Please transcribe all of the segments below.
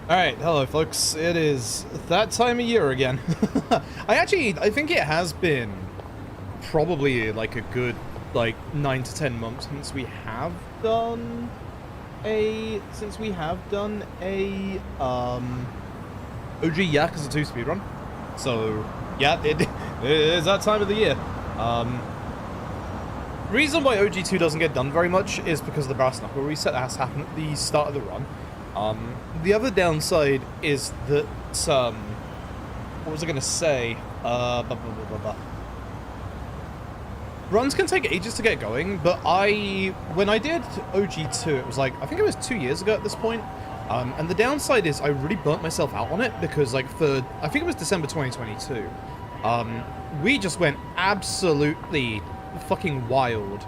Alright, hello folks. It is that time of year again. I think it has been probably like a good 9 to 10 months since we have done a OG Yakuza 2 speedrun. So yeah, it is that time of the year. Reason why OG2 doesn't get done very much is because of the brass knuckle reset that has happened at the start of the run. The other downside is that, what was I gonna say? Runs can take ages to get going, but when I did OG2, it was like, I think it was 2 years ago at this point, and the downside is I really burnt myself out on it, because I think it was December 2022, we just went absolutely fucking wild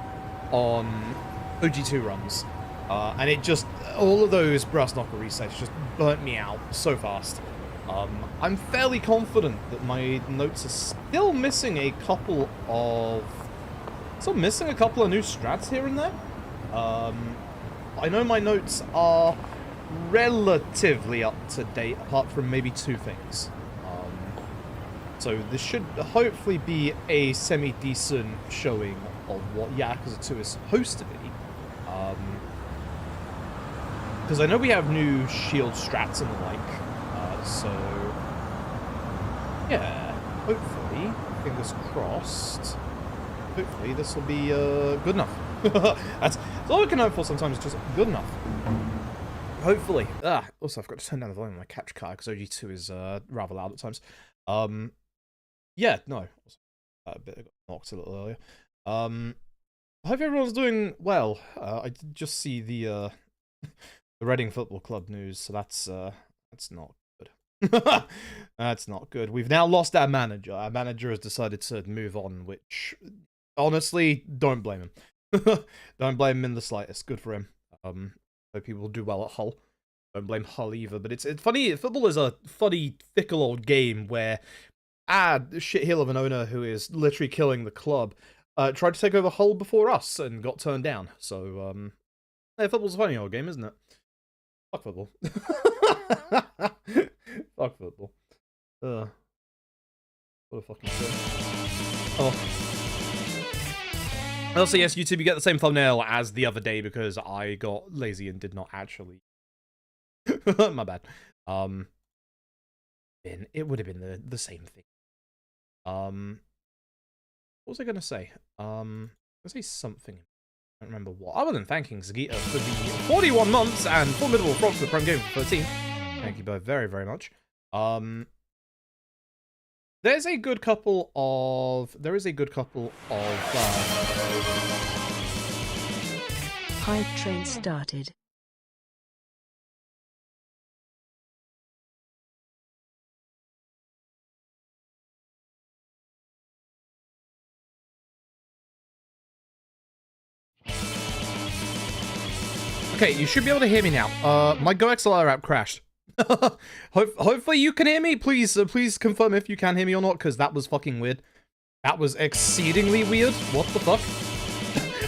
on OG2 runs. And it just, all of those brass knuckle resets just burnt me out so fast. I'm fairly confident that my notes are still missing a couple of new strats here and there. I know my notes are relatively up to date, apart from maybe two things. So this should hopefully be a semi-decent showing of what Yakuza 2 is supposed to be. Because I know we have new shield strats and the like, so yeah, hopefully, fingers crossed, hopefully this will be good enough. That's all we can hope for sometimes, just good enough. Hopefully. Also, I've got to turn down the volume on my capture card because OG2 is rather loud at times. Yeah, no, that bit I got knocked a little earlier. I hope everyone's doing well. I did just see the Reading Football Club news, so that's not good. That's not good. We've now lost our manager. Our manager has decided to move on, which, honestly, don't blame him. Don't blame him in the slightest. Good for him. Hope he will do well at Hull. Don't blame Hull either, but it's funny. Football is a funny, fickle old game where shithill of an owner who is literally killing the club tried to take over Hull before us and got turned down. So, yeah, football's a funny old game, isn't it? Fuck football. Fuck football. What a fucking shit. Oh. Also, yes, YouTube, you get the same thumbnail as the other day because I got lazy and did not actually. My bad. It would have been the same thing. What was I gonna say? I'll say something. I don't remember what. Other than thanking Zagita for the 41 months and formidable props for the Prime Game for 13. Thank you both very, very much. There is a good couple of Hype train started. Okay, you should be able to hear me now. My GoXLR app crashed. Hopefully you can hear me. Please confirm if you can hear me or not, because that was fucking weird. That was exceedingly weird. What the fuck?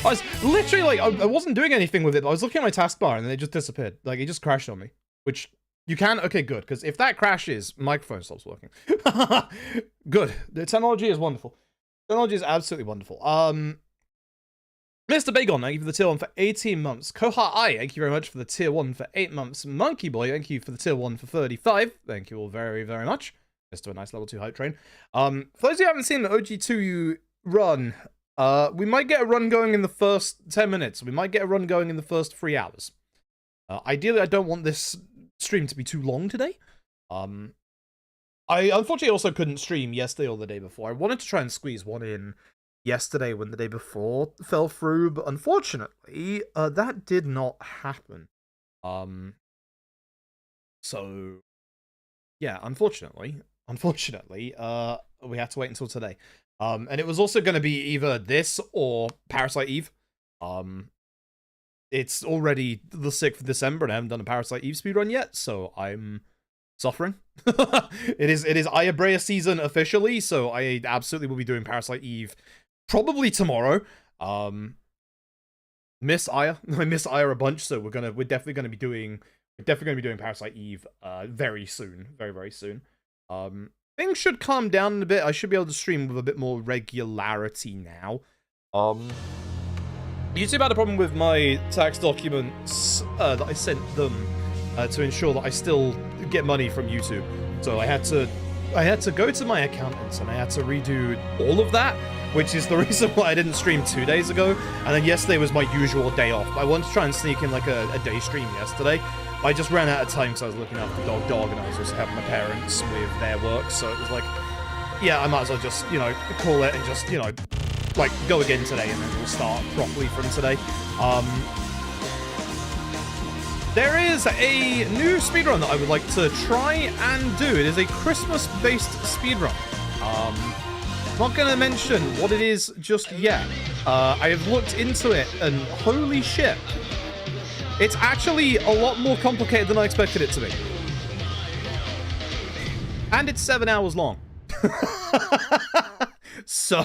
I was literally like, I wasn't doing anything with it. I was looking at my taskbar and then it just disappeared. Like, it just crashed on me. Which, you can? Okay, good. Because if that crashes, microphone stops working. Good. The technology is wonderful. Technology is absolutely wonderful. Mr. Bagon, thank you for the tier 1 for 18 months. Kohar I, thank you very much for the tier 1 for 8 months. Monkey Boy, thank you for the tier 1 for 35. Thank you all very, very much. Just to a nice level 2 hype train. For those who haven't seen the OG2 run, we might get a run going in the first 10 minutes. We might get a run going in the first 3 hours. Ideally, I don't want this stream to be too long today. I unfortunately also couldn't stream yesterday or the day before. I wanted to try and squeeze one in yesterday when the day before fell through, but unfortunately, that did not happen. So, yeah, unfortunately, we have to wait until today. And it was also going to be either this or Parasite Eve. It's already the 6th of December and I haven't done a Parasite Eve speedrun yet, so I'm suffering. It is Ayabrea season officially, so I absolutely will be doing Parasite Eve probably tomorrow. Miss Aya. I miss Aya a bunch, so we're definitely gonna be doing Definitely going to be doing Parasite Eve very soon. Very, very soon. Things should calm down a bit. I should be able to stream with a bit more regularity now. YouTube had a problem with my tax documents that I sent them to ensure that I still get money from YouTube. So I had to go to my accountants and I had to redo all of that, which is the reason why I didn't stream 2 days ago. And then yesterday was my usual day off. I wanted to try and sneak in like a day stream yesterday. I just ran out of time because I was looking after dog, and I was also helping my parents with their work. So it was like, yeah, I might as well just, you know, call it and just, you know, like go again today, and then we'll start properly from today. There is a new speedrun that I would like to try and do. It is a Christmas-based speedrun. I'm not going to mention what it is just yet. I have looked into it, and holy shit. It's actually a lot more complicated than I expected it to be. And it's 7 hours long. So...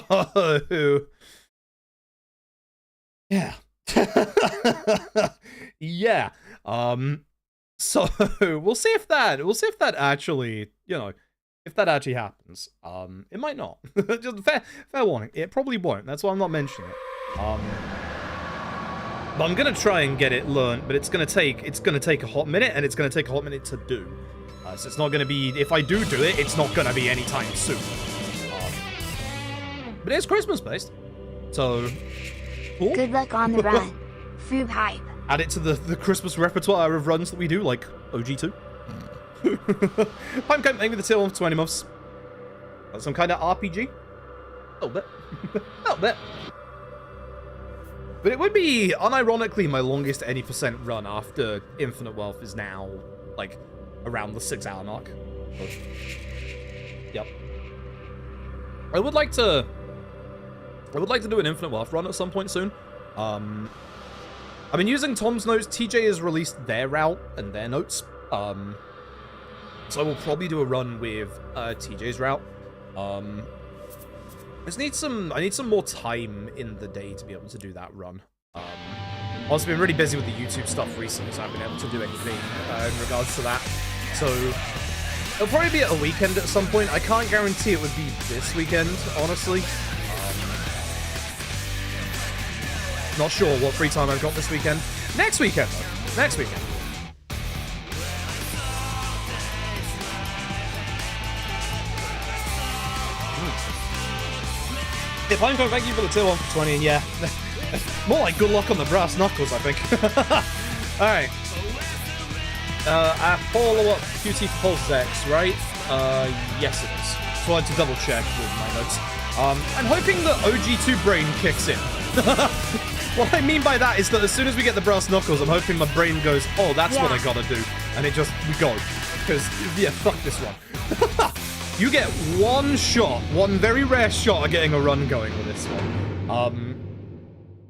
yeah. Yeah. So we'll see if that actually, you know, if that actually happens. It might not. Just fair warning. It probably won't. That's why I'm not mentioning it. But I'm gonna try and get it learned, but it's gonna take a hot minute, and it's gonna take a hot minute to do. So it's not gonna be, if I do it, it's not gonna be anytime soon. But it's Christmas based, so cool. Good luck on the run. Food hype. Add it to the Christmas repertoire of runs that we do, like OG2. Pipecoat, maybe the tier 1 for 20 months. Some kind of RPG? A little bit. A little bit. But it would be, unironically, my longest any % run after Infinite Wealth is now, like, around the 6 hour mark. So, yep. I would like to do an Infinite Wealth run at some point soon. I've been using Tom's notes. TJ has released their route and their notes. So I will probably do a run with TJ's route. I need some more time in the day to be able to do that run. I've also been really busy with the YouTube stuff recently, so I haven't been able to do anything in regards to that. So it'll probably be at a weekend at some point. I can't guarantee it would be this weekend, honestly. Not sure what free time I've got this weekend. Next weekend, though. Next weekend. If I'm going, thank you for the tier 1 for 20, yeah. More like good luck on the brass knuckles, I think. Alright. Our follow-up QT for Pulse X, right? Yes it is. So I had to double check with my notes. I'm hoping the OG2 brain kicks in. What I mean by that is that as soon as we get the brass knuckles, I'm hoping my brain goes, oh, that's what I gotta do. And we go. Because, yeah, fuck this one. You get one shot, one very rare shot at getting a run going with this one.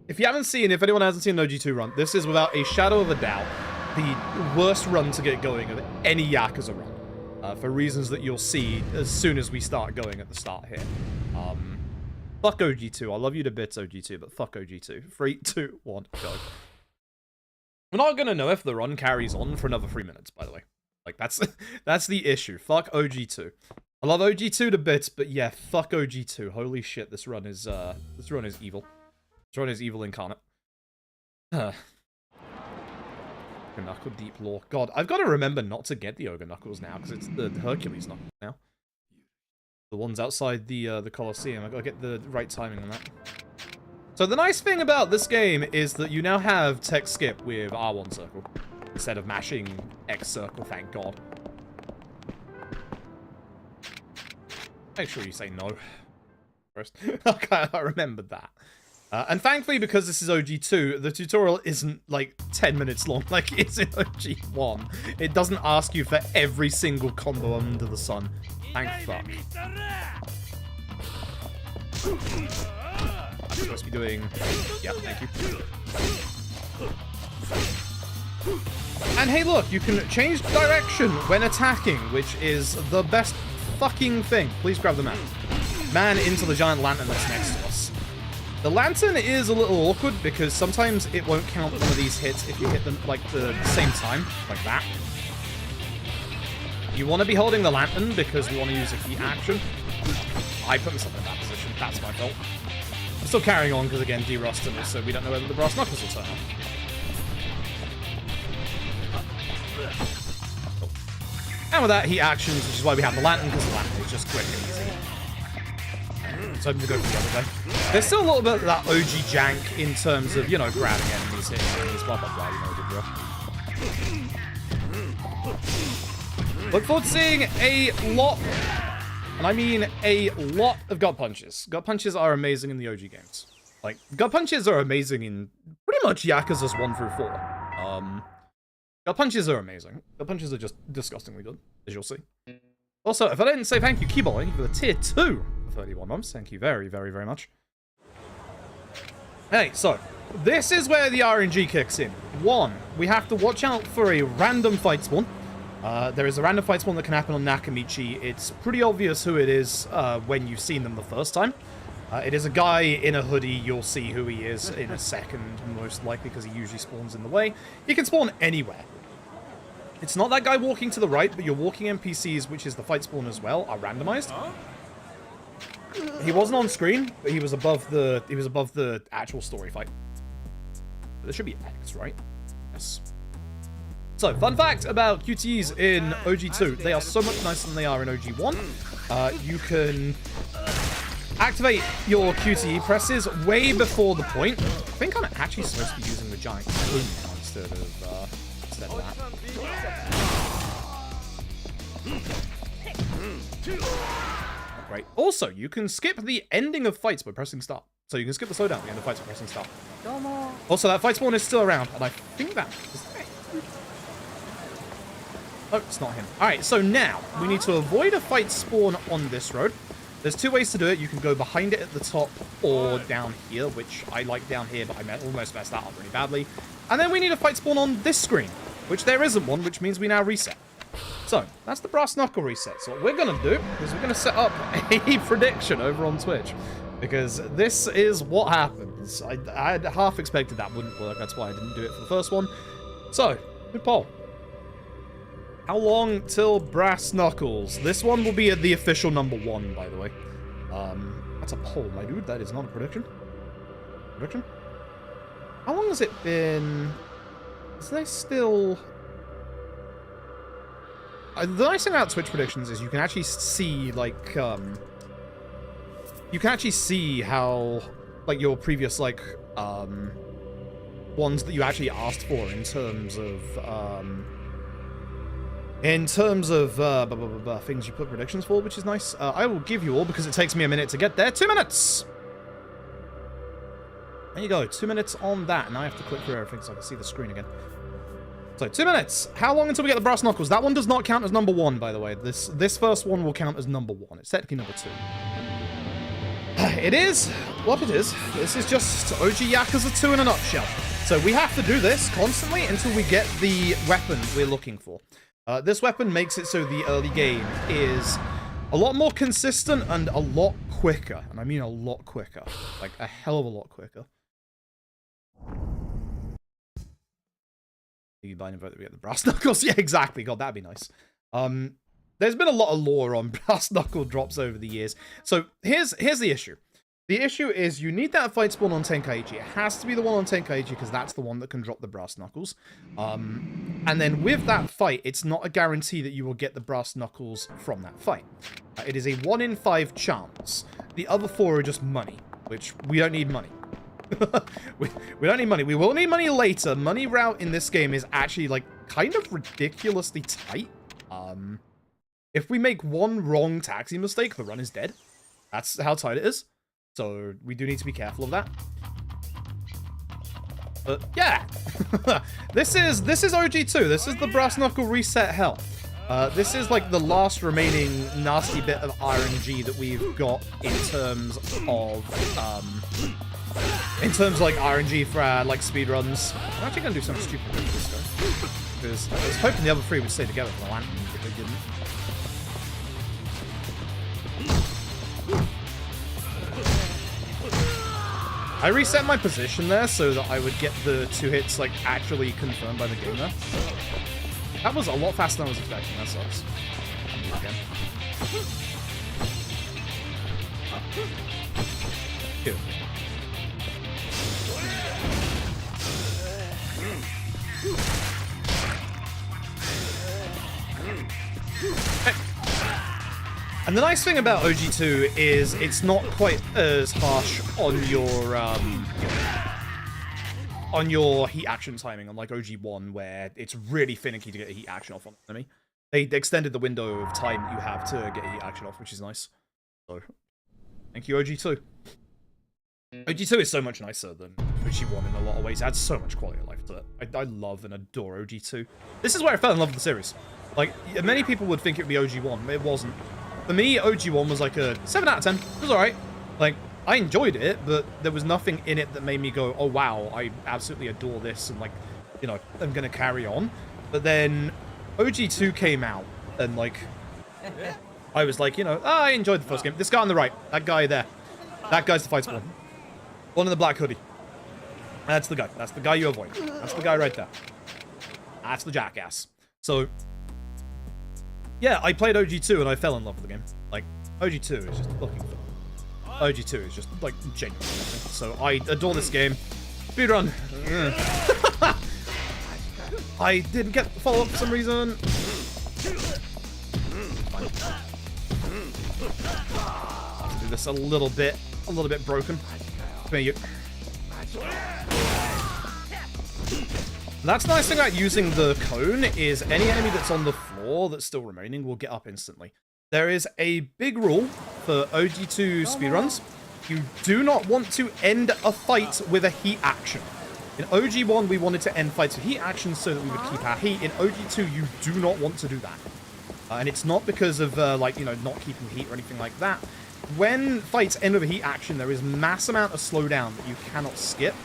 If anyone hasn't seen an OG2 run, this is without a shadow of a doubt the worst run to get going of any Yakuza run. For reasons that you'll see as soon as we start going at the start here. Fuck OG2. I love you to bits, OG2, but fuck OG2. 3, 2, 1, go. We're not gonna know if the run carries on for another 3 minutes, by the way. Like, that's the issue. Fuck OG2. I love OG2 to bits, but yeah, fuck OG2. Holy shit, this run is evil. This run is evil incarnate. Knuckle Deep Lore. God, I've got to remember not to get the Ogre Knuckles now, because it's the Hercules Knuckles now. The ones outside the Colosseum. I've got to get the right timing on that. So the nice thing about this game is that you now have text skip with R1 circle, instead of mashing X circle, thank God. Make sure you say no first. Okay, I remembered that. And thankfully, because this is OG2, the tutorial isn't like 10 minutes long like it's in OG1. It doesn't ask you for every single combo under the sun. Thank fuck. I'm supposed to be doing... Yeah, thank you. And hey look, you can change direction when attacking, which is the best fucking thing. Please grab the man. Man into the giant lantern that's next to us. The lantern is a little awkward because sometimes it won't count one of these hits if you hit them like the same time, like that. You want to be holding the lantern because we want to use a heat action. I put myself in that position. That's my fault. I'm still carrying on because, again, de-rusted, so we don't know whether the brass knuckles will turn up. Cool. And with that, heat actions, which is why we have the lantern, because the lantern is just quick and easy. So I'm going to go for the other way. There's still a little bit of that OG jank in terms of, you know, grabbing enemies, hitting enemies, blah, blah, blah, you know the drill. Look forward to seeing a lot, and I mean a lot of gut punches. Gut punches are amazing in the OG games. Like, gut punches are amazing in pretty much Yakuza's 1 through 4. Gut punches are amazing. Gut punches are just disgustingly good, as you'll see. Also, if I didn't say thank you, Keyboy, for the tier 2 for 31 months. Thank you very, very, very much. Hey, so, this is where the RNG kicks in. 1, we have to watch out for a random fight spawn. There is a random fight spawn that can happen on Nakamichi. It's pretty obvious who it is when you've seen them the first time. It is a guy in a hoodie. You'll see who he is in a second, most likely, because he usually spawns in the way. He can spawn anywhere. It's not that guy walking to the right, but your walking NPCs, which is the fight spawn as well, are randomized. He wasn't on screen, but he was above the actual story fight. There should be X, right? Yes. So, fun fact about QTEs in OG2. They are so much nicer than they are in OG1. You can activate your QTE presses way before the point. I think I'm actually supposed to be using the giant boom now instead of that. Great. Also, you can skip the ending of fights by pressing start. So you can skip the slowdown at the end of fights by pressing start. Also, that fight spawn is still around, and I think that is... Oh, it's not him. Alright, so now, we need to avoid a fight spawn on this road. There's 2 ways to do it. You can go behind it at the top or down here, which I like down here, but I almost messed that up really badly. And then we need a fight spawn on this screen, which there isn't one, which means we now reset. So, that's the brass knuckle reset. So what we're going to do is we're going to set up a prediction over on Twitch, because this is what happens. I had half expected that wouldn't work. That's why I didn't do it for the first one. So, good poll. How long till brass knuckles? This one will be the official number 1, by the way. That's a poll, my dude. That is not a prediction. Prediction? How long has it been? Is there still... the nice thing about Twitch predictions is you can actually see, like, you can actually see how, like, your previous, like, ones that you actually asked for in terms of, things you put predictions for, which is nice. I will give you all, because it takes me a minute to get there. 2 minutes! There you go, 2 minutes on that. Now I have to click through everything so I can see the screen again. So, 2 minutes. How long until we get the brass knuckles? That one does not count as number 1, by the way. This first one will count as number 1. It's technically number 2. It is what it is. This is just OG Yakuza 2 in a nutshell. So we have to do this constantly until we get the weapon we're looking for. This weapon makes it so the early game is a lot more consistent and a lot quicker. And I mean a lot quicker. Like, a hell of a lot quicker. You blind vote that we get the brass knuckles. Yeah, exactly. God, that'd be nice. There's been a lot of lore on brass knuckle drops over the years. So here's the issue. The issue is you need that fight spawn on Tenkaichi. It has to be the one on Tenkaichi because that's the one that can drop the brass knuckles. And then with that fight, it's not a guarantee that you will get the brass knuckles from that fight. It is a 1 in 5 chance. The other 4 are just money, which we don't need money. we don't need money. We will need money later. Money route in this game is actually, like, kind of ridiculously tight. If we make one wrong taxi mistake, the run is dead. That's how tight it is. So we do need to be careful of that. But yeah, this is OG2. This is the brass knuckle reset hell. This is like the last remaining nasty bit of RNG that we've got in terms of like RNG for like speedruns. I'm actually gonna do something stupid with this guy because I was hoping the other 3 would stay together for the lantern, but they didn't. I reset my position there so that I would get the 2 hits, like, actually confirmed by the game there. That was a lot faster than I was expecting. That sucks. I'll do it again. Ew. And the nice thing about OG2 is it's not quite as harsh on your heat action timing, unlike OG1, where it's really finicky to get a heat action off on an enemy. They extended the window of time you have to get a heat action off, which is nice. So, thank you, OG2. OG2 is so much nicer than OG1 in a lot of ways. It adds so much quality of life to it. I love and adore OG2. This is where I fell in love with the series. Like, many people would think it would be OG1, but it wasn't. For me, OG1 was like a 7 out of 10. It was alright. Like, I enjoyed it, but there was nothing in it that made me go, oh wow, I absolutely adore this, and like, you know, I'm gonna carry on. But then OG2 came out, and like, I was like, you know, I enjoyed the first game. This guy on the right, that guy there, that guy's the fight spawn. One in the black hoodie. That's the guy. That's the guy you avoid. That's the guy right there. That's the jackass. So, yeah, I played OG2 and I fell in love with the game. Like, OG2 is just fucking fun. OG2 is just, like, genuinely nothing. So, I adore this game. Speedrun. I didn't get the follow-up for some reason. Fine. I'll have to do this a little bit broken. Come here, you. That's the nice thing about using the cone, is any enemy that's on the floor that's still remaining will get up instantly. There is a big rule for OG2 speedruns. You do not want to end a fight with a heat action. In OG1, we wanted to end fights with heat actions so that we would keep our heat. In OG2, you do not want to do that. And it's not because of, like, you know, not keeping heat or anything like that. When fights end with a heat action, there is mass amount of slowdown that you cannot skip.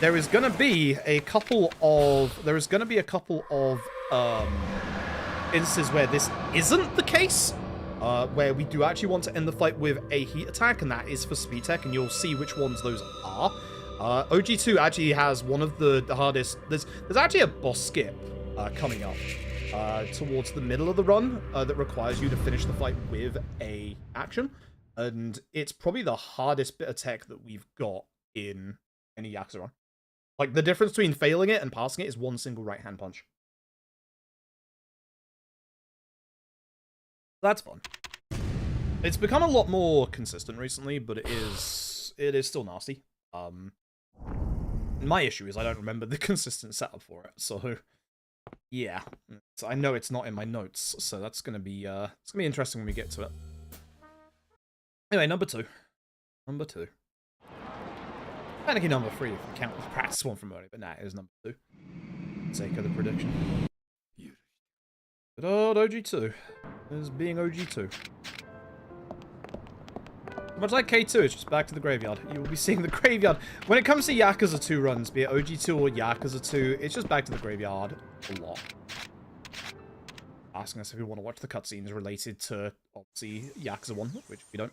There is going to be a couple of instances where this isn't the case, where we do actually want to end the fight with a heat attack, and that is for speed tech, and you'll see which ones those are. OG2 actually has one of the hardest. There's actually a boss skip coming up towards the middle of the run that requires you to finish the fight with a action, and it's probably the hardest bit of tech that we've got in any Yakuza run. Like, the difference between failing it and passing it is one single right-hand punch. That's fun. It's become a lot more consistent recently, but it is still nasty. My issue is I don't remember the consistent setup for it, so yeah. So I know it's not in my notes, so that's gonna be interesting when we get to it. Anyway, number two. Technically number 3 if you count the practice one from earlier, but nah, it is number 2. For the sake of the prediction. But old OG2 is being OG2. Much like K2, it's just back to the graveyard. You will be seeing the graveyard. When it comes to Yakuza 2 runs, be it OG2 or Yakuza 2, it's just back to the graveyard a lot. Asking us if we want to watch the cutscenes related to, obviously, Yakuza 1, which we don't.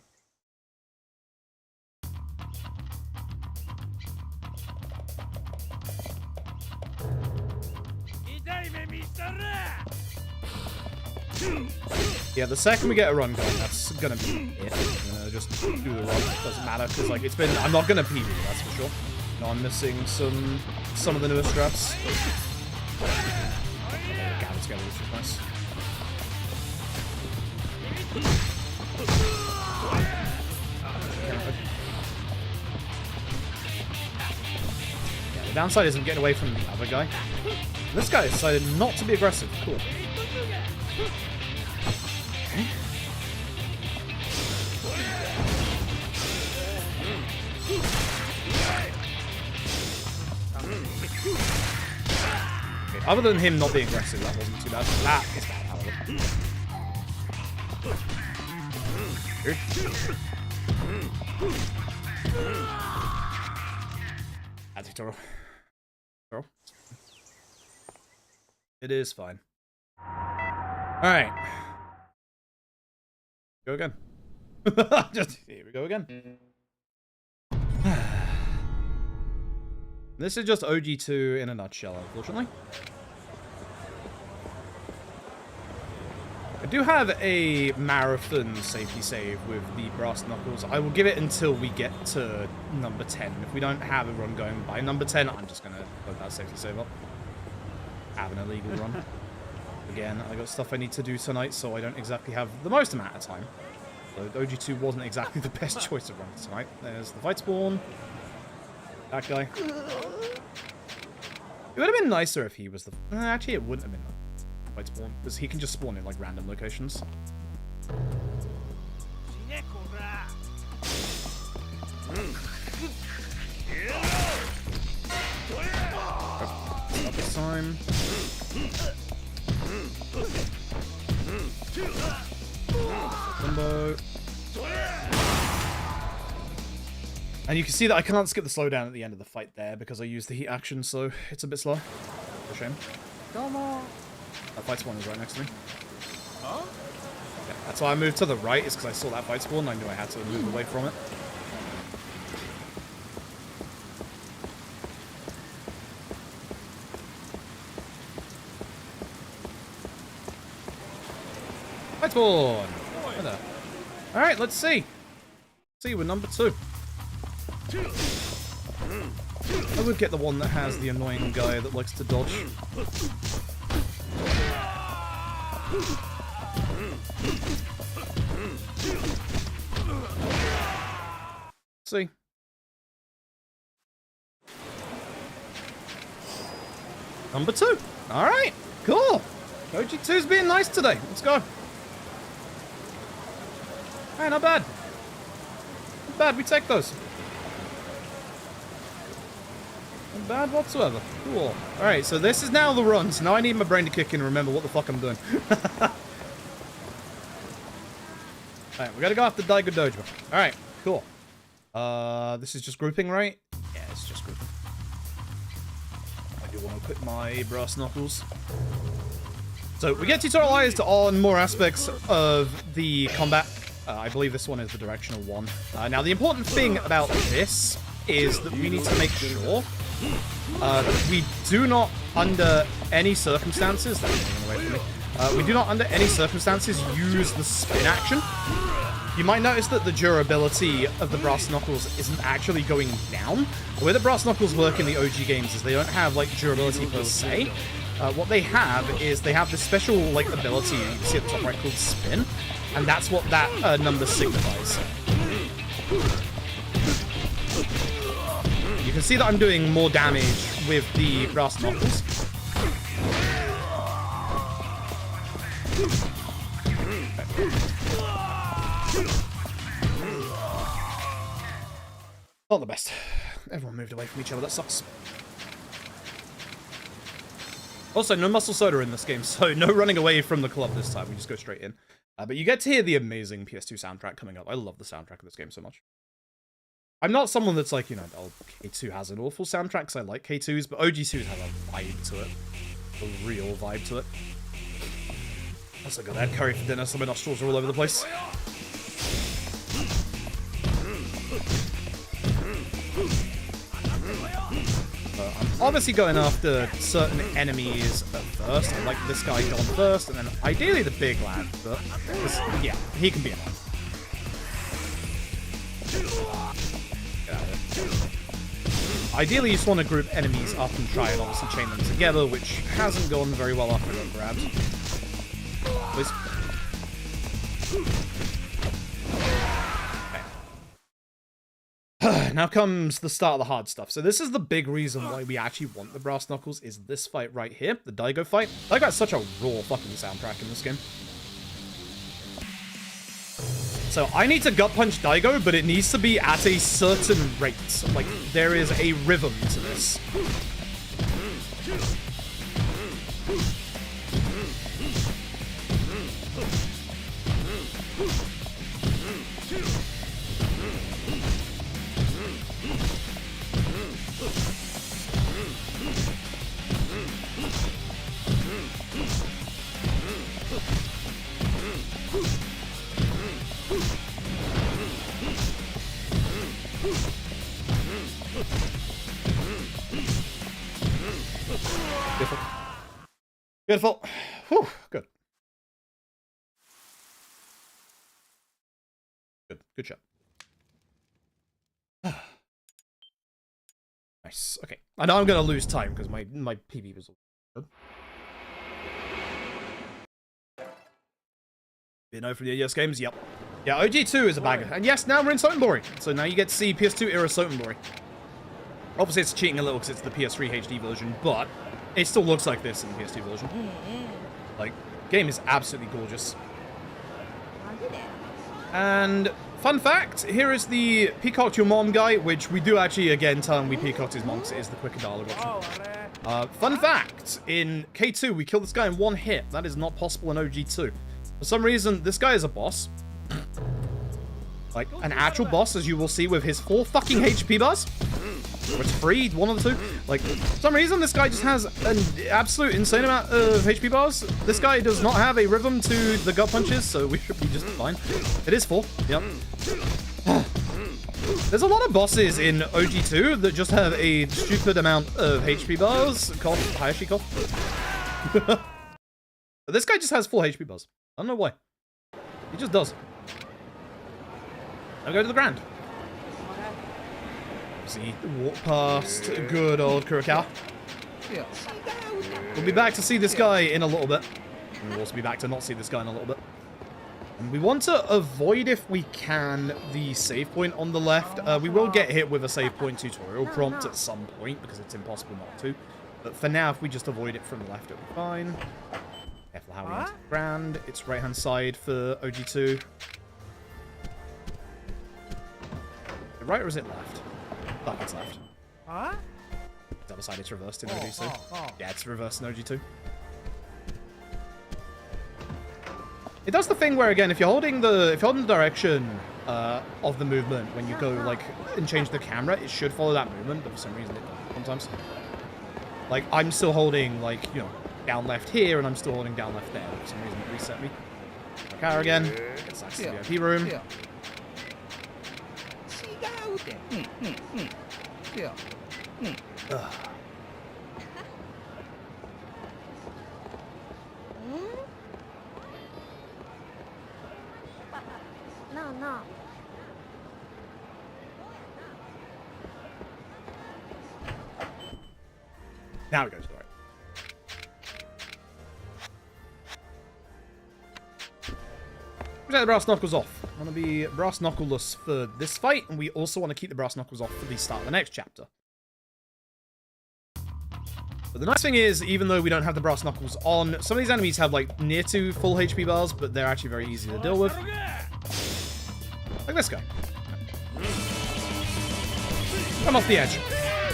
Yeah, the second we get a run going, that's gonna be it. I'm gonna just do the run. Doesn't matter, because like I'm not gonna PB, that's for sure. You know, I'm missing some of the newer straps. Gather together, which is nice. Yeah, the downside isn't getting away from the other guy. This guy decided not to be aggressive. Cool. Okay. Other than him not being aggressive, that wasn't too bad. That is bad, however. That's tutorial. It is fine. Alright. Go again. Just here we go again. This is just OG2 in a nutshell, unfortunately. I do have a marathon safety save with the Brass Knuckles. I will give it until we get to number 10. If we don't have a run going by number 10, I'm just going to load that safety save up. Have an illegal run. Again, I got stuff I need to do tonight, so I don't exactly have the most amount of time. So OG2 wasn't exactly the best choice of running tonight. There's the fight spawn. That guy. It would have been nicer if he was the... Actually, it wouldn't have been the fight spawn, because he can just spawn in, like, random locations. Not this time. Combo. And you can see that I can't skip the slowdown at the end of the fight there because I used the heat action, so it's a bit slow. For shame. Come on. That fight spawn is right next to me. Huh? Yeah, that's why I moved to the right, is because I saw that fight spawn and I knew I had to move away from it. Fight spawn! Hi there. Alright, let's see. See, we're number 2. I would get the one that has the annoying guy that likes to dodge. See. Number 2. Alright, cool. OG2's being nice today. Let's go. Alright, not bad. Not bad, we take those. Not bad whatsoever. Cool. Alright, so this is now the run, so now I need my brain to kick in and remember what the fuck I'm doing. Alright, we gotta go after Daigo Dojo. Alright, cool. This is just grouping, right? Yeah, it's just grouping. I do want to equip my Brass Knuckles. So, we get tutorialized on more aspects of the combat. I believe this one is the directional one. Now, the important thing about this is that we need to make sure that we do not, under any circumstances, that's getting away from me, we do not, under any circumstances, use the spin action. You might notice that the durability of the Brass Knuckles isn't actually going down. The way that Brass Knuckles work in the OG games is they don't have, like, durability per se. What they have is they have this special, like, ability, you can see at the top right, called spin. And that's what that number signifies. You can see that I'm doing more damage with the Brass Knuckles. Not the best. Everyone moved away from each other, that sucks. Also, no muscle soda in this game, so no running away from the club this time. We just go straight in. But you get to hear the amazing PS2 soundtrack coming up. I love the soundtrack of this game so much. I'm not someone that's like, you know, oh, K2 has an awful soundtrack because I like K2's, but OG2's have a vibe to it. A real vibe to it. Also got that curry for dinner, so my nostrils are all over the place. I'm obviously going after certain enemies at first. I like this guy gone first, and then ideally the big lad, but yeah, he can be annoying. Ideally, you just want to group enemies up and try and obviously chain them together, which hasn't gone very well after one grabs. Please. Now comes the start of the hard stuff. So this is the big reason why we actually want the Brass Knuckles, is this fight right here, the Daigo fight. Daigo has such a raw fucking soundtrack in this game. So I need to gut punch Daigo, but it needs to be at a certain rate. Like, there is a rhythm to this. Beautiful. Beautiful. Whew, good. Good. Good shot. Nice. Okay. I know I'm going to lose time because my PB was good. You know, from the AES games? Yep. Yeah, OG2 is a banger. And yes, now we're in Sotenbori. So now you get to see PS2 era Sotenbori. Obviously, it's cheating a little because it's the PS3 HD version, but it still looks like this in the PS2 version. Like, game is absolutely gorgeous. And fun fact, here is the peacocked your mom guy, which we do actually, again, tell him we peacocked his mom because it is the quicker dialogue option. Fun fact, in K2, we killed this guy in one hit. That is not possible in OG2. For some reason, this guy is a boss. Like, an actual boss, as you will see with his 4 fucking HP bars. Or it's 3, one of the 2. Like, for some reason, this guy just has an absolute insane amount of HP bars. This guy does not have a rhythm to the gut punches, so we should be just fine. It is 4, yep. There's a lot of bosses in OG2 that just have a stupid amount of HP bars. Cough, Hayashi cough. But this guy just has 4 HP bars. I don't know why. He just does. Now go to the ground. See, walk past good old Kurokawa. We'll be back to see this guy in a little bit. And we'll also be back to not see this guy in a little bit. And we want to avoid, if we can, the save point on the left. We will get hit with a save point tutorial prompt at some point, because it's impossible not to. But for now, if we just avoid it from the left, it'll be fine. Careful how we enter the ground. It's right-hand side for OG2. Right, or is it left? Oh, it's left. The other side, it's reversed in OG2. Yeah, it's reversed in OG2. It does the thing where, again, if you're holding the direction of the movement when you go like and change the camera, it should follow that movement, but for some reason it doesn't sometimes. Like, I'm still holding, like, you know, down left here, and I'm still holding down left there. For some reason it reset me. Car again. It's actually the VIP room. No. Now it goes right. We take the brass knuckles off. I want to be brass knuckleless for this fight, and we also want to keep the brass knuckles off for the start of the next chapter. But the nice thing is, even though we don't have the brass knuckles on, some of these enemies have like near to full HP bars, but they're actually very easy to deal with. Like this guy. Come off the edge.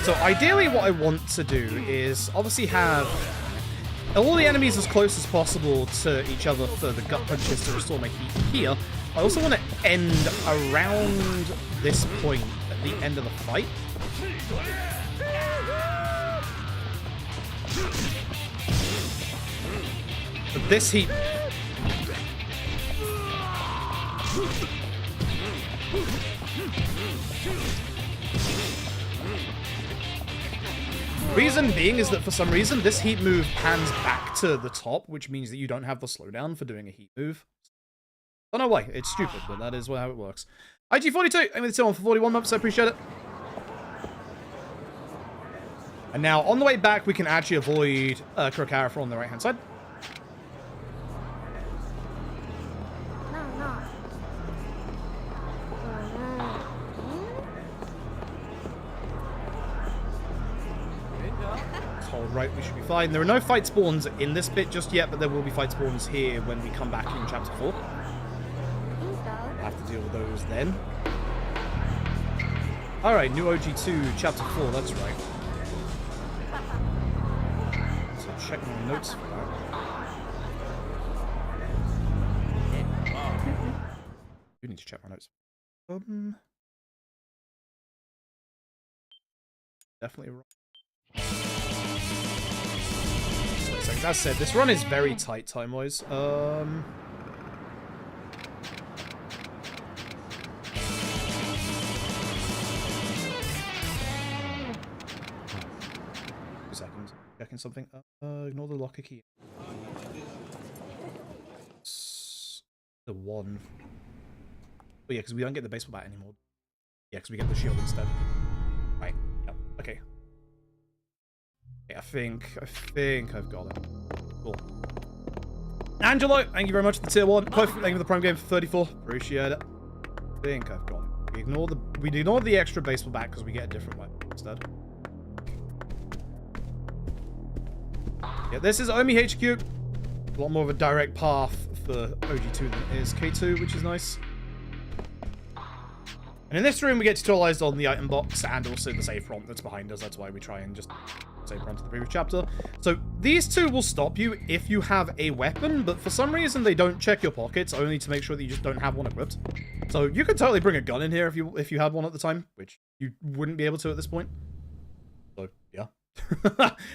So ideally what I want to do is obviously have all the enemies as close as possible to each other for the gut punches to restore my heat here. I also want to end around this point at the end of the fight. But this heat... Reason being is that for some reason this heat move pans back to the top, which means that you don't have the slowdown for doing a heat move. I don't know why, it's stupid, but that is how it works. IG42, I'm with the for 41 months, I appreciate it. And now on the way back, we can actually avoid Kurokawa on the right hand side. Right, we should be fine. There are no fight spawns in this bit just yet, but there will be fight spawns here when we come back in Chapter 4. We'll have to deal with those then. Alright, new OG2, Chapter 4, that's right. So check my notes for that. I need to check my notes. Definitely wrong. As I said, this run is very tight time-wise. 2 seconds. checking something. Ignore the locker key. The one. Oh yeah, because we don't get the baseball bat anymore. Yeah, because we get the shield instead. Right. Yep. Okay. Okay, I think I've got it. Cool. Angelo, thank you very much for the tier 1. Kofi, thank you for the prime game for 34. Appreciate it. I think I've got it. We ignore the extra baseball bat because we get a different weapon instead. Yeah, this is Omi HQ. A lot more of a direct path for OG2 than it is K2, which is nice. And in this room, we get tutorialized on the item box and also the save prompt that's behind us. That's why we try and just save prompt to the previous chapter. So these two will stop you if you have a weapon, but for some reason they don't check your pockets, only to make sure that you just don't have one equipped. So you could totally bring a gun in here if you had one at the time, which you wouldn't be able to at this point. So yeah,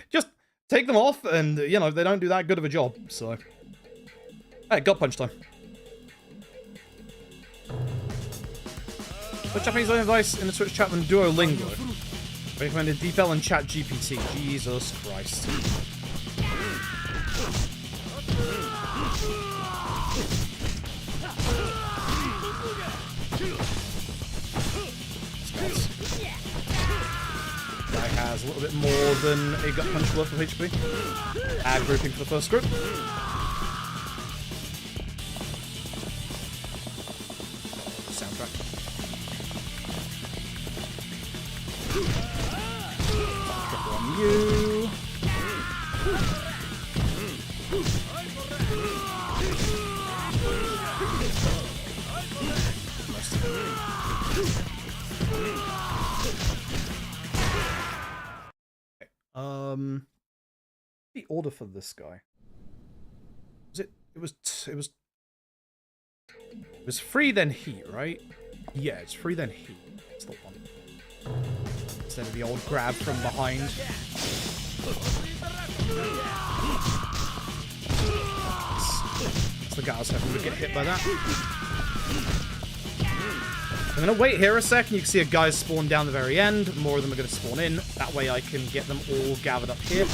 just take them off, and you know they don't do that good of a job. So hey, gut punch time. What Japanese advice in the Twitch chat than Duolingo? Recommended DeepL and Chat GPT. Jesus Christ. Guy has a little bit more than a gut punch worth of HP. Add grouping for the first group. Soundtrack. On you. Okay. The order for this guy. Was it? It was free then heat, right? Yeah, it's free then heat. That's the one. Instead of the old grab from behind. It's the guy I was hoping would get hit by that. I'm going to wait here a second. You can see a guy spawn down the very end. More of them are going to spawn in. That way I can get them all gathered up here.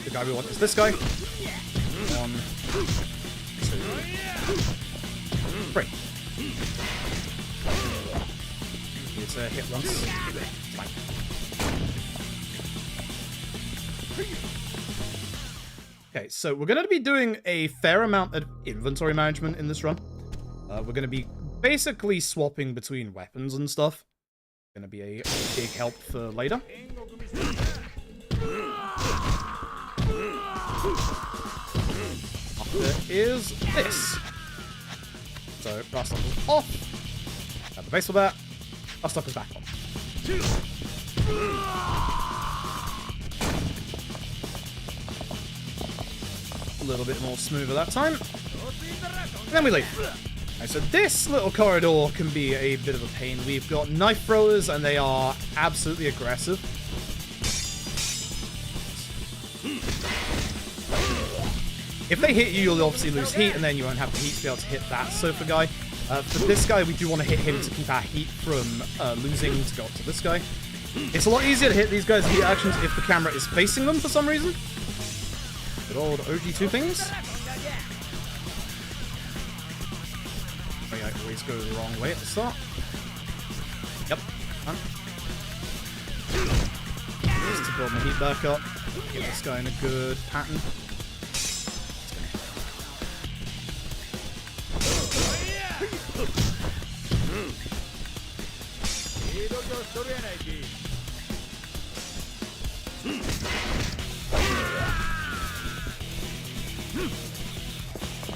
The guy we want is this guy. 1, 2, 3. Need to hit once. Fine. Okay, so we're going to be doing a fair amount of inventory management in this run. We're going to be basically swapping between weapons and stuff. Going to be a big help for later. There is this. So, Brass Knuckle's off. Have the baseball bat. Brass Knuckle's back on. A little bit more smoother that time. And then we leave. Right, so this little corridor can be a bit of a pain. We've got knife throwers and they are absolutely aggressive. If they hit you, you'll obviously lose heat, and then you won't have the heat to be able to hit that sofa guy. For this guy, we do want to hit him to keep our heat from losing to go up to this guy. It's a lot easier to hit these guys' heat actions if the camera is facing them for some reason. Good old OG2 things. I always go the wrong way at the start. Yep. Just to build my heat back up. Get this guy in a good pattern.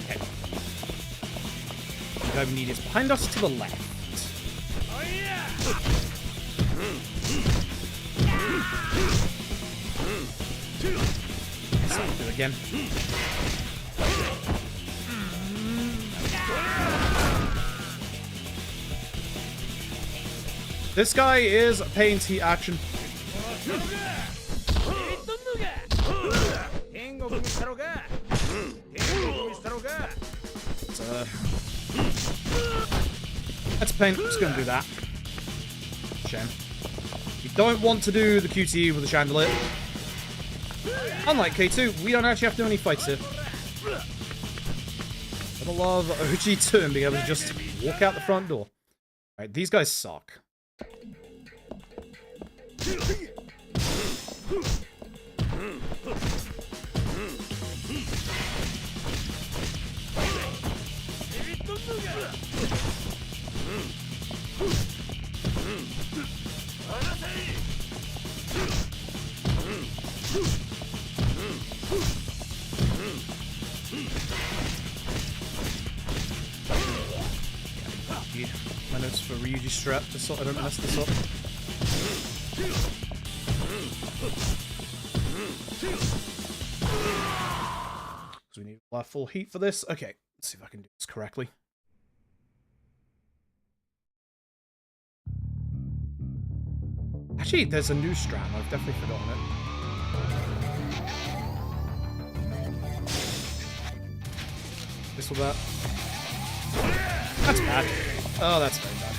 Okay. The guy we need is behind us to the left. So I'll do it again. This guy is Pain's heat action. That's a pain. I'm just gonna do that. Shame. You don't want to do the QTE with the chandelier. Unlike K2, we don't actually have to do any fights here. I love OG2 and being able to just walk out the front door. Alright, these guys suck. My notes for Ryuji strap, just so I don't mess this up. So we need full heat for this. Okay, let's see if I can do this correctly. Actually, there's a new strap. I've definitely forgotten it. This or that. That's bad. Oh, that's very bad.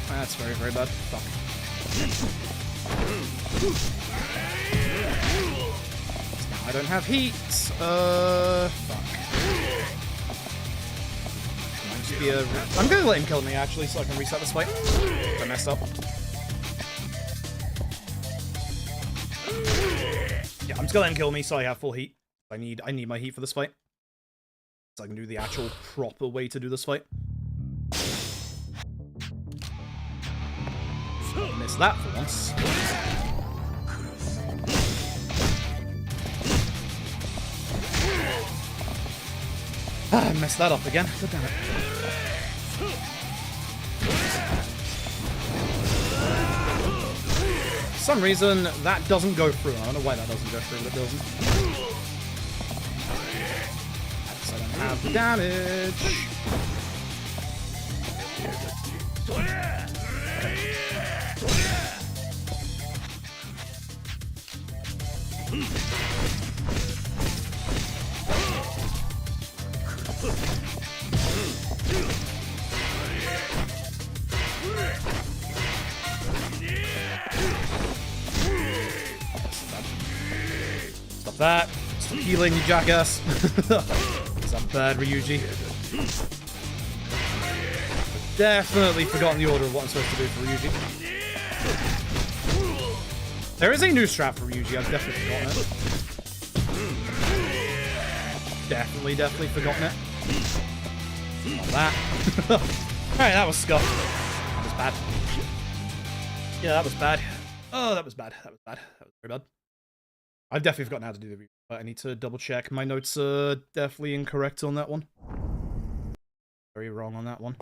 That's very, very bad. Fuck. Now I don't have heat. Fuck. I'm gonna let him kill me, actually, so I can reset this fight. I messed up. Yeah, I'm just gonna let him kill me, so I have full heat. I need my heat for this fight. So I can do the actual proper way to do this fight. Missed that for once. I messed that up again. God damn it. For some reason, that doesn't go through. I don't know why that doesn't go through, but it doesn't. So I don't have the damage. Stop that. Stop healing, you jackass. Is that bad, Ryuji? I've definitely forgotten the order of what I'm supposed to do for Ryuji. There is a new strap for Ryuji, I've definitely forgotten it. Definitely forgotten it. Not that. Alright, that was scuffed. That was bad. Yeah, that was bad. Oh, that was bad. That was bad. That was very bad. I've definitely forgotten how to do the review, but I need to double check. My notes are definitely incorrect on that one. Very wrong on that one.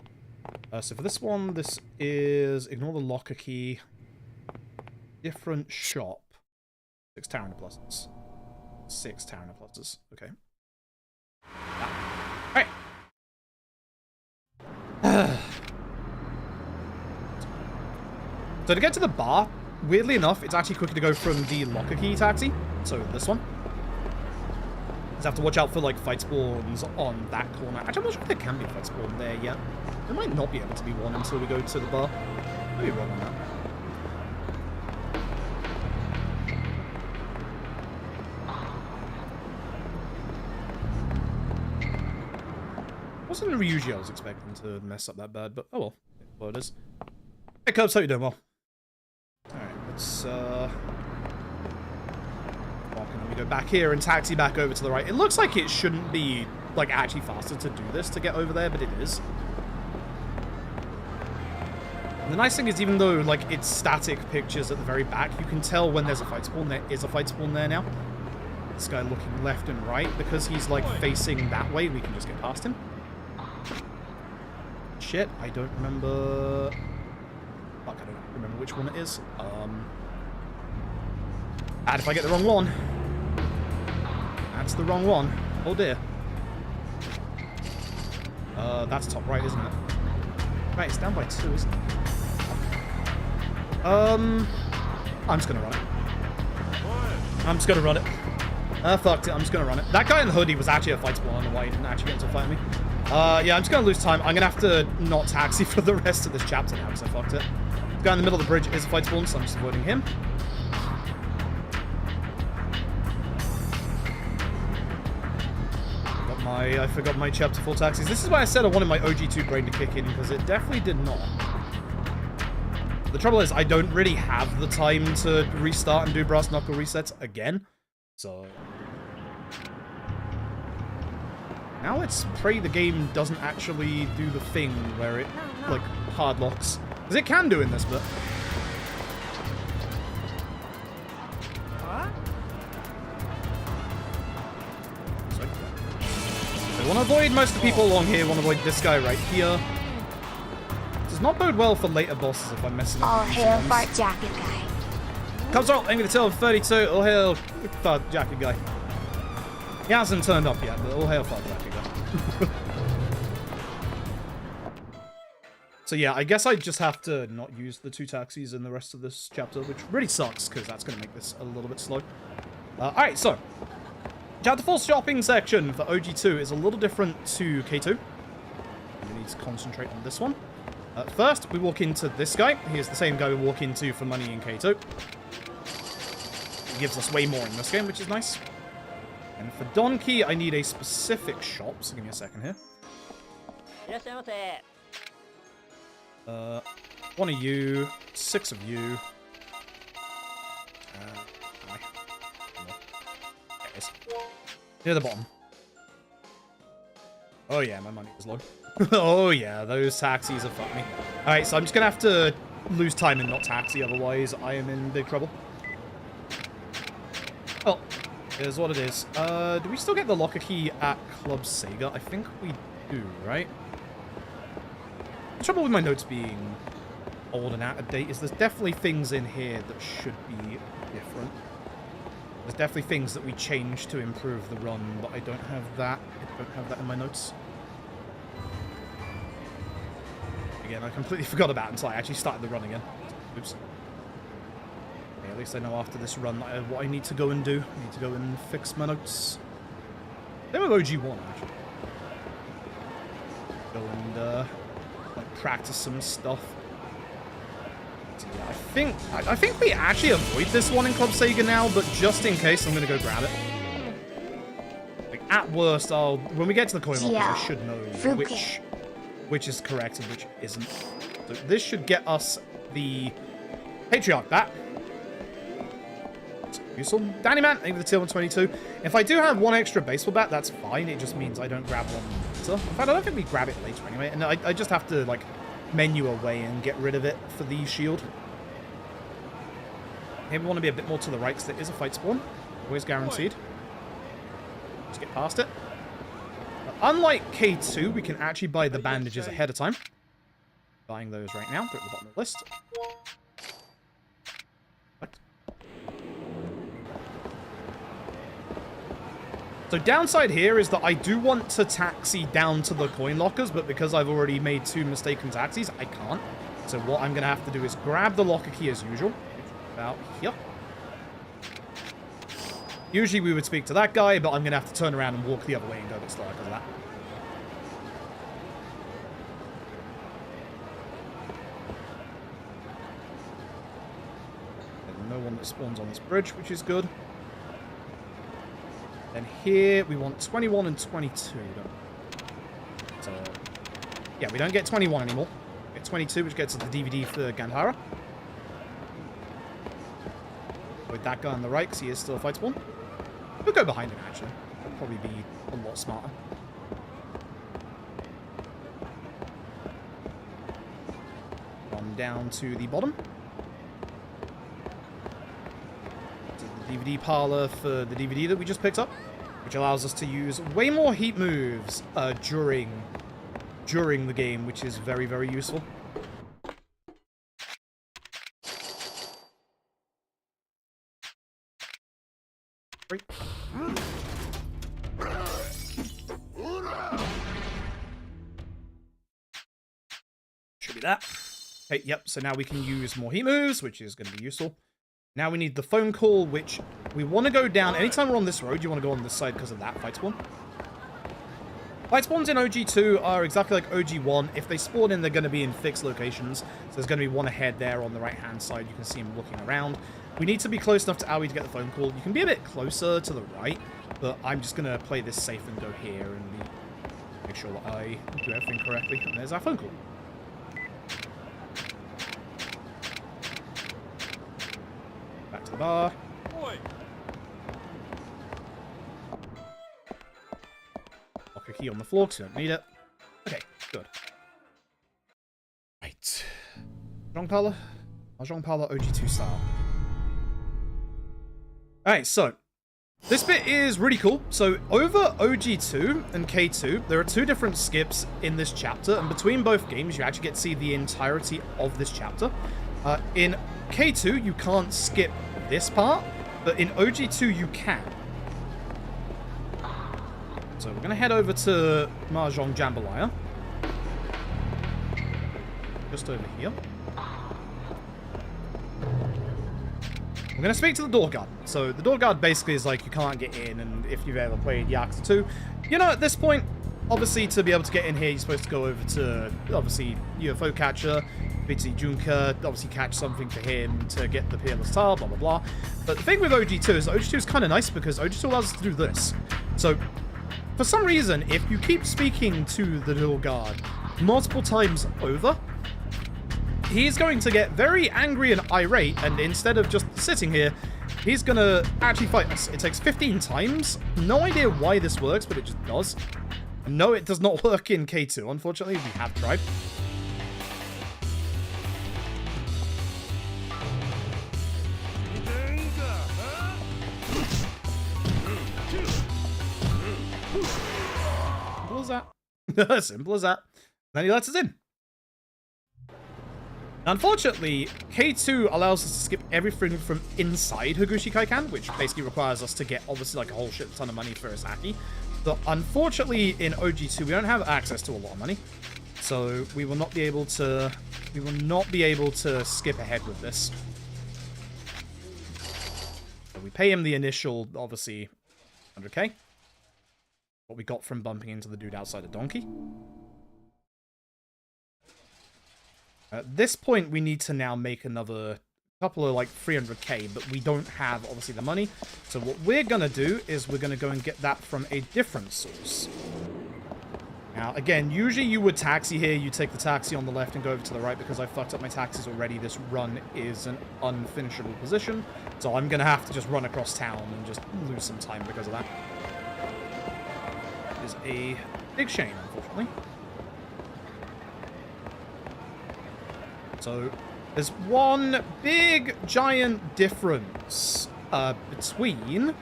So for this one, this is ignore the locker key. Different shop. 6 Tyrant pluses. 6 Tyrant pluses. Okay. Alright. So to get to the bar, weirdly enough, it's actually quicker to go from the locker key taxi. So this one. Just have to watch out for like fight spawns on that corner. Actually, I'm not sure if there can be a fight spawn there yet. There might not be able to be one until we go to the bar. Maybe wrong on that. Wasn't a Ryuji I was expecting to mess up that bad, but oh well. Well, it is. Hey, Cubs, how you doing? Well. Alright, let's, walk and then we go back here and taxi back over to the right. It looks like it shouldn't be, like, actually faster to do this to get over there, but it is. And the nice thing is, even though, like, it's static pictures at the very back, you can tell when there's a fight spawn. There is a fight spawn there now. This guy looking left and right, because he's, like, facing that way, we can just get past him. Shit, I don't remember... Fuck, I don't remember which one it is. And if I get the wrong one... That's the wrong one. Oh dear. That's top right, isn't it? Right, it's down by 2, isn't it? I'm just gonna run it. I'm just gonna run it. Fucked it. I'm just gonna run it. That guy in the hoodie was actually a fight spawn. I don't know why he didn't actually get into a fight with me. Yeah, I'm just gonna lose time. I'm gonna have to not taxi for the rest of this chapter now because I fucked it. The guy in the middle of the bridge is a fight spawn, so I'm just avoiding him. I forgot my chapter 4 taxis. This is why I said I wanted my OG2 brain to kick in, because it definitely did not. The trouble is, I don't really have the time to restart and do brass knuckle resets again. So now let's pray the game doesn't actually do the thing where it, like, hard locks. Because it can do in this bit. I want to avoid most of the people along here. I want to avoid this guy right here. Does not bode well for later bosses if I'm messing up. All hail fart jacket guy. Comes out, aiming the tail of 32. All hail fart jacket guy. He hasn't turned up yet, but all hail fart jacket guy. So yeah, I guess I just have to not use the 2 taxis in the rest of this chapter, which really sucks, because that's going to make this a little bit slow. Alright, so Chapter 4 shopping section for OG2 is a little different to K2. We need to concentrate on this one. First, we walk into this guy. He is the same guy we walk into for money in K2. He gives us way more in this game, which is nice. And for Donkey, I need a specific shop, so give me a second here. One of you, 6 of you. Near the bottom. Oh yeah, my money is low. Oh yeah, those taxis have fucked me. Alright, so I'm just gonna have to lose time and not taxi, otherwise I am in big trouble. Oh, here's what it is. Do we still get the locker key at Club Sega? I think we do, right? The trouble with my notes being old and out of date is there's definitely things in here that should be different. There's definitely things that we changed to improve the run, but I don't have that. I don't have that in my notes. Again, I completely forgot about it until I actually started the run again. Oops. Okay, at least I know after this run what I need to go and do. I need to go and fix my notes. They were OG1, actually. Go and like practice some stuff. Yeah, I think we actually avoid this one in Club Sega now, but just in case, I'm gonna go grab it. Like, at worst, when we get to the coin lockers, I should know which is correct and which isn't. So this should get us the Patriarch back. Useful. Danny Man, aim for the tier 122. If I do have 1 extra baseball bat, that's fine. It just means I don't grab one later. In fact, I don't think we grab it later anyway, and I just have to, like, menu away and get rid of it for the shield. Maybe we want to be a bit more to the right because there is a fight spawn. Always guaranteed. Let's get past it. Unlike K2, we can actually buy the bandages ahead of time. Buying those right now. Put it at the bottom of the list. What? So downside here is that I do want to taxi down to the coin lockers, but because I've already made 2 mistaken taxis, I can't. So what I'm going to have to do is grab the locker key as usual. About here. Usually we would speak to that guy, but I'm going to have to turn around and walk the other way and go a bit slower because of that. There's no one that spawns on this bridge, which is good. Then here we want 21 and 22. So, yeah, we don't get 21 anymore. We get 22, which gets us the DVD for Gandhara. With that guy on the right, because he is still a fight spawn. We'll go behind him, actually. That'll probably be a lot smarter. Run down to the bottom. To the DVD parlor for the DVD that we just picked up, which allows us to use way more heat moves during the game, which is very, very useful. Should be that. Okay, yep, so now we can use more heat moves, which is going to be useful. Now we need the phone call, which we want to go down. Anytime we're on this road, you want to go on this side because of that fight spawn. Fight spawns in OG2 are exactly like OG1. If they spawn in, they're going to be in fixed locations. So there's going to be one ahead there on the right-hand side. You can see him looking around. We need to be close enough to Owie to get the phone call. You can be a bit closer to the right, but I'm just going to play this safe and go here and make sure that I do everything correctly. And there's our phone call. Back to the bar. Boy. Lock a key on the floor because you don't need it. Okay, good. Right. Mahjong Parlor. Mahjong Parlor OG2 style. Alright, so this bit is really cool. So over OG2 and K2, there are two different skips in this chapter, and between both games, you actually get to see the entirety of this chapter. In K2, you can't skip this part, but in OG2, you can. So we're going to head over to Mahjong Jambalaya. Just over here. I'm going to speak to the door guard. So the door guard basically is like, you can't get in, and if you've ever played Yakuza 2, you know, at this point, obviously, to be able to get in here, you're supposed to go over to, obviously, UFO catcher, Bitsi Junka, obviously catch something for him to get the peerless tile, blah, blah, blah. But the thing with OG2 is OG2 is kind of nice because OG2 allows us to do this. So, for some reason, if you keep speaking to the door guard multiple times over, he's going to get very angry and irate, and instead of just sitting here, he's going to actually fight us. It takes 15 times. No idea why this works, but it just does. No, it does not work in K2, unfortunately. We have tried. Simple as that. Simple as that. Then he lets us in. Unfortunately, K2 allows us to skip everything from inside Higuchi Kaikan, which basically requires us to get, obviously, like a whole shit ton of money for Asaki. But unfortunately, in OG2, we don't have access to a lot of money. So we will not be able to skip ahead with this. So we pay him the initial, obviously, 100k. What we got from bumping into the dude outside a donkey. At this point, we need to now make another couple of, like, 300k, but we don't have, obviously, the money. So what we're going to do is we're going to go and get that from a different source. Now, again, usually you would taxi here. You take the taxi on the left and go over to the right. Because I fucked up my taxis already, this run is an unfinishable position. So I'm going to have to just run across town and just lose some time because of that. It is a big shame, unfortunately. So, there's one big, giant difference between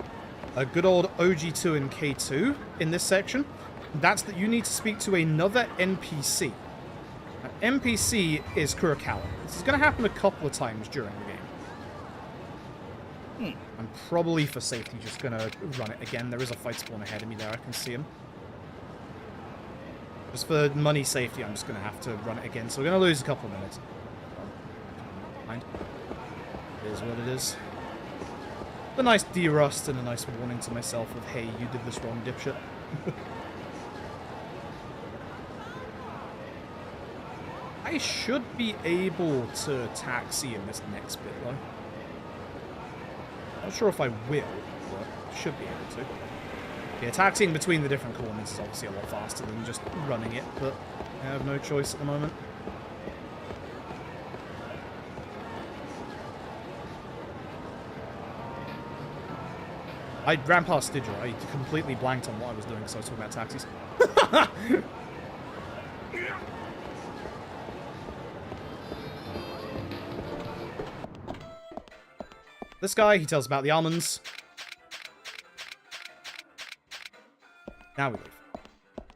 a good old OG2 and K2 in this section. That's that you need to speak to another NPC. Now, NPC is Kurokawa. This is going to happen a couple of times during the game. I'm probably, for safety, just going to run it again. There is a fight spawn ahead of me there. I can see him. Just for money safety, I'm just going to have to run it again. So we're going to lose a couple of minutes. It is what it is. A nice de-rust and a nice warning to myself of, hey, you did this wrong, dipshit. I should be able to taxi in this next bit, though. Not sure if I will, but I should be able to. Yeah, taxiing between the different corners is obviously a lot faster than just running it, but I have no choice at the moment. I ran past Stidger. I completely blanked on what I was doing because I was talking about taxis. This guy, he tells about the almonds. Now we leave.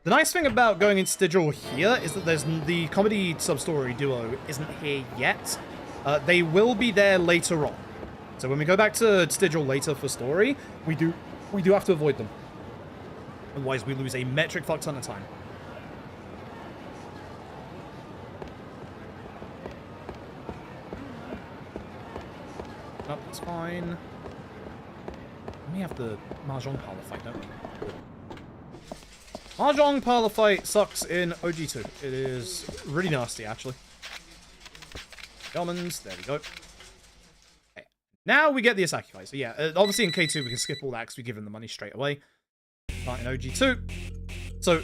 The nice thing about going into Stidger here is that there's the comedy sub-story duo isn't here yet. They will be there later on. So when we go back to Stidger later for story, we do have to avoid them. Otherwise, we lose a metric fuck ton of time. Oh, That's fine. We have the Mahjong parlor fight, don't we? Mahjong parlor fight sucks in OG2. It is really nasty, actually. Diamonds, there we go. Okay. Now we get the Asaki fight. So yeah, obviously in K2 we can skip all that because we give him the money straight away. But in OG2. So,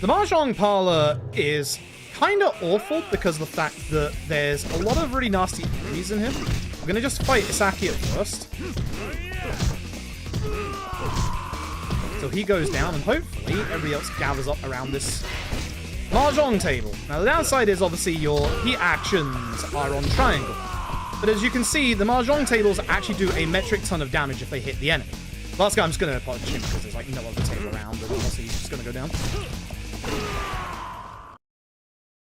the Mahjong parlor is kind of awful because of the fact that there's a lot of really nasty enemies in here. We're going to just fight Isaki at first. So he goes down, and hopefully everybody else gathers up around this Mahjong table. Now, the downside is, obviously, your heat actions are on triangle. But as you can see, the Mahjong tables actually do a metric ton of damage if they hit the enemy. Last guy I'm just going to punch him because there's, like, no other table around, and obviously he's just going to go down.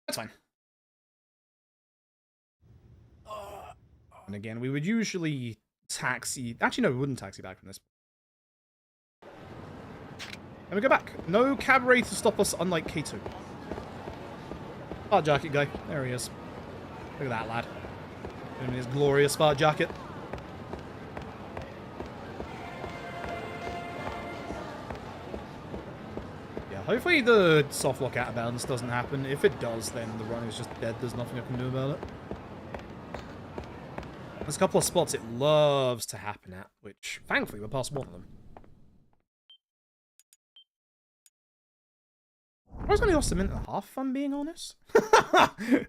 That's fine. And again, we would usually taxi... Actually, no, we wouldn't taxi back from this. And we go back. No cabaret to stop us, unlike K2. Fart jacket guy. There he is. Look at that lad. In his glorious fart jacket. Yeah, hopefully the soft lock out of bounds doesn't happen. If it does, then the run is just dead. There's nothing I can do about it. There's a couple of spots it loves to happen at, which, thankfully, we're past one of them. I was only lost a minute and a half, if I'm being honest.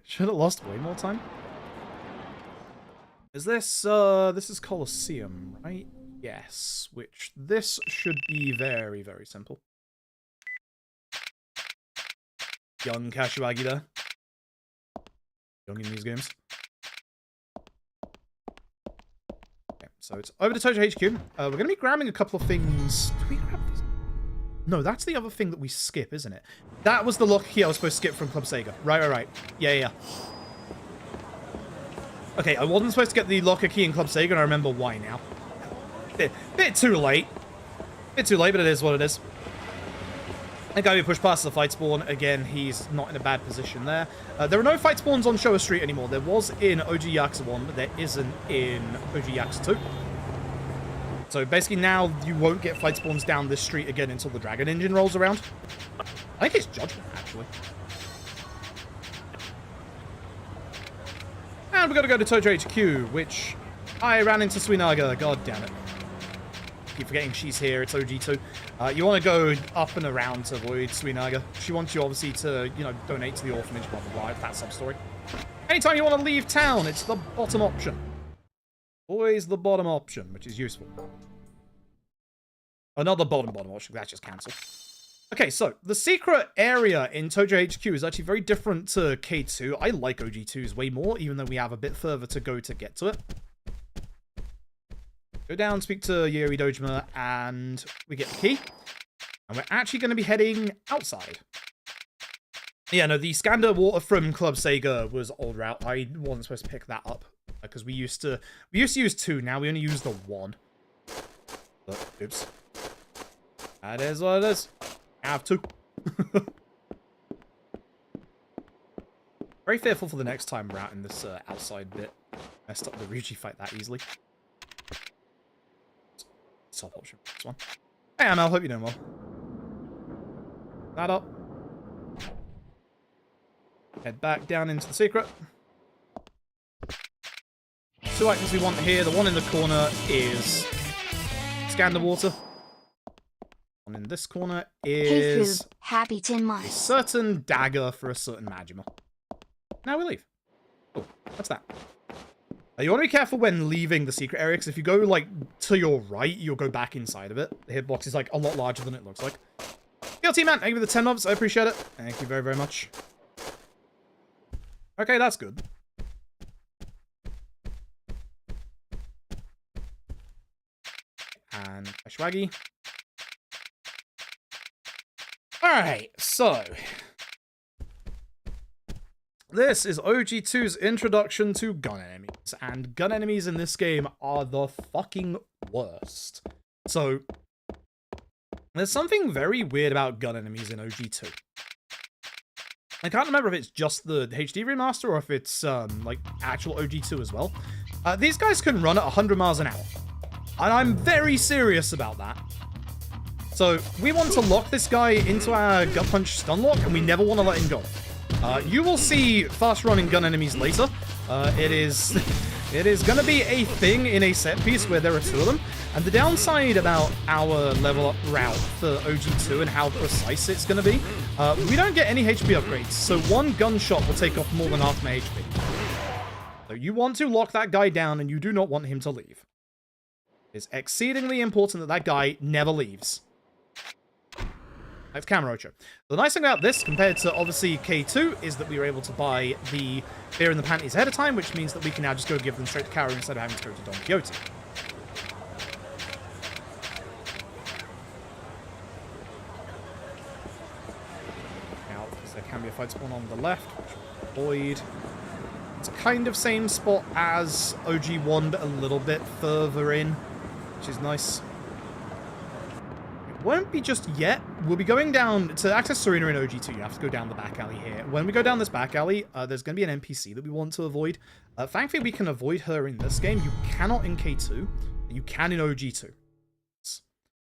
Should have lost way more time. Is this, this is Colosseum, right? Yes, which this should be very, very simple. Young Kashiwagi there. Young in these games. Okay, so it's over to Tojo HQ. We're going to be grabbing a couple of things. Do we grab this? No, that's the other thing that we skip, isn't it? That was the lock key I was supposed to skip from Club Sega. Right. Yeah. Okay, I wasn't supposed to get the locker key in Club Sega, and I remember why now. Bit too late. Bit too late, but it is what it is. And guy we push past the fight spawn. Again, he's not in a bad position there. There are no fight spawns on Showa Street anymore. There was in OG Yakuza 1, but there isn't in OG Yakuza 2. So basically now you won't get fight spawns down this street again until the Dragon Engine rolls around. I think it's Judgment, actually. And we've got to go to Tojo HQ, which I ran into Suinaga. God damn it. Keep forgetting she's here. It's OG2. You want to go up and around to avoid Suinaga. She wants you, obviously, to, you know, donate to the orphanage, blah, blah, blah. That's sub-story. Anytime you want to leave town, it's the bottom option. Always the bottom option, which is useful. Another bottom option. That's just cancel. Okay, so the secret area in Tojo HQ is actually very different to K2. I like OG2's way more, even though we have a bit further to go to get to it. Go down, speak to Yuri Dojima, and we get the key. And we're actually going to be heading outside. Yeah, no, the Scander water from Club Sega was old route. I wasn't supposed to pick that up because we used to use 2. Now we only use the 1. But, oops. That is what it is. I have 2. Very fearful for the next time we're out in this outside bit. Messed up the Ryuji fight that easily. Top option for this one. Hey, Amel, hope you're doing well. That up. Head back down into the secret. 2 items we want here. The one in the corner is Scan the water. One in this corner is happy 10 a months. certain dagger for a certain Majima. Now we leave. Oh, what's that? You want to be careful when leaving the secret area, because if you go, like, to your right, you'll go back inside of it. The hitbox is, like, a lot larger than it looks like. Guilty man, thank you for the 10 months. I appreciate it. Thank you very, very much. Okay, that's good. And Ashwagi. Alright, so... this is OG2's introduction to gun enemies, and gun enemies in this game are the fucking worst. So, there's something very weird about gun enemies in OG2. I can't remember if it's just the HD remaster or if it's, like, actual OG2 as well. These guys can run at 100 miles an hour. And I'm very serious about that. So we want to lock this guy into our gut punch stun lock, and we never want to let him go. You will see fast running gun enemies later. It is going to be a thing in a set piece where there are 2 of them. And the downside about our level up route for OG2 and how precise it's going to be, we don't get any HP upgrades. So 1 gunshot will take off more than half my HP. So you want to lock that guy down, and you do not want him to leave. It's exceedingly important that that guy never leaves. That's Kamurocho. The nice thing about this, compared to obviously K2, is that we were able to buy the beer in the panties ahead of time, which means that we can now just go give them straight to Karu instead of having to go to Don Quixote. Now, there can be a fight spawn on the left, which avoid. It's kind of same spot as OG1, but a little bit further in, which is nice. Won't be just yet. We'll be going down to access Serena in OG2. You have to go down the back alley here. When we go down this back alley, there's going to be an NPC that we want to avoid. Thankfully, we can avoid her in this game. You cannot in K2. You can in OG2.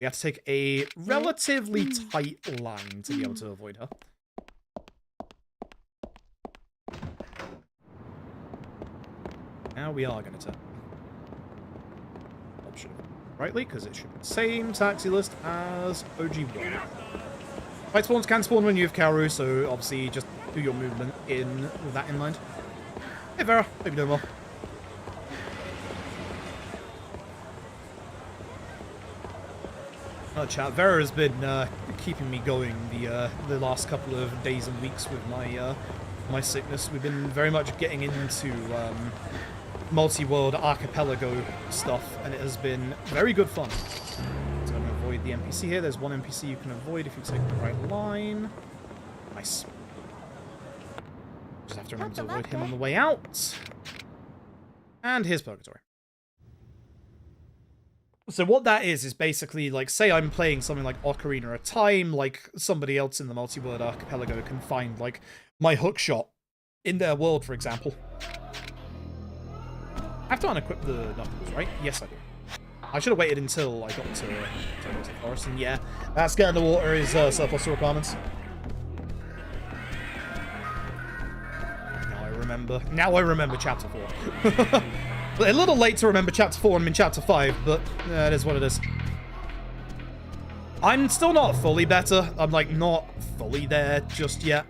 We have to take a relatively tight line to be able to avoid her. Now we are going to turn. Option rightly, because it should be the same taxi list as OG1. Fight spawns can spawn when you have Karu, so obviously just do your movement in with that in mind. Hey Vera, hope you're doing well. Oh, chat. Vera has been keeping me going the last couple of days and weeks with my my sickness. We've been very much getting into multi-world archipelago stuff, and it has been very good fun. So I'm going to avoid the NPC here. There's 1 NPC you can avoid if you take the right line. Nice. Just have to remember to avoid him on the way out. And here's Purgatory. So what that is basically, like, say I'm playing something like Ocarina of Time, like somebody else in the multi-world archipelago can find, like, my hook shot in their world, for example. I have to unequip the Knuckles, right? Yes, I do. I should have waited until I got to the forest, and yeah, that scan in the water is surplus to requirements. Now I remember Chapter 4. A little late to remember Chapter 4 and I'm in Chapter 5, but it is what it is. I'm still not fully better. I'm, like, not fully there just yet.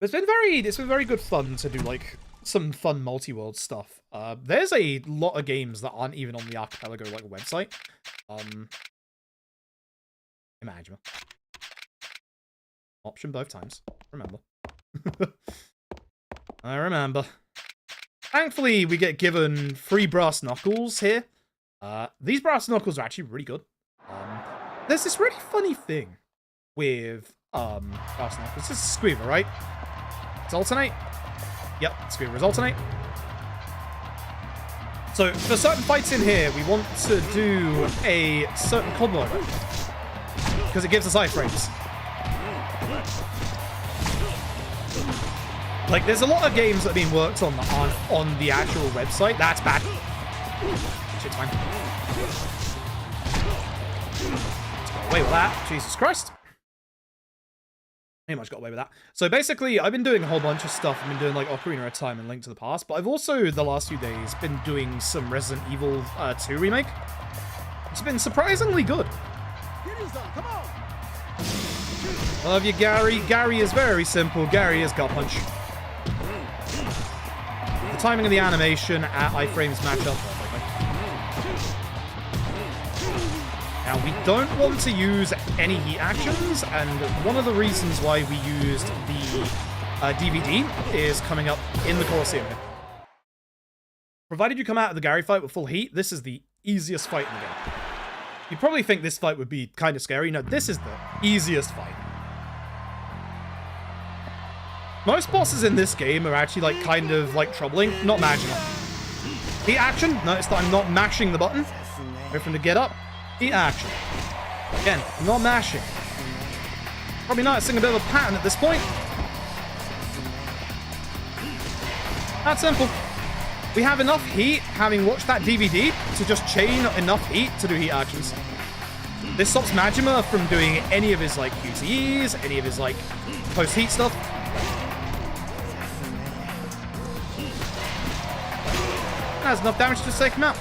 It's been very good fun to do, like, some fun multi-world stuff. There's a lot of games that aren't even on the Archipelago, like, website. Imagine. Option both times. Remember. I remember. Thankfully, we get given free brass knuckles here. These brass knuckles are actually really good. There's this really funny thing with brass knuckles. This is Squeaver, right? It's alternate. Yep, Squeaver is alternate. So for certain fights in here, we want to do a certain combo because it gives us iframes. Like, there's a lot of games that are being worked on that aren't on the actual website. That's bad. Shit's fine. Let's go away with that. Jesus Christ. Pretty much got away with that. So basically, I've been doing a whole bunch of stuff. I've been doing, like, Ocarina of Time and Link to the Past, but I've also, the last few days, been doing some Resident Evil 2 remake. It's been surprisingly good. Come on. Love you, Gary. Gary is very simple. Gary is gut punch. The timing of the animation at iframes match up perfectly. Now, we don't want to use any heat actions, and one of the reasons why we used the DVD is coming up in the Colosseum here. Provided you come out of the Gary fight with full heat, this is the easiest fight in the game. You'd probably think this fight would be kind of scary. No, this is the easiest fight. Most bosses in this game are actually, like, kind of, like, troubling. Not marginal. Heat action. Notice that I'm not mashing the button. Wait for him to get up. Heat action. Again, I'm not mashing. Probably noticing a bit of a pattern at this point. That's simple. We have enough heat, having watched that DVD, to just chain enough heat to do heat actions. This stops Majima from doing any of his, like, QTEs, any of his, like, post-heat stuff. That's enough damage to just take him out.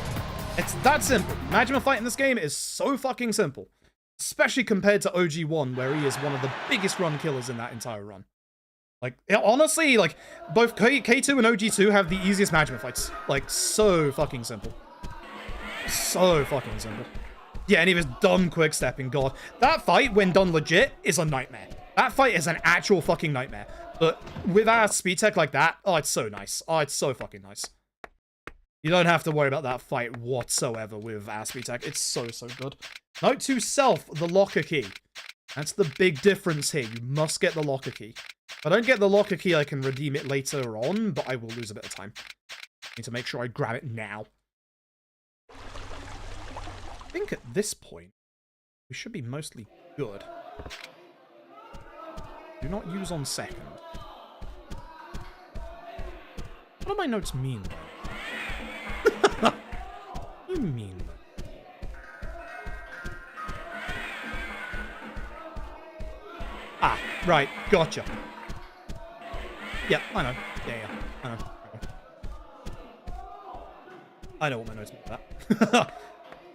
It's that simple. Majima fight in this game is so fucking simple. Especially compared to OG1, where he is one of the biggest run killers in that entire run. Like, honestly, like, both K2 and OG2 have the easiest Majima fights. Like, so fucking simple. So fucking simple. Yeah, and he was dumb quick stepping, god. That fight, when done legit, is a nightmare. That fight is an actual fucking nightmare. But with our speed tech like that, oh, it's so nice. Oh, it's so fucking nice. You don't have to worry about that fight whatsoever with our speed tech. It's so, so good. Note to self, the locker key. That's the big difference here. You must get the locker key. If I don't get the locker key, I can redeem it later on, but I will lose a bit of time. Need to make sure I grab it now. I think at this point, we should be mostly good. Do not use on second. What do my notes mean? What do you mean? Ah, right, gotcha. Yep, I know. Yeah, I know. I know what my notes mean by that.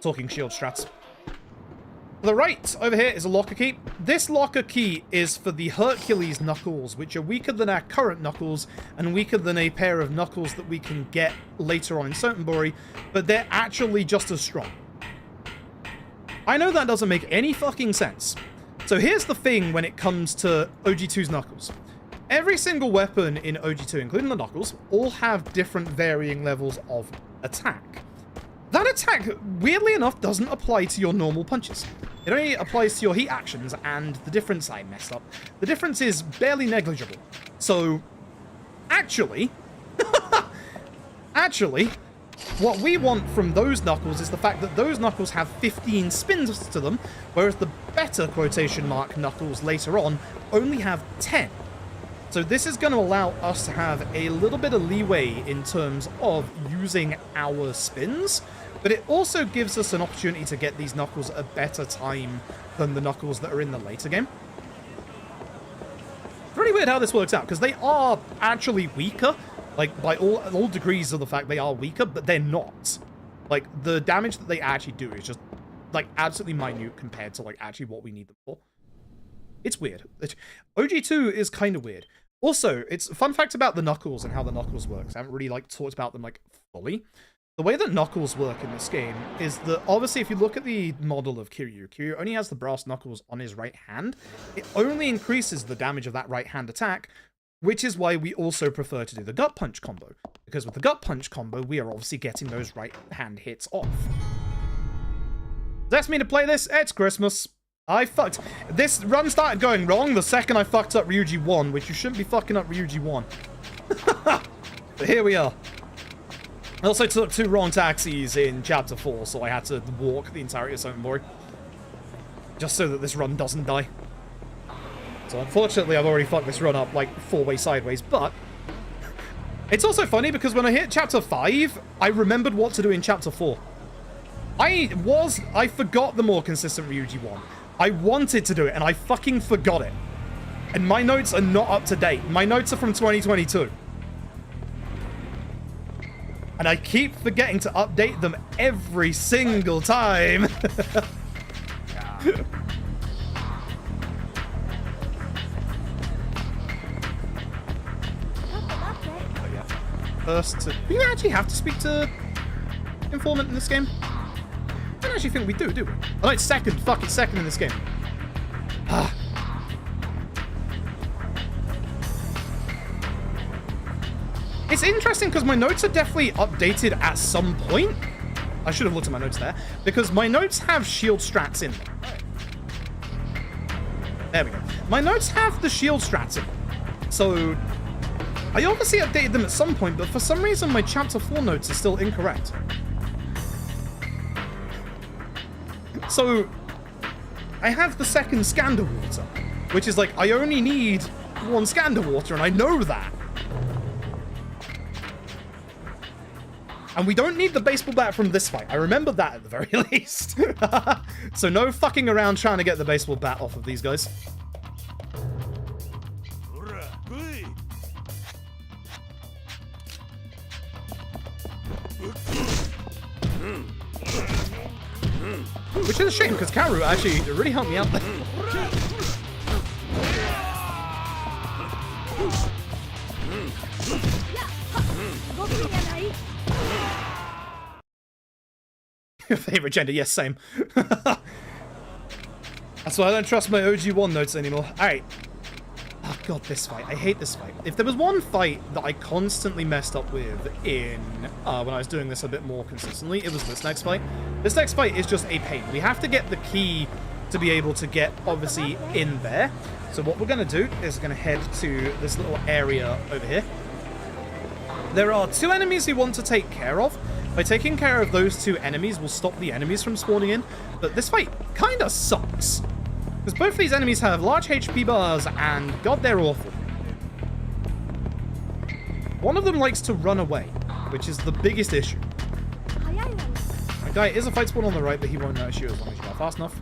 Talking shield strats. To the right, over here, is a locker key. This locker key is for the Hercules Knuckles, which are weaker than our current Knuckles, and weaker than a pair of Knuckles that we can get later on in Sotenbori, but they're actually just as strong. I know that doesn't make any fucking sense. So here's the thing when it comes to OG2's Knuckles. Every single weapon in OG2, including the Knuckles, all have different varying levels of attack. That attack, weirdly enough, doesn't apply to your normal punches. It only applies to your heat actions, and the difference, I messed up. The difference is barely negligible. So, actually, what we want from those Knuckles is the fact that those Knuckles have 15 spins to them, whereas the better quotation mark Knuckles later on only have 10. So this is going to allow us to have a little bit of leeway in terms of using our spins, but it also gives us an opportunity to get these Knuckles at a better time than the Knuckles that are in the later game. It's really weird how this works out, because they are actually weaker, like by all degrees of the fact they are weaker, but they're not. Like, the damage that they actually do is just, like, absolutely minute compared to, like, actually what we need them for. It's weird. OG2 is kind of weird. Also, it's fun fact about the Knuckles and how the Knuckles works. I haven't really, like, talked about them, like, fully. The way that Knuckles work in this game is that, obviously, if you look at the model of Kiryu only has the brass knuckles on his right hand. It only increases the damage of that right hand attack, which is why we also prefer to do the gut punch combo. Because with the gut punch combo, we are obviously getting those right hand hits off. That's me to play this. It's Christmas. I fucked. This run started going wrong the second I fucked up Ryuji 1, which you shouldn't be fucking up Ryuji 1. But here we are. I also took 2 wrong taxis in Chapter 4, so I had to walk the entirety of Sotenbori. Just so that this run doesn't die. So unfortunately, I've already fucked this run up, like, 4-way sideways, but it's also funny because when I hit Chapter 5, I remembered what to do in Chapter 4. I forgot the more consistent Ryuji 1. I wanted to do it, and I fucking forgot it. And my notes are not up to date. My notes are from 2022. And I keep forgetting to update them every single time. First, do you actually have to speak to Informant in this game? I don't actually think we do we? Oh, no, it's second. Fuck, it's second in this game. Ah. It's interesting because my notes are definitely updated at some point. I should have looked at my notes there. Because my notes have shield strats in them. There we go. My notes have the shield strats in them. So, I obviously updated them at some point, but for some reason my Chapter 4 notes are still incorrect. So, I have the second Scander Water, which is like, I only need 1 Scander Water, and I know that. And we don't need the baseball bat from this fight. I remember that at the very least. So no fucking around trying to get the baseball bat off of these guys. Which is a shame, because Karu actually really helped me out there. Your favorite gender? Yes, same. That's why I don't trust my OG1 notes anymore. Alright. Oh god, this fight. I hate this fight. If there was one fight that I constantly messed up with in when I was doing this a bit more consistently, it was this next fight. This next fight is just a pain. We have to get the key to be able to get, obviously, in there. So what we're going to do is going to head to this little area over here. There are two enemies we want to take care of. By taking care of those two enemies, we'll stop the enemies from spawning in. But this fight kind of sucks. Because both of these enemies have large HP bars, and god, they're awful. One of them likes to run away, which is the biggest issue. My guy is a fight spawn on the right, but he won't notice you as long as you go fast enough.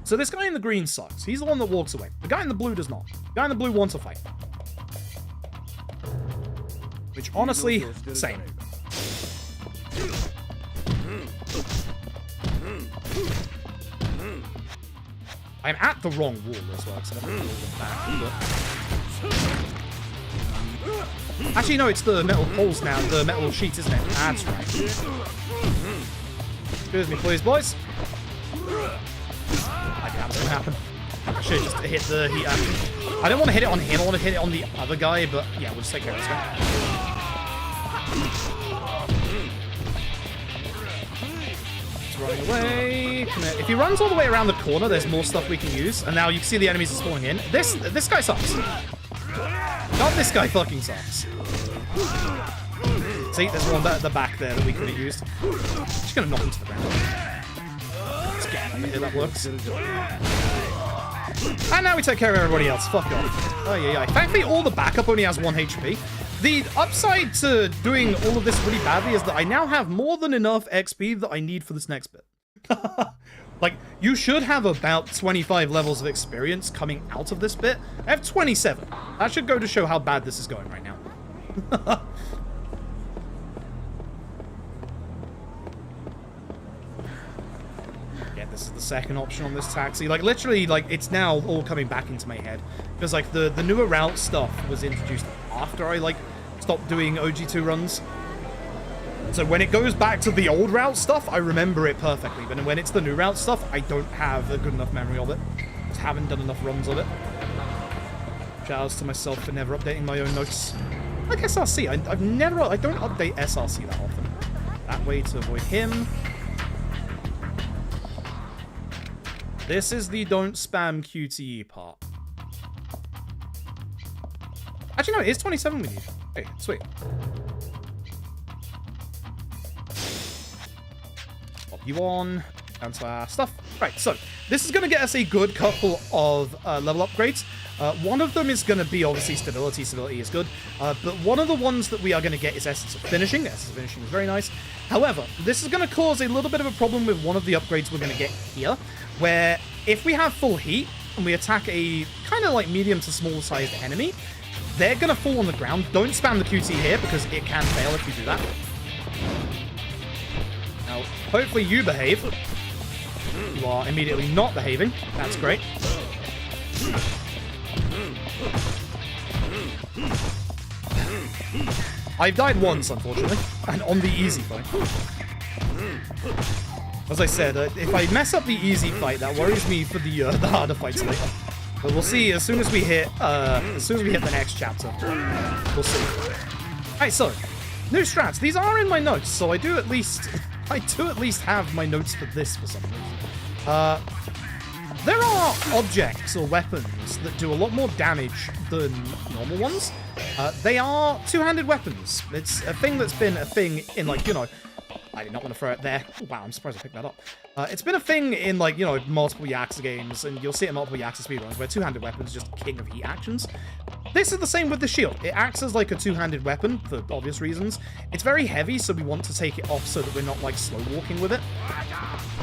So this guy in the green sucks. He's the one that walks away. The guy in the blue does not. The guy in the blue wants a fight. Which, honestly, same. I'm at the wrong wall as well, so I don't back, but... Actually, no, it's the metal poles now, the metal sheet, isn't it? That's right. Excuse me, please, boys. I doubt it's gonna happen. I should just hit the heat action. I don't want to hit it on him, I want to hit it on the other guy, but yeah, we'll just take care of this guy. Running away. If he runs all the way around the corner, there's more stuff we can use. And now you can see the enemies are spawning in. This guy sucks. God, this guy fucking sucks. See, there's one at the back there that we could have used. Just gonna knock him to the ground. Let's get him over here, that works. And now we take care of everybody else. Fuck off. Oh, yeah. Thankfully, all the backup only has 1 HP. The upside to doing all of this really badly is that I now have more than enough XP that I need for this next bit. Like, you should have about 25 levels of experience coming out of this bit. I have 27. That should go to show how bad this is going right now. Yeah, this is the second option on this taxi. Like, literally, like, it's now all coming back into my head. Because, like, the newer route stuff was introduced after I, like, stopped doing OG2 runs. So when it goes back to the old route stuff, I remember it perfectly. But when it's the new route stuff, I don't have a good enough memory of it. Just haven't done enough runs of it. Shoutouts to myself for never updating my own notes. Like SRC, I don't update SRC that often. That way to avoid him. This is the don't spam QTE part. Actually, no, it is 27 we need. Hey, sweet. Pop you on. Down to our stuff. Right, so this is going to get us a good couple of level upgrades. One of them is going to be, obviously, stability. Stability is good. But one of the ones that we are going to get is Essence of Finishing. Essence of Finishing is very nice. However, this is going to cause a little bit of a problem with one of the upgrades we're going to get here, where if we have full heat and we attack a kind of like medium to small sized enemy, they're going to fall on the ground. Don't spam the QT here because it can fail if you do that. Now, hopefully you behave. You are immediately not behaving. That's great. I've died once, unfortunately, and on the easy fight. As I said, if I mess up the easy fight, that worries me for the harder fights later. But we'll see as soon as we hit the next chapter. We'll see. Alright, so new strats. These are in my notes, so I do at least have my notes for this for some reason. There are objects or weapons that do a lot more damage than normal ones. They are two-handed weapons. It's a thing that's been a thing in, like, you know, I did not want to throw it there. Oh, wow, I'm surprised I picked that up. It's been a thing in, like, you know, multiple Yakuza games, and you'll see it in multiple Yakuza speedruns, where two-handed weapons are just king of heat actions. This is the same with the shield. It acts as, like, a two-handed weapon, for obvious reasons. It's very heavy, so we want to take it off so that we're not, like, slow-walking with it.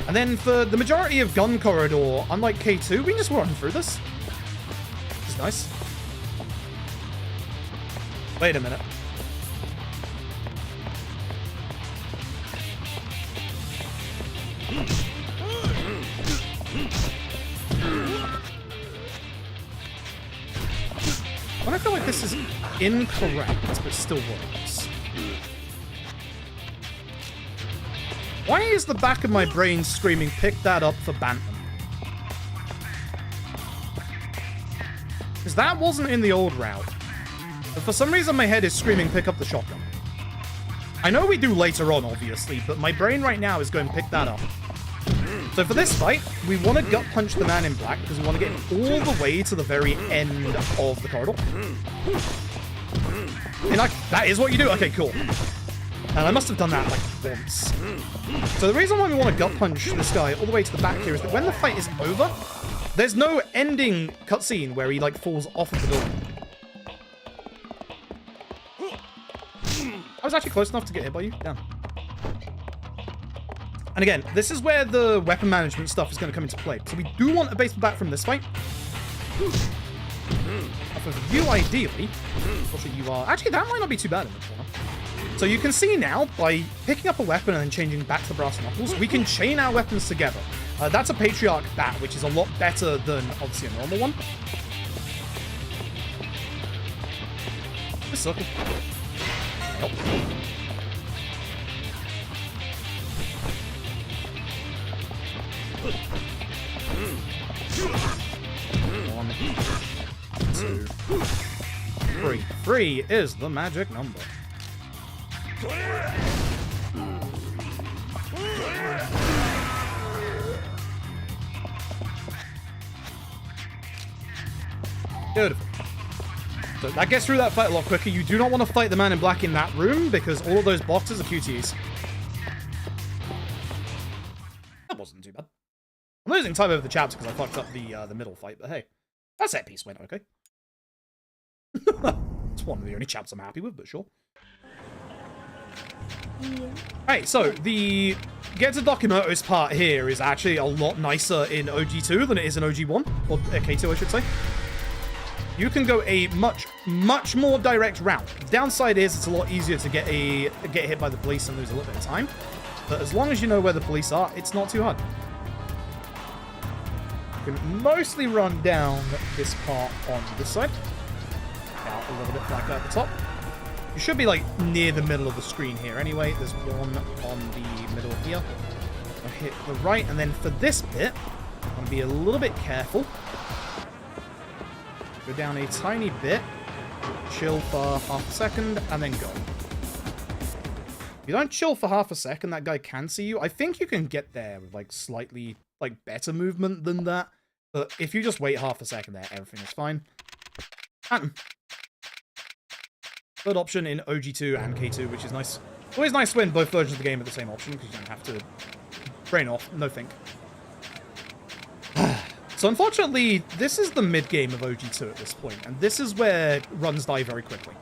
And then for the majority of gun corridor, unlike K2, we can just run through this. Which is nice. Wait a minute. I feel like this is incorrect, but still works. Why is the back of my brain screaming, pick that up for Bantam? Because that wasn't in the old route. But for some reason, my head is screaming, pick up the shotgun. I know we do later on, obviously, but my brain right now is going, pick that up. So for this fight, we want to gut punch the man in black because we want to get all the way to the very end of the corridor. And that is what you do? Okay, cool. And I must have done that, like, once. So the reason why we want to gut punch this guy all the way to the back here is that when the fight is over, there's no ending cutscene where he, like, falls off of the building. I was actually close enough to get hit by you. Damn. And again, this is where the weapon management stuff is going to come into play. So we do want a baseball bat from this fight. For you, ideally, you are... Actually, that might not be too bad in the corner. So you can see now, by picking up a weapon and then changing back to brass knuckles, we can chain our weapons together. That's a Patriarch bat, which is a lot better than, obviously, a normal one. This circle. Nope. One, two, three. 3 is the magic number. Beautiful. So that gets through that fight a lot quicker. You do not want to fight the man in black in that room because all of those boxes are QTEs. That wasn't too bad. I'm losing time over the chapter because I fucked up the middle fight, but hey, that set piece went okay. It's one of the only chapters I'm happy with, but sure. Alright, so the get to Dokumoto's part here is actually a lot nicer in OG2 than it is in OG1, or K2 I should say. You can go a much more direct route. The downside is it's a lot easier to get hit by the police and lose a little bit of time. But as long as you know where the police are, it's not too hard. You can mostly run down this part on this side. Out a little bit like at the top. You should be like near the middle of the screen here anyway. There's one on the middle here. I'll hit the right, and then for this bit, I'm going to be a little bit careful. Go down a tiny bit, chill for half a second, and then go. If you don't chill for half a second, that guy can see you. I think you can get there with like slightly like better movement than that. But if you just wait half a second there, everything is fine. Third option in OG2 and K2, which is nice. It's always nice when both versions of the game are the same option, because you don't have to brain off, no think. So unfortunately, this is the mid-game of OG2 at this point, and this is where runs die very quickly.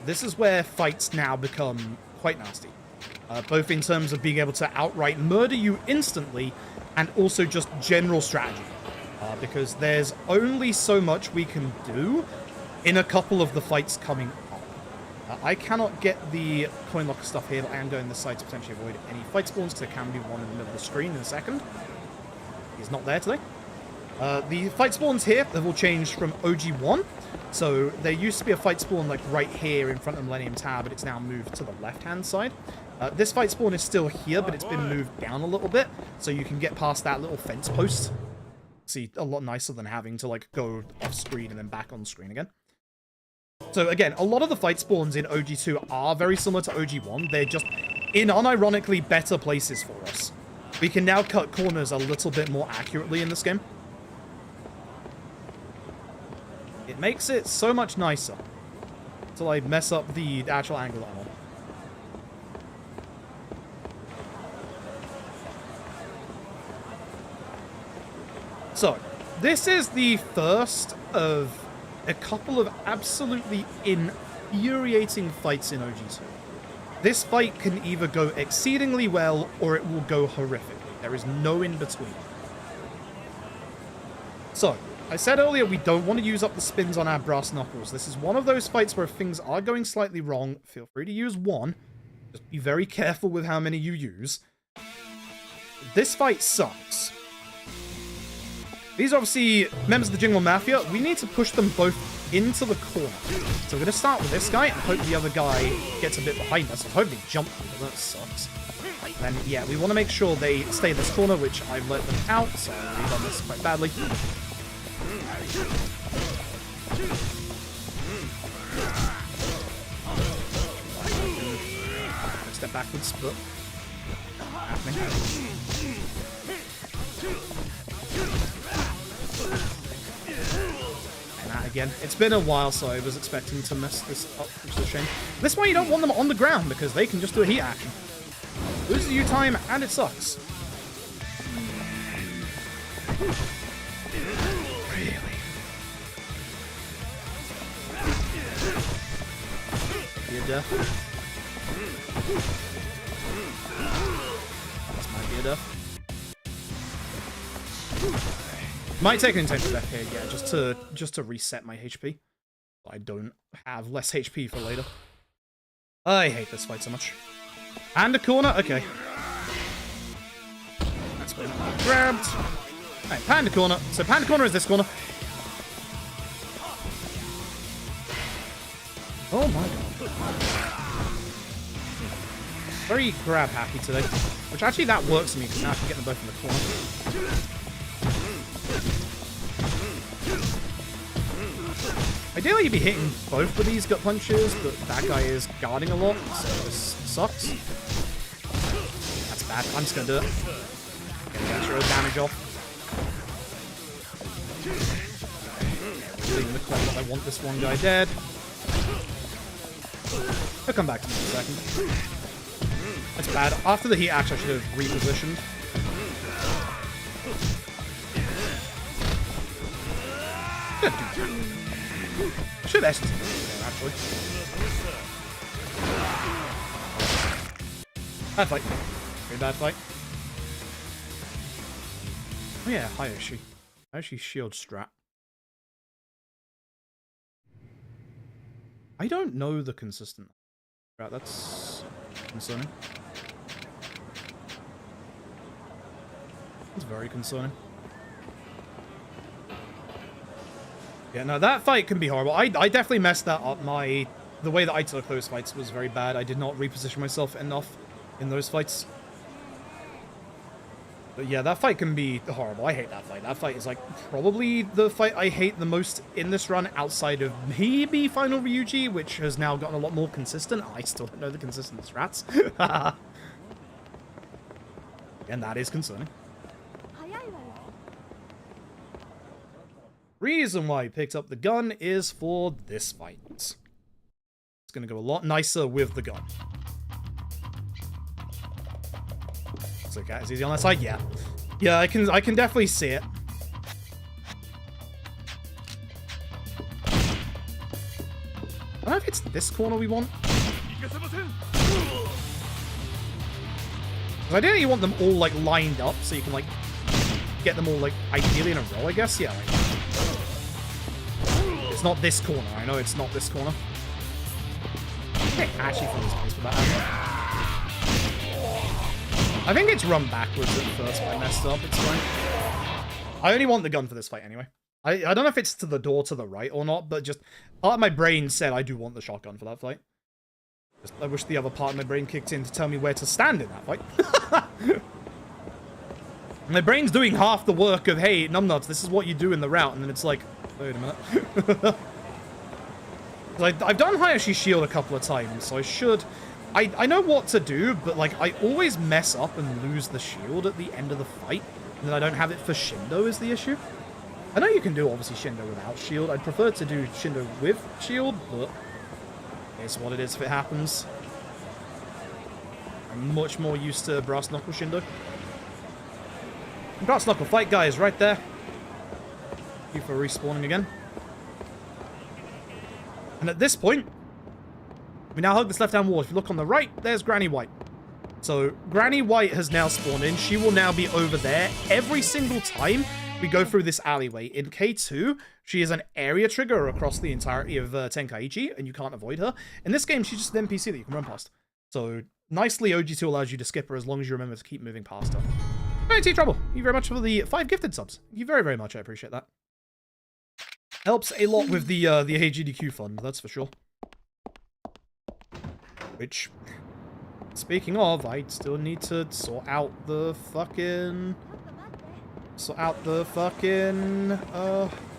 This is where fights now become quite nasty. Both in terms of being able to outright murder you instantly, and also just general strategy. Because there's only so much we can do in a couple of the fights coming up. I cannot get the coin locker stuff here, but I am going this side to potentially avoid any fight spawns, because there can be one in the middle of the screen in a second. He's not there today. The fight spawns here have all changed from OG1. So there used to be a fight spawn like right here in front of Millennium Tower, but it's now moved to the left-hand side. This fight spawn is still here, but it's been moved down a little bit, so you can get past that little fence post. See, a lot nicer than having to like go off screen and then back on screen again. So again, a lot of the fight spawns in OG2 are very similar to OG1. They're just in unironically better places for us. We can now cut corners a little bit more accurately in this game. It makes it so much nicer until I mess up the actual angle that I'm on. So, this is the first of a couple of absolutely infuriating fights in OG2. This fight can either go exceedingly well, or it will go horrifically. There is no in between. So, I said earlier we don't want to use up the spins on our brass knuckles. This is one of those fights where if things are going slightly wrong, feel free to use one. Just be very careful with how many you use. This fight sucks. These are obviously members of the Jingle Mafia. We need to push them both into the corner. So we're going to start with this guy and hope the other guy gets a bit behind us. I hope they jump through, but that sucks. Then, yeah, we want to make sure they stay in this corner, which I've let them out, so we've done this quite badly. Step backwards, but not happening. And that again. It's been a while, so I was expecting to mess this up, which is a shame. This is why you don't want them on the ground, because they can just do a heat action. Loses you time, and it sucks. Really? You're deaf. That's my beer deaf. Might take an intensive death here, yeah, just to reset my HP. I don't have less HP for later. I hate this fight so much. And a corner, okay. That's been grabbed. Alright, panda corner. So panda corner is this corner. Oh my god. Very grab happy today. Which actually that works for me because now I can get them both in the corner. Ideally, you'd be hitting both of these gut punches, but that guy is guarding a lot, so this sucks. That's bad. I'm just gonna do it. Get the extra damage off. Leaving the corner. I want this one guy dead. He'll come back to me in a second. That's bad. After the heat action, I should have repositioned. I should have ST there, actually. Bad fight. Very bad fight. Oh yeah, Hayashi. Hayashi shield strat. I don't know the consistent strat. That's concerning. That's very concerning. Yeah, no, that fight can be horrible. I definitely messed that up. The way that I took those fights was very bad. I did not reposition myself enough in those fights. But yeah, that fight can be horrible. I hate that fight. That fight is like probably the fight I hate the most in this run outside of maybe Final Ryuji, which has now gotten a lot more consistent. I still don't know the consistent strats. And that is concerning. Reason why I picked up the gun is for this fight. It's going to go a lot nicer with the gun. So cat is easy on that side? Yeah. Yeah, I can definitely see it. I don't know if it's this corner we want. Because ideally you want them all like lined up so you can like get them all like ideally in a row, I guess. Yeah, like, it's not this corner. I know it's not this corner. Okay, actually for this place for that. I think it's run backwards at first, but I messed up. It's fine. I only want the gun for this fight anyway. I don't know if it's to the door to the right or not, but just part of my brain said I do want the shotgun for that fight. Just, I wish the other part of my brain kicked in to tell me where to stand in that fight. My brain's doing half the work of, hey, numbnuts, this is what you do in the route, and then it's like, wait a minute. I've done Hayashi's shield a couple of times, so I should... I know what to do, but like I always mess up and lose the shield at the end of the fight, and then I don't have it for Shindo is the issue. I know you can do obviously Shindo without shield. I'd prefer to do Shindo with shield, but it's what it is if it happens. I'm much more used to Brass Knuckle Shindo. Brass Knuckle fight guys right there. you for respawning again. And at this point, we now hug this left-hand wall. If you look on the right, there's Granny White. So Granny White has now spawned in. She will now be over there every single time we go through this alleyway. In K2, she is an area trigger across the entirety of Tenkaichi, and you can't avoid her. In this game, she's just an NPC that you can run past. So nicely, OG2 allows you to skip her as long as you remember to keep moving past her. Hey, T-Trouble, thank you very much for the 5 gifted subs. Thank you very, very much. I appreciate that. Helps a lot with the HGDQ fund, that's for sure. Which, speaking of, I still need to sort out the fucking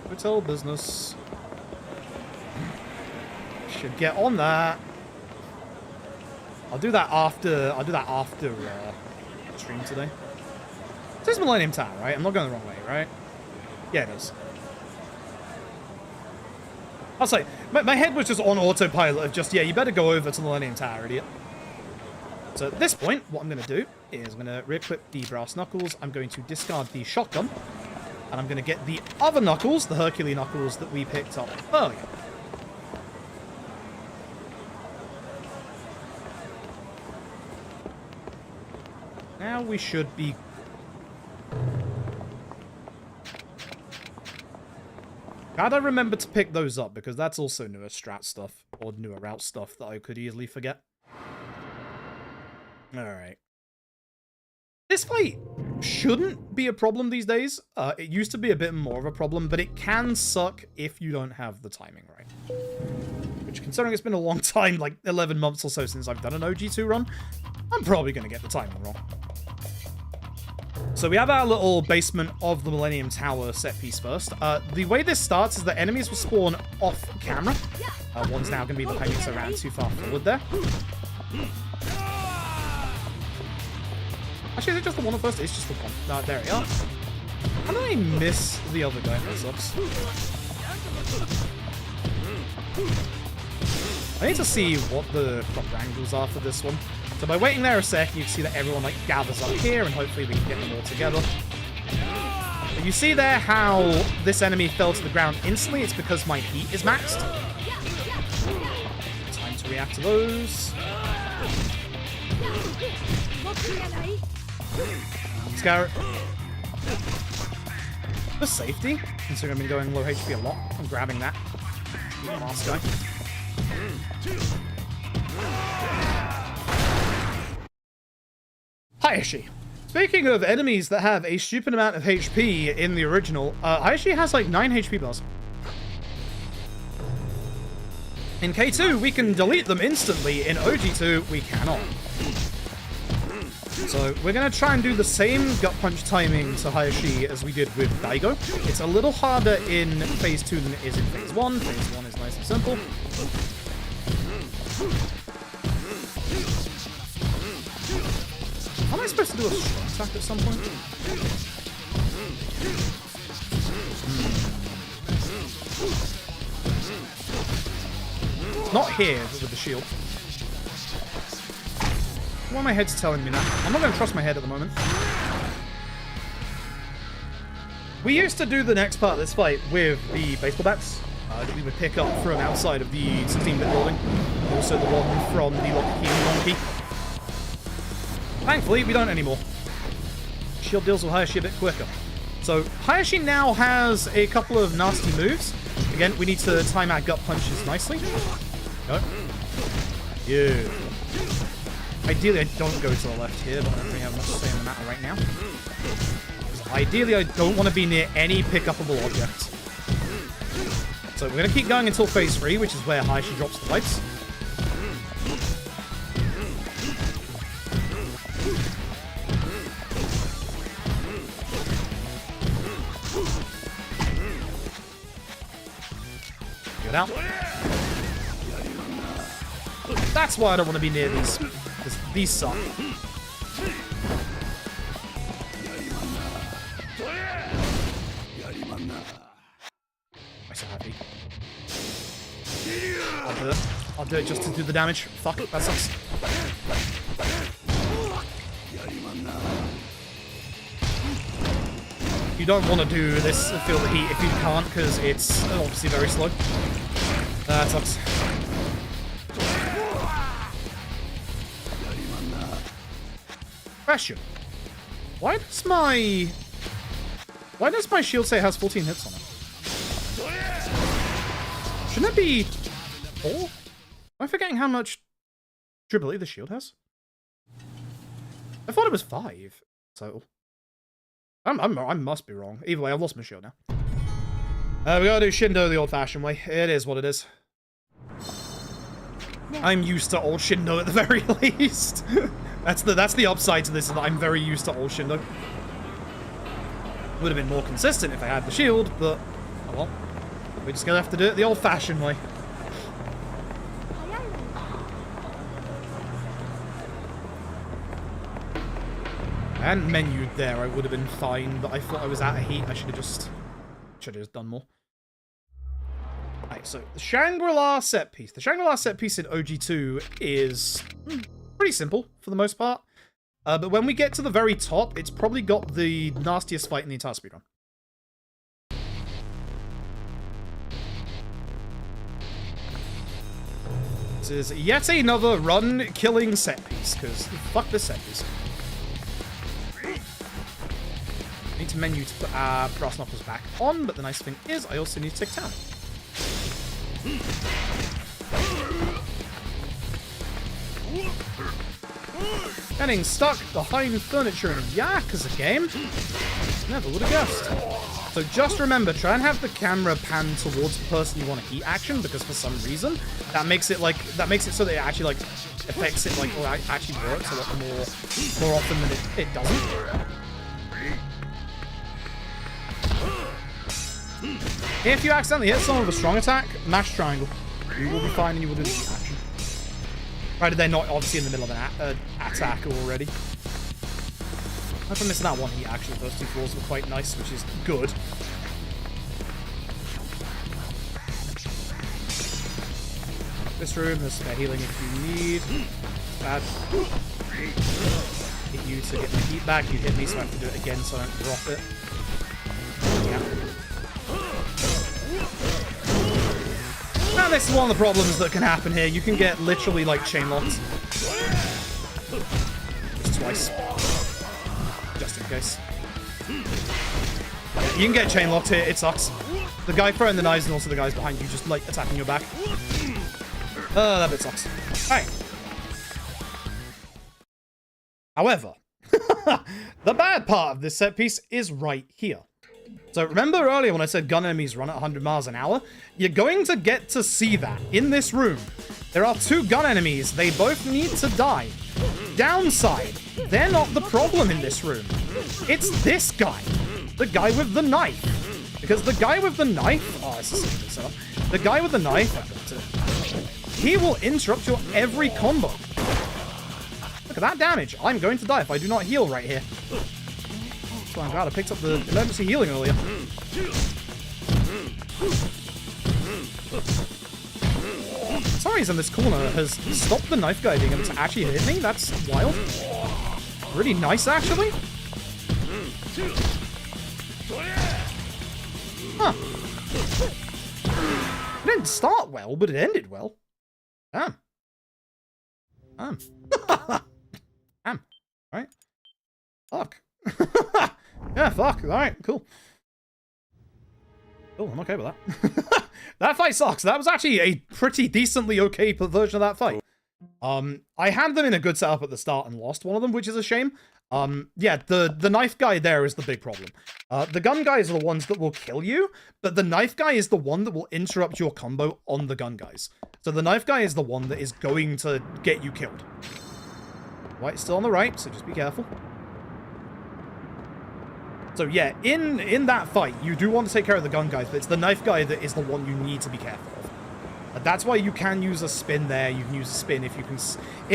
hotel business. Should get on that. I'll do that after stream today. This is Millennium Tower, right? I'm not going the wrong way, right? Yeah, it is. I'll say, my head was just on autopilot of just, yeah, you better go over to the Millennium Tower, idiot. So at this point, what I'm going to do is I'm going to re-equip the brass knuckles, I'm going to discard the shotgun, and I'm going to get the other knuckles, the Hercules knuckles that we picked up earlier. Now we should be... How'd I remember to pick those up? Because that's also newer strat stuff, or newer route stuff that I could easily forget. Alright. This fight shouldn't be a problem these days. It used to be a bit more of a problem, but it can suck if you don't have the timing right. Which, considering it's been a long time, like 11 months or so since I've done an OG2 run, I'm probably going to get the timing wrong. So we have our little basement of the Millennium Tower set piece first. The way this starts is that enemies will spawn off camera. One's now going to be behind me, so I ran too far forward there. Actually, is it just the one at first? It's just the one. No, there we are. How did I miss the other guy? That sucks. I need to see what the proper angles are for this one. So by waiting there a sec, you can see that everyone like gathers up here, and hopefully we can get them all together. But you see there how this enemy fell to the ground instantly. It's because my heat is maxed. Time to react to those. Scarlet. For safety, considering I've been going low HP a lot, I'm grabbing that. Last guy. Hayashi. Speaking of enemies that have a stupid amount of HP in the original, Hayashi has like 9 HP bars. In K2, we can delete them instantly. In OG2, we cannot. So we're going to try and do the same gut punch timing to Hayashi as we did with Daigo. It's a little harder in Phase 2 than it is in Phase 1. Phase 1 is nice and simple. Am I supposed to do a strong attack at some point? Not here, but with the shield. Why my head's telling me that? I'm not going to trust my head at the moment. We used to do the next part of this fight with the baseball bats that we would pick up from outside of the 16-bit building. Also the one from the Lock-Key Monkey. Thankfully, we don't anymore. Shield deals with Hayashi a bit quicker. So, Hayashi now has a couple of nasty moves. Again, we need to time our gut punches nicely. Go. Yeah. Ideally, I don't go to the left here, but I don't really have much to say on the matter right now. Ideally, I don't want to be near any pick-upable object. So, we're going to keep going until Phase 3, which is where Hayashi drops the lights. Get out. That's why I don't want to be near these. Because these suck. I'm so happy. I'll do it. I'll do it just to do the damage. Fuck it, that sucks. You don't want to do this Feel the Heat if you can't, because it's obviously very slow. That sucks. Question. Why does my shield say it has 14 hits on it? Shouldn't it be 4? Am I forgetting how much durability the shield has? I thought it was 5 total. I must be wrong. Either way, I've lost my shield now. We gotta do Shindo the old-fashioned way. It is what it is. I'm used to old Shindo at the very least. That's the upside to this, is that I'm very used to old Shindo. Would have been more consistent if I had the shield, but oh well. We're just gonna have to do it the old-fashioned way. And menued there, I would have been fine, but I thought I was out of heat. I should have just done more. Alright, so the Shangri-La set piece. The Shangri-La set piece in OG2 is pretty simple for the most part. But when we get to the very top, it's probably got the nastiest fight in the entire speedrun. This is yet another run-killing set piece, because fuck this set piece. I need to menu to put Brass Knuckles back on, but the nice thing is I also need to take town. Getting stuck behind furniture in a Yakuza game? Never would have guessed. So just remember, try and have the camera pan towards the person you want to heat action, because for some reason that makes it so that it actually like affects it, like, or actually works a lot more often than it doesn't. If you accidentally hit someone with a strong attack, mash triangle. You will be fine and you will do the heat action. Provided they're not obviously in the middle of an attack already. I'm missing that one heat action. The first 2 floors were quite nice, which is good. This room, there's spare healing if you need. Bad. Hit you to get my heat back. You hit me, so I have to do it again so I don't drop it. Yeah. Now this is one of the problems that can happen here. You can get literally like chain locked. Just twice. Just in case. You can get chain locked here, it sucks. The guy throwing the knives and also the guys behind you just like attacking your back. That bit sucks. Alright. However, the bad part of this set piece is right here. So remember earlier when I said gun enemies run at 100 miles an hour? You're going to get to see that in this room. There are 2 gun enemies. They both need to die. Downside, they're not the problem in this room. It's this guy. The guy with the knife. Because the guy with the knife... Oh, this is such a good setup. The guy with the knife... He will interrupt your every combo. Look at that damage. I'm going to die if I do not heal right here. Oh my god, I picked up the emergency healing earlier. For some reason, this corner has stopped the knife guy being able to actually hit me. That's wild. Really nice, actually. Huh. It didn't start well, but it ended well. Damn. Damn. Right. Fuck. Yeah, fuck. Alright, cool. Oh, I'm okay with that. That fight sucks. That was actually a pretty decently okay version of that fight. I had them in a good setup at the start and lost one of them, which is a shame. Yeah, the knife guy there is the big problem. The gun guys are the ones that will kill you, but the knife guy is the one that will interrupt your combo on the gun guys. So the knife guy is the one that is going to get you killed. White's still on the right, so just be careful. So yeah, in that fight, you do want to take care of the gun guys, but it's the knife guy that is the one you need to be careful of. That's why you can use a spin there. You can use a spin if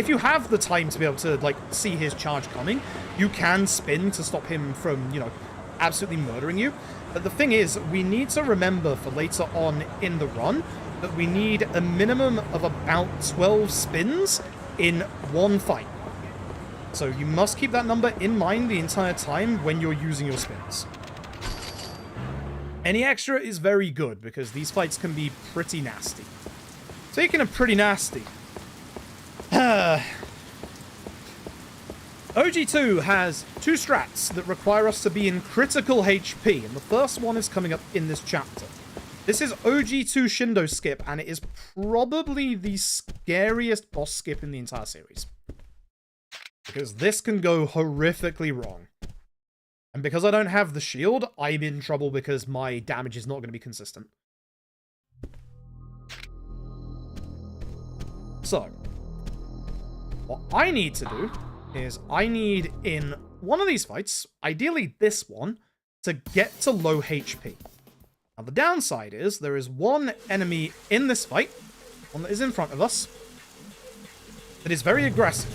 you have the time to be able to like see his charge coming. You can spin to stop him from, you know, absolutely murdering you. But the thing is, we need to remember for later on in the run that we need a minimum of about 12 spins in one fight. So you must keep that number in mind the entire time when you're using your spins. Any extra is very good, because these fights can be pretty nasty. Speaking of pretty nasty, OG2 has 2 strats that require us to be in critical HP, and the first one is coming up in this chapter. This is OG2 Shindo skip, and it is probably the scariest boss skip in the entire series. Because this can go horrifically wrong. And because I don't have the shield, I'm in trouble because my damage is not going to be consistent. So, what I need to do is I need, in one of these fights, ideally this one, to get to low HP. Now, the downside is there is one enemy in this fight, one that is in front of us, that is very aggressive,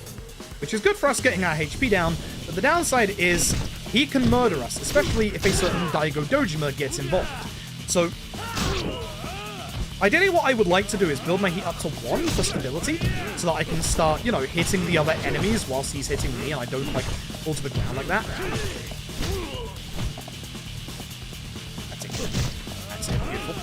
which is good for us getting our HP down, but the downside is he can murder us, especially if a certain Daigo Dojima gets involved. So, ideally what I would like to do is build my heat up to 1 for stability, so that I can start, you know, hitting the other enemies whilst he's hitting me, and I don't, like, fall to the ground like that. That's it. That's it. Beautiful.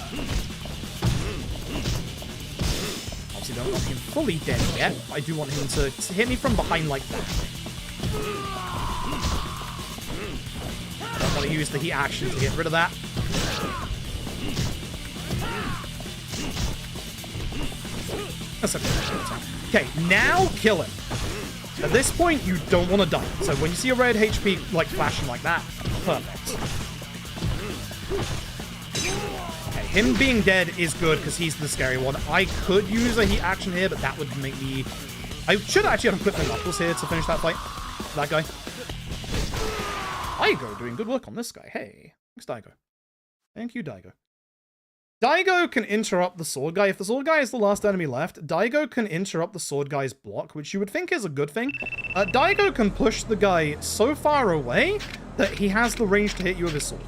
Obviously don't want him fully dead yet. I do want him to hit me from behind like that. I don't want to use the heat action to get rid of that. That's okay, now kill him. At this point, you don't want to die. So when you see a red HP like flashing like that, perfect. Okay, him being dead is good because he's the scary one. I could use a heat action here, but that would make me... I should actually have equipped the Knuckles here to finish that fight. That guy. Daigo doing good work on this guy. Hey, thanks, Daigo. Thank you, Daigo. Daigo can interrupt the sword guy. If the sword guy is the last enemy left, Daigo can interrupt the sword guy's block, which you would think is a good thing. Daigo can push the guy so far away that he has the range to hit you with his sword.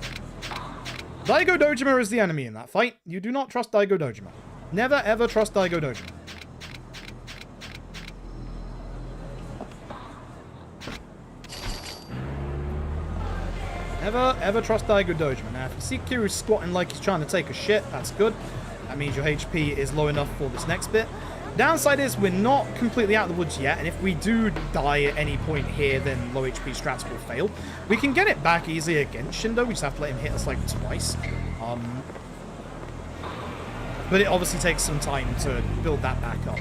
Daigo Dojima is the enemy in that fight. You do not trust Daigo Dojima. Never, ever trust Daigo Dojima. Never, ever trust Daigo Dojima. Now, if you see Kiryu squatting like he's trying to take a shit, that's good. That means your HP is low enough for this next bit. Downside is we're not completely out of the woods yet, and if we do die at any point here, then low HP strats will fail. We can get it back easily against Shindo. We just have to let him hit us like twice. But it obviously takes some time to build that back up.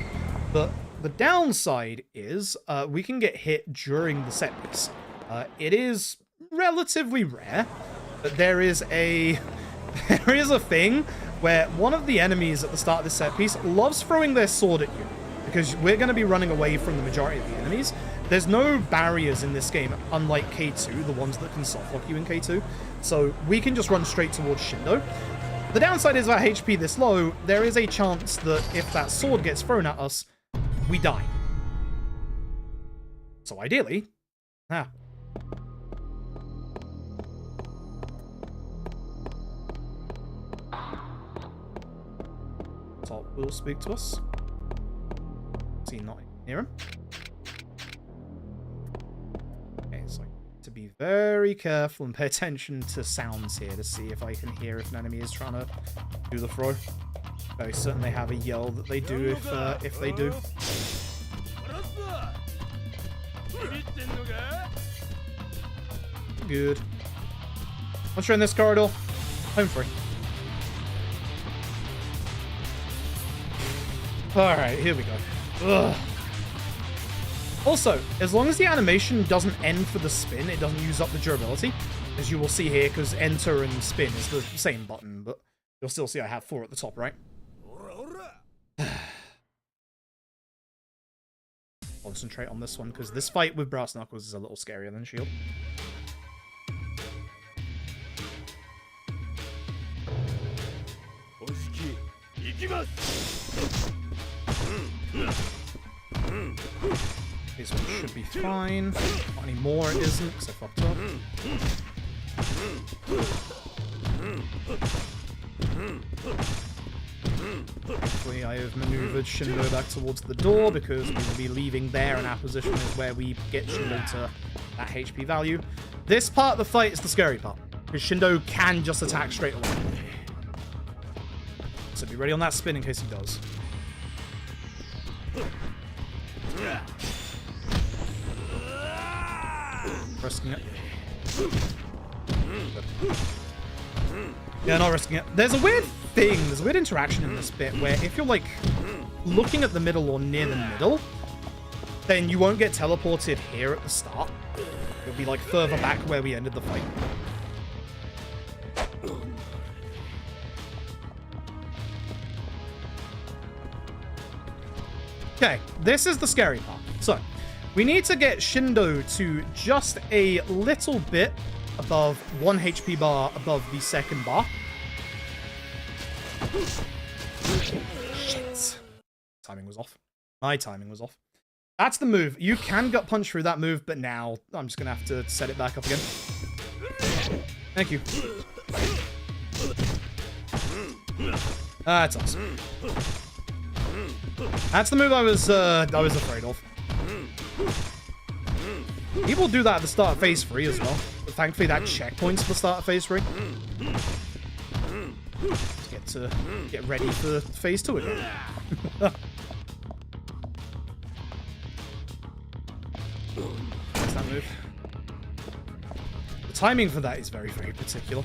But the downside is we can get hit during the set piece. It is relatively rare, but there is a thing where one of the enemies at the start of this set piece loves throwing their sword at you, because we're going to be running away from the majority of the enemies. There's no barriers in this game, unlike K2, the ones that can softlock you in K2, so we can just run straight towards Shindo. The downside is, with our HP this low, there is a chance that if that sword gets thrown at us, we die. So ideally, Top will speak to us. Is he not near him? Okay, so to be very careful and pay attention to sounds here to see if I can hear if an enemy is trying to do the throw. Very certain they have a yell that they do if they do. Good. Once you're in this corridor, home free. Alright, here we go. Ugh. Also, as long as the animation doesn't end for the spin, it doesn't use up the durability, as you will see here, because enter and spin is the same button, but you'll still see I have 4 at the top, right? Concentrate on this one, because this fight with Brass Knuckles is a little scarier than Shield. This one should be fine. Not anymore, it isn't, because I fucked up. Hopefully I have maneuvered Shindo back towards the door, because we will be leaving there, and our position is where we get Shindo to that HP value. This part of the fight is the scary part, because Shindo can just attack straight away. So be ready on that spin in case he does. Risking it. Yeah, not risking it. There's a weird thing, there's a weird interaction in this bit where if you're like looking at the middle or near the middle, then you won't get teleported here at the start. You'll be like further back where we ended the fight. Okay, this is the scary part. So, we need to get Shindo to just a little bit above 1 HP bar above the second bar. Shit. Timing was off. My timing was off. That's the move. You can gut punch through that move, but now I'm just going to have to set it back up again. Thank you. That's awesome. That's the move I was afraid of. People do that at the start of phase 3 as well. But thankfully that checkpoint's at the start of phase 3. Let's get ready for phase 2 again. What's that move? The timing for that is very, very particular.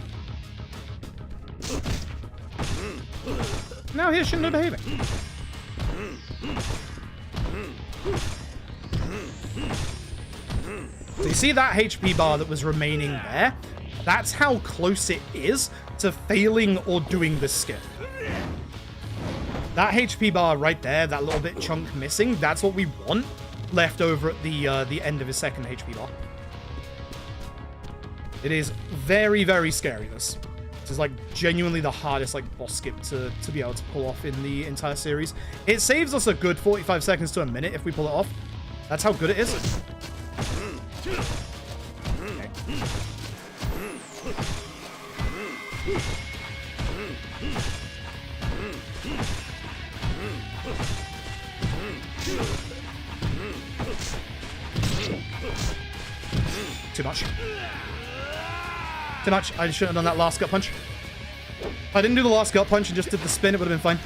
Now here's Shindo behaving. So you see that HP bar that was remaining there? That's how close it is to failing or doing the skip. That HP bar right there, that little bit chunk missing, that's what we want left over at the end of his second HP bar. It is very, very scary, this. This is like genuinely the hardest like boss skip to be able to pull off in the entire series. It saves us a good 45 seconds to a minute if we pull it off. That's how good it is. Okay. Too much. Too much. I shouldn't have done that last gut punch. If I didn't do the last gut punch and just did the spin, it would have been fine.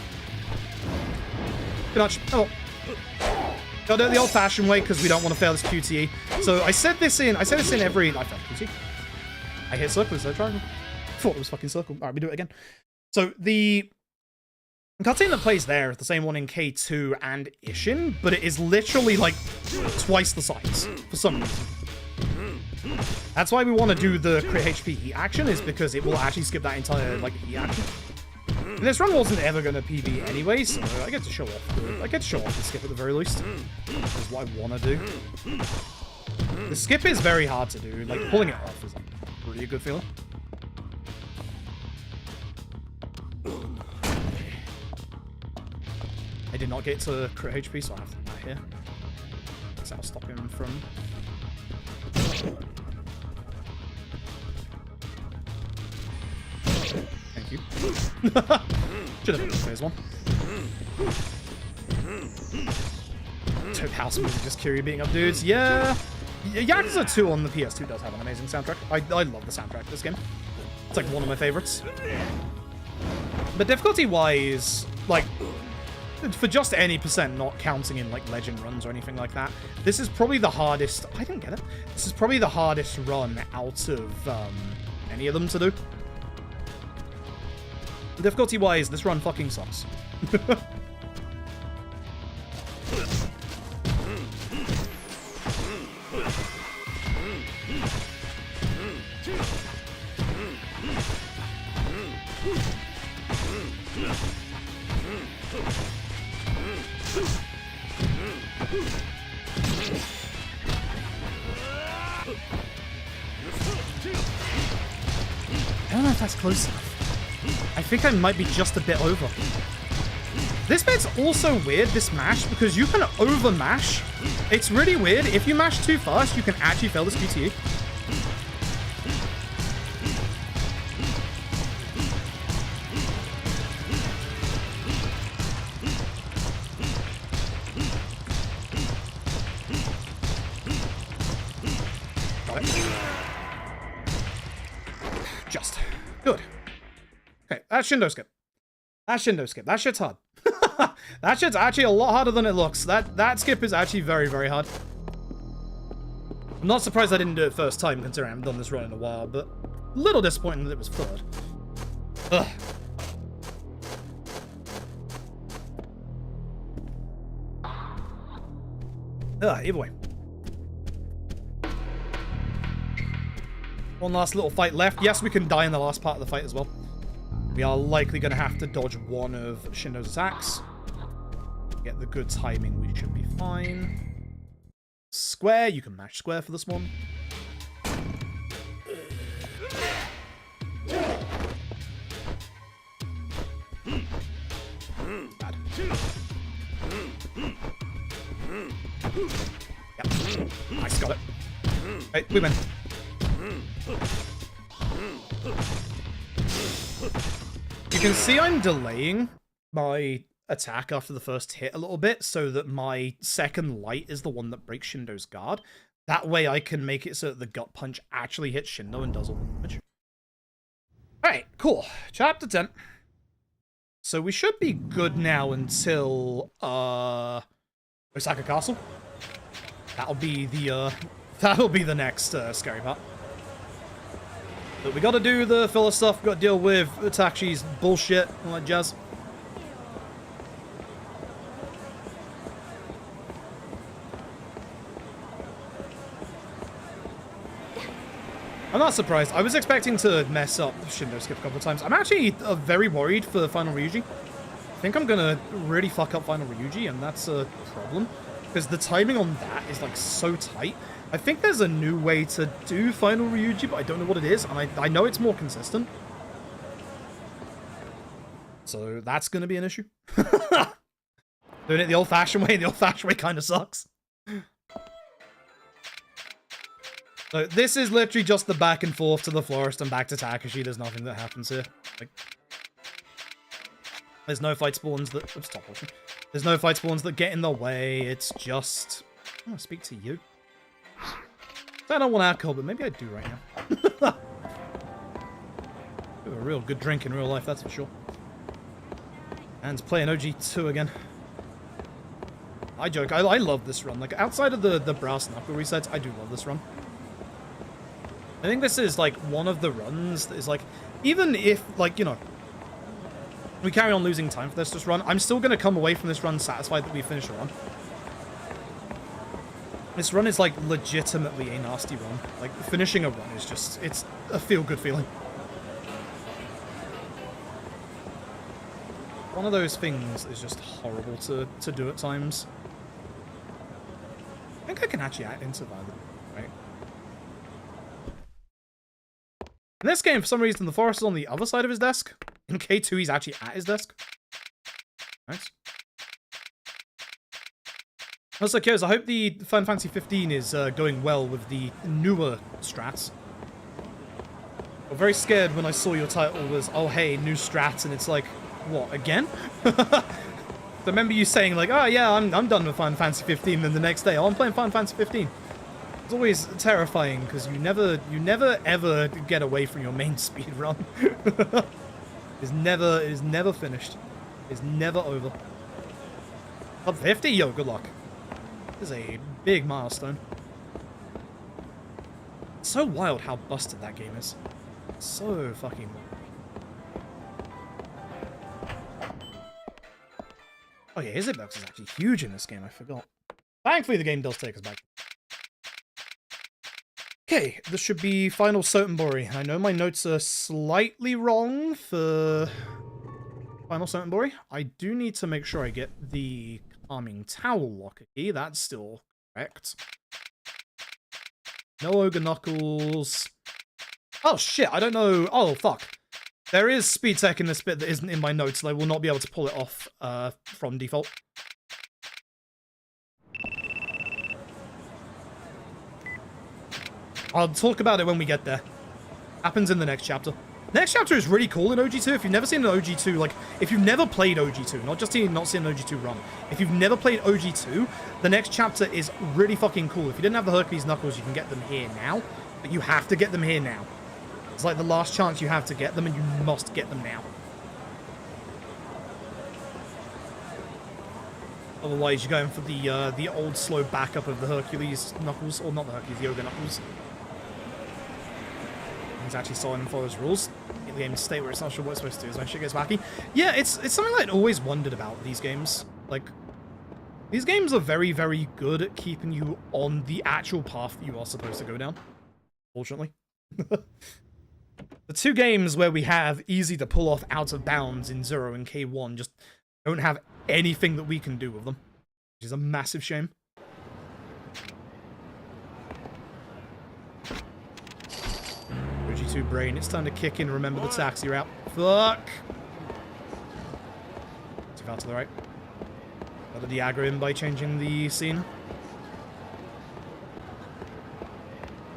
Too much. Oh. Gotta do it the old-fashioned way because we don't want to fail this QTE. So I said this in every... I failed QTE. I hit circle instead of triangle. Thought it was fucking circle. Alright, we do it again. So the cutscene that plays there is the same one in K2 and Ishin, but it is literally like twice the size for some reason. That's why we want to do the crit HP heat action, is because it will actually skip that entire like heat action. And this run wasn't ever going to PB anyway, so I get to show off. I get to show off the skip at the very least. That's what I want to do. The skip is very hard to do. Like pulling it off is like really a good feeling. I did not get to crit HP, so I have to do that here. Because that'll stop him from... Thank you. Should have been phase 1. Toad House music, just Kiryu beating up dudes. Yeah. Yakuza 2 on the PS2 does have an amazing soundtrack. I love the soundtrack of this game. It's like one of my favorites. But difficulty-wise, like, for just any percent, not counting in like legend runs or anything like that, this is probably the hardest. I didn't get it. This is probably the hardest run out of any of them to do. Difficulty-wise, this run fucking sucks. I don't know if that's close enough. I think I might be just a bit over. This bit's also weird, this mash, because you can over-mash. It's really weird. If you mash too fast, you can actually fail this QTE. Got it. Just. Good. Okay, that's Shindo skip. That Shindo skip. That shit's hard. That shit's actually a lot harder than it looks. That skip is actually very, very hard. I'm not surprised I didn't do it first time, considering I haven't done this run in a while, but a little disappointing that it was third. Ugh. Either way. One last little fight left. Yes, we can die in the last part of the fight as well. We are likely going to have to dodge one of Shindo's attacks. Get the good timing, we should be fine. Square, you can match square for this one. Bad. Yep. Nice, got it. Right, we win. You can see I'm delaying my attack after the first hit a little bit so that my second light is the one that breaks Shindo's guard. That way I can make it so that the gut punch actually hits Shindo and does all the damage. Alright, cool. Chapter 10. So we should be good now until Osaka Castle. That'll be the next scary part. But we gotta do the filler stuff, we gotta deal with Itachi's bullshit, all that jazz. I'm not surprised. I was expecting to mess up Shindo skip a couple of times. I'm actually very worried for Final Ryuji. I think I'm gonna really fuck up Final Ryuji, and that's a problem. Because the timing on that is like so tight. I think there's a new way to do Final Ryuji, but I don't know what it is, and I know it's more consistent. So that's gonna be an issue. Doing it the old-fashioned way kind of sucks. So this is literally just the back and forth to the florist and back to Takashi. There's nothing that happens here. Like, there's no fight spawns that... Oops, stop watching. There's no fight spawns that get in the way. It's just... I want to speak to you. I don't want alcohol, but maybe I do right now. A real good drink in real life, that's for sure. And playing OG2 again. I joke. I love this run. Like, outside of the brass knuckle resets, I do love this run. I think this is, like, one of the runs that is, like, even if, like, you know, we carry on losing time for this run, I'm still going to come away from this run satisfied that we finished a run. This run is, like, legitimately a nasty run. Like, finishing a run is just, it's a feel-good feeling. One of those things is just horrible to do at times. I think I can actually act into that, right? In this game, for some reason, the forest is on the other side of his desk. In K2, he's actually at his desk. Nice. Also, Kios, I hope the Final Fantasy 15 is going well with the newer strats. I'm very scared when I saw your title was, oh hey, new strats, and it's like, what, again? I remember you saying like, oh yeah, I'm done with Final Fantasy 15, and the next day, oh, I'm playing Final Fantasy 15. It's always terrifying because you never ever get away from your main speed run. It is never finished. It's never over. Top 50? Yo, good luck. This is a big milestone. It's so wild how busted that game is. So fucking wild. Oh yeah, his hitbox is actually huge in this game, I forgot. Thankfully the game does take us back. Okay, this should be Final Sotenbori. I know my notes are slightly wrong for Final Sotenbori. I do need to make sure I get the Calming Towel locker key. That's still correct. No Ogre Knuckles. Oh shit, I don't know. Oh fuck. There is speed tech in this bit that isn't in my notes, and I will not be able to pull it off from default. I'll talk about it when we get there. Happens in the next chapter. Next chapter is really cool in OG2. If you've never seen an OG2, like, if you've never played OG2, not seen an OG2 run, if you've never played OG2, the next chapter is really fucking cool. If you didn't have the Hercules Knuckles, you can get them here now, but you have to get them here now. It's like the last chance you have to get them, and you must get them now. Otherwise, you're going for the old slow backup of the Hercules Knuckles, or not the Hercules, the Yoga Knuckles. He's actually solid and follows rules. Get the game to state where it's not sure what it's supposed to do is when shit gets wacky. Yeah, it's something that I'd always wondered about these games. Like, these games are very, very good at keeping you on the actual path that you are supposed to go down. Fortunately. The two games where we have easy to pull off out of bounds in 0 and K1 just don't have anything that we can do with them, which is a massive shame. OG2 brain, it's time to kick in. Remember the taxi route. Fuck! Too far to the right. Got the aggro in by changing the scene.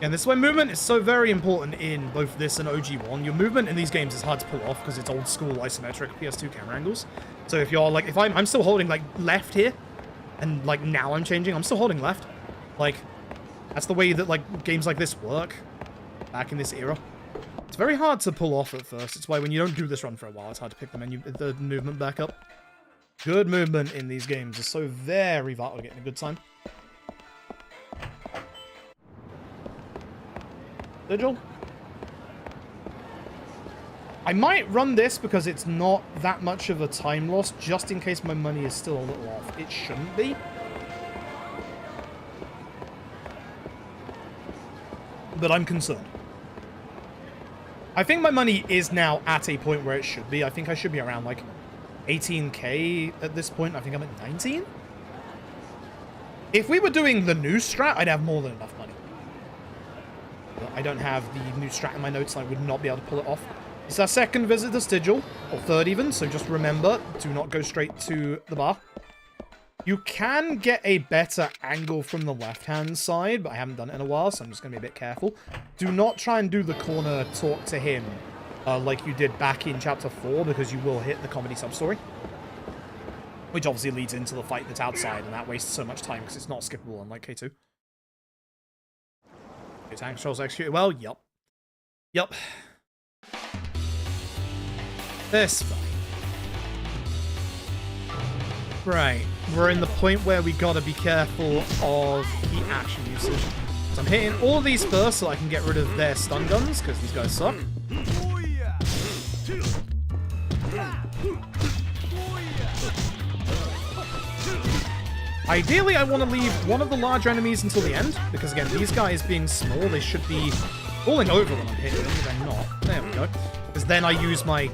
And this is why movement is so very important in both this and OG1. Your movement in these games is hard to pull off because it's old school isometric PS2 camera angles. So if you're like, if I'm still holding like left here, and like now I'm changing, I'm still holding left. Like, that's the way that like games like this work back in this era. It's very hard to pull off at first. It's why when you don't do this run for a while, it's hard to pick the movement back up. Good movement in these games is so very vital to getting a good time. Vigil. I might run this because it's not that much of a time loss, just in case my money is still a little off. It shouldn't be. But I'm concerned. I think my money is now at a point where it should be. I think I should be around like 18k at this point. I think I'm at 19. If we were doing the new strat, I'd have more than enough money. But I don't have the new strat in my notes, and I would not be able to pull it off. It's our second visit to Sigil, or third even, so just remember, do not go straight to the bar. You can get a better angle from the left-hand side, but I haven't done it in a while, so I'm just going to be a bit careful. Do not try and do the corner talk to him like you did back in Chapter 4, because you will hit the comedy sub-story. Which obviously leads into the fight that's outside, and that wastes so much time, because it's not skippable unlike K2. Your tank controls executed well? Yup. Yup. This fight. Right. We're in the point where we gotta be careful of the action usage. So I'm hitting all of these first so I can get rid of their stun guns, because these guys suck. Ideally, I want to leave one of the larger enemies until the end, because again, these guys being small, they should be falling over when I'm hitting them, but they're not. There we go. Because then I use my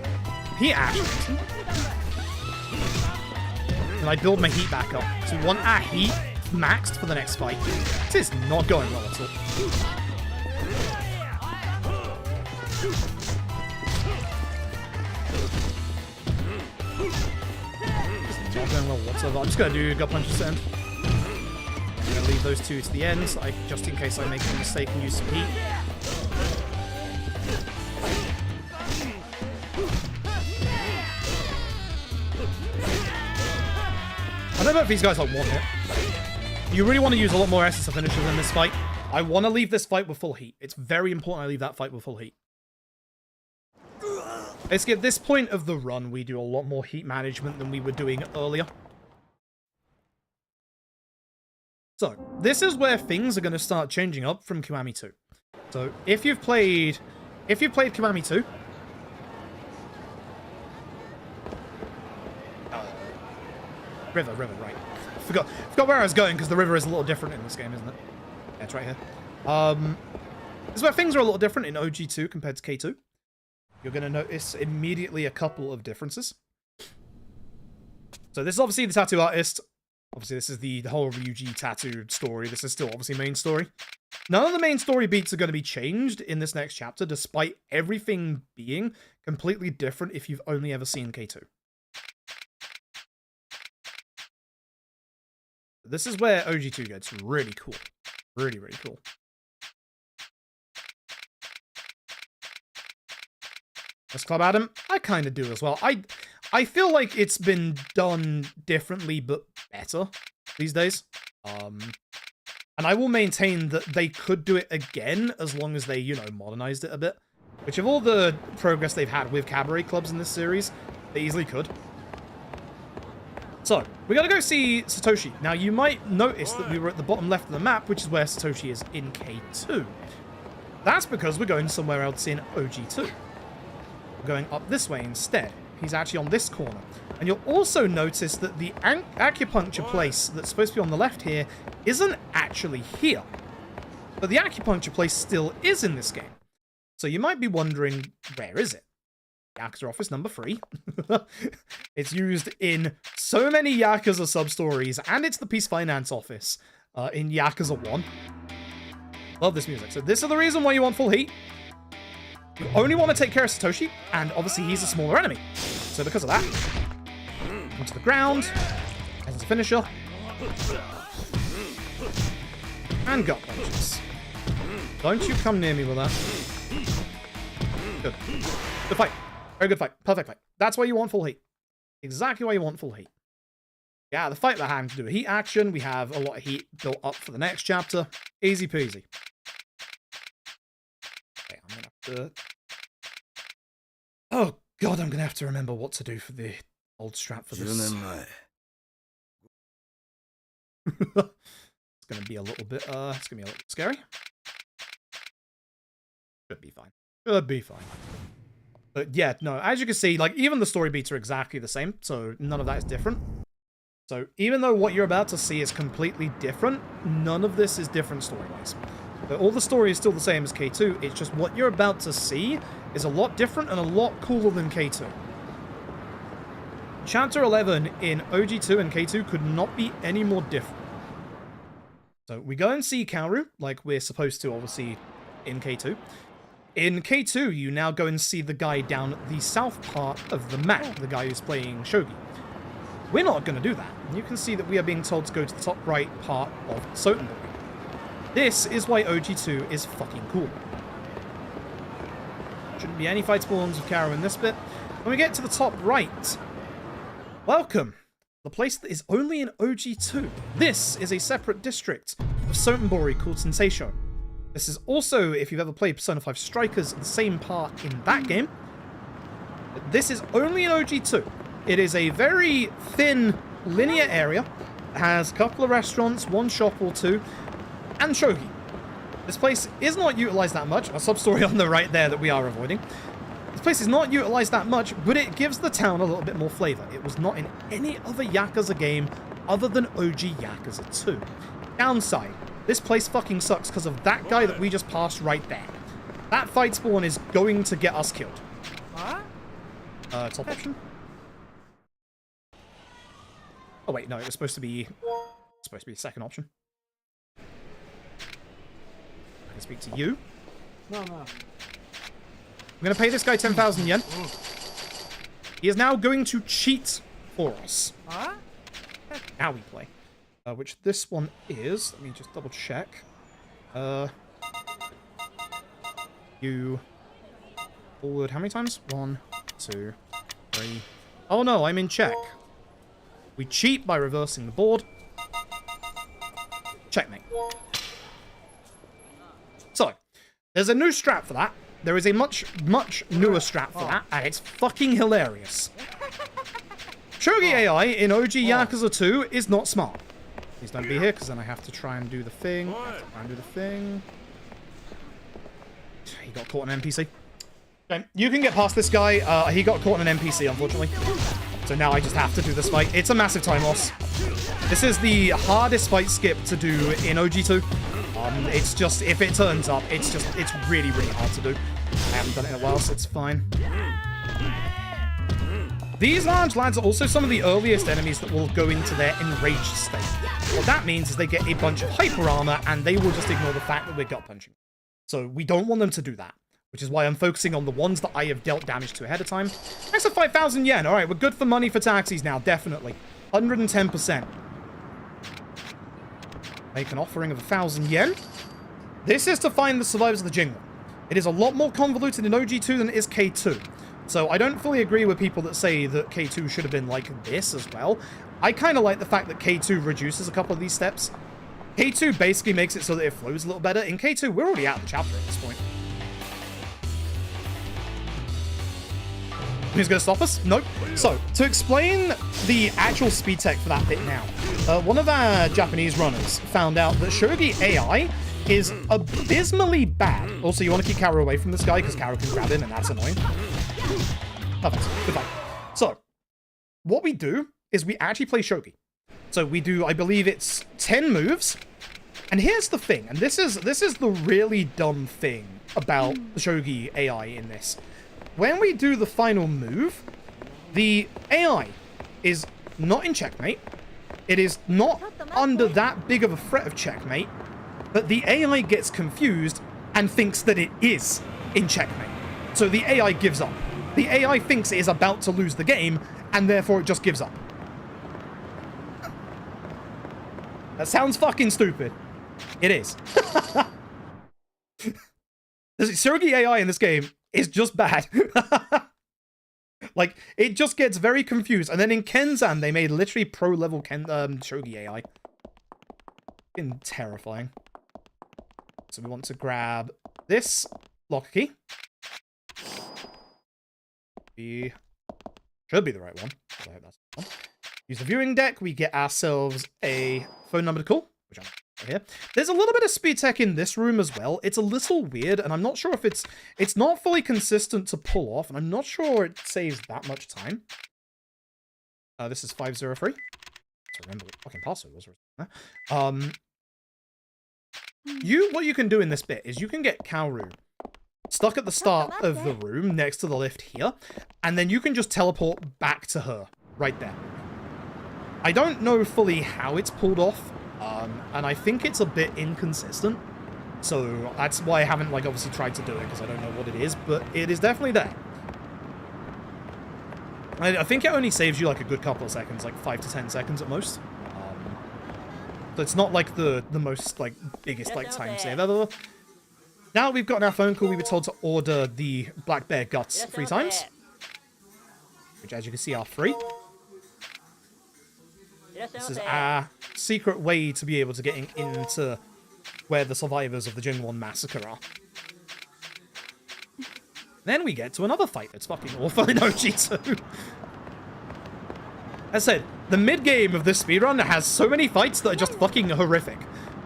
heat action. And I build my heat back up. So we want our heat maxed for the next fight. This is not going well at all. Not going well whatsoever. I'm just going to do gut punches to end. I'm going to leave those two to the end, so just in case I make a mistake and use some heat. I don't know if these guys are one hit. You really want to use a lot more essence of finishers in this fight. I want to leave this fight with full heat. It's very important I leave that fight with full heat. Basically, at this point of the run, we do a lot more heat management than we were doing earlier. So, this is where things are going to start changing up from Kiwami 2. So, if you've played Kiwami 2... River, right. Forgot where I was going, because the river is a little different in this game, isn't it? Yeah, it's right here. This is where things are a little different in OG2 compared to K2. You're going to notice immediately a couple of differences. So this is obviously the tattoo artist. Obviously, this is the whole Ryuji tattoo story. This is still obviously main story. None of the main story beats are going to be changed in this next chapter, despite everything being completely different if you've only ever seen K2. This is where OG2 gets really cool. Really, really cool. Let's Club Adam. I kind of do as well. I feel like it's been done differently, but better these days. And I will maintain that they could do it again as long as they, you know, modernized it a bit. Which, of all the progress they've had with cabaret clubs in this series, they easily could. So, we gotta go see Satoshi. Now, you might notice that we were at the bottom left of the map, which is where Satoshi is in K2. That's because we're going somewhere else in OG2. We're going up this way instead. He's actually on this corner. And you'll also notice that the acupuncture place that's supposed to be on the left here isn't actually here. But the acupuncture place still is in this game. So you might be wondering, where is it? Yakuza office number 3. It's used in so many Yakuza sub-stories, and it's the Peace Finance office in Yakuza 1. Love this music. So this is the reason why you want full heat. You only want to take care of Satoshi, and obviously he's a smaller enemy. So because of that, come to the ground, as a finisher, and gut punches. Don't you come near me with that. Good. Good fight. Very good fight. Perfect fight. That's why you want full heat. Exactly why you want full heat. Yeah, the fight that having to do with heat action. We have a lot of heat built up for the next chapter. Easy peasy. Okay, I'm gonna have to... Oh god, I'm gonna have to remember what to do for the old strap for this. It's gonna be a little bit scary. Should be fine. Should be fine. But yeah, no, as you can see, like, even the story beats are exactly the same, so none of that is different. So even though what you're about to see is completely different, none of this is different story-wise. But all the story is still the same as K2, it's just what you're about to see is a lot different and a lot cooler than K2. Chapter 11 in OG2 and K2 could not be any more different. So we go and see Kaoru, like we're supposed to, obviously, in K2. In K2, you now go and see the guy down the south part of the map, the guy who's playing Shogi. We're not going to do that. You can see that we are being told to go to the top right part of Sotenbori. This is why OG2 is fucking cool. Shouldn't be any fight spawns of Kaoru in this bit. When we get to the top right, welcome. The place that is only in OG2. This is a separate district of Sotenbori called Senseisho. This is also, if you've ever played Persona 5 Strikers, the same part in that game. But this is only in OG2. It is a very thin, linear area. It has a couple of restaurants, one shop or two, and Shogi. This place is not utilized that much. A sub-story on the right there that we are avoiding. This place is not utilized that much, but it gives the town a little bit more flavor. It was not in any other Yakuza game other than OG Yakuza 2. Downside. This place fucking sucks because of that guy that we just passed right there. That fight spawn is going to get us killed. Top option? Oh wait, no, it was supposed to be a second option. I can speak to you. No. I'm gonna pay this guy 10,000 yen. He is now going to cheat for us. Now we play. Which this one is. Let me just double check. You forward how many times? 1, 2, 3. Oh no, I'm in check. We cheat by reversing the board. Checkmate. So, there's a new strap for that. There is a much newer strap for that, and it's fucking hilarious. Shogi AI in OG Yakuza 2 is not smart. Please don't be here, because then I have to try and do the thing. He got caught in an NPC. Okay, you can get past this guy. He got caught in an NPC, unfortunately. So now I just have to do this fight. It's a massive time loss. This is the hardest fight skip to do in OG2. It's just, if it turns up, it's really, really hard to do. I haven't done it in a while, so it's fine. These large lads are also some of the earliest enemies that will go into their enraged state. What that means is they get a bunch of hyper armor, and they will just ignore the fact that we're gut punching. So we don't want them to do that, which is why I'm focusing on the ones that I have dealt damage to ahead of time. That's a 5,000 yen. All right, we're good for money for taxis now, definitely. 110%. Make an offering of 1,000 yen. This is to find the survivors of the Jingle. It is a lot more convoluted in OG2 than it is K2. So I don't fully agree with people that say that K2 should have been like this as well. I kind of like the fact that K2 reduces a couple of these steps. K2 basically makes it so that it flows a little better. In K2, we're already out of the chapter at this point. Who's going to stop us? Nope. So, to explain the actual speed tech for that bit now, one of our Japanese runners found out that Shogi AI is abysmally bad. Also, you want to keep Karu away from this guy because Karu can grab him, and that's annoying. Perfect. Good fight. So, what we do is we actually play Shogi. So we do, I believe it's 10 moves. And here's the thing, and this is the really dumb thing about the Shogi AI in this. When we do the final move, the AI is not in checkmate. It is not under that big of a threat of checkmate, but the AI gets confused and thinks that it is in checkmate. So the AI gives up. The AI thinks it is about to lose the game, and therefore it just gives up. That sounds fucking stupid. It is. The Shogi AI in this game is just bad. Like, it just gets very confused. And then in Kenzan, they made literally pro-level Shogi AI. Fucking terrifying. So we want to grab this lock key. Should be the right one. I hope that's the one. Use the viewing deck. We get ourselves a phone number to call, which I'm right here. There's a little bit of speed tech in this room as well. It's a little weird, and I'm not sure if it's not fully consistent to pull off, and I'm not sure it saves that much time. This is 503. I remember what fucking password was. What you can do in this bit is you can get Kaoru stuck at the start of the room next to the lift here, and then you can just teleport back to her right there. I don't know fully how it's pulled off, and I think it's a bit inconsistent, so that's why I haven't, like, obviously tried to do it, because I don't know what it is, but it is definitely there. I think it only saves you, like, a good couple of seconds, like 5 to 10 seconds at most. So it's not, like, the most, like, biggest, like, time save ever. Now we've gotten our phone call, we were told to order the Black Bear Guts 3 times, which, as you can see, are free. This is our secret way to be able to get into where the survivors of the Jingwon massacre are. Then we get to another fight that's fucking awful in OG2. As I said, the mid-game of this speedrun has so many fights that are just fucking horrific.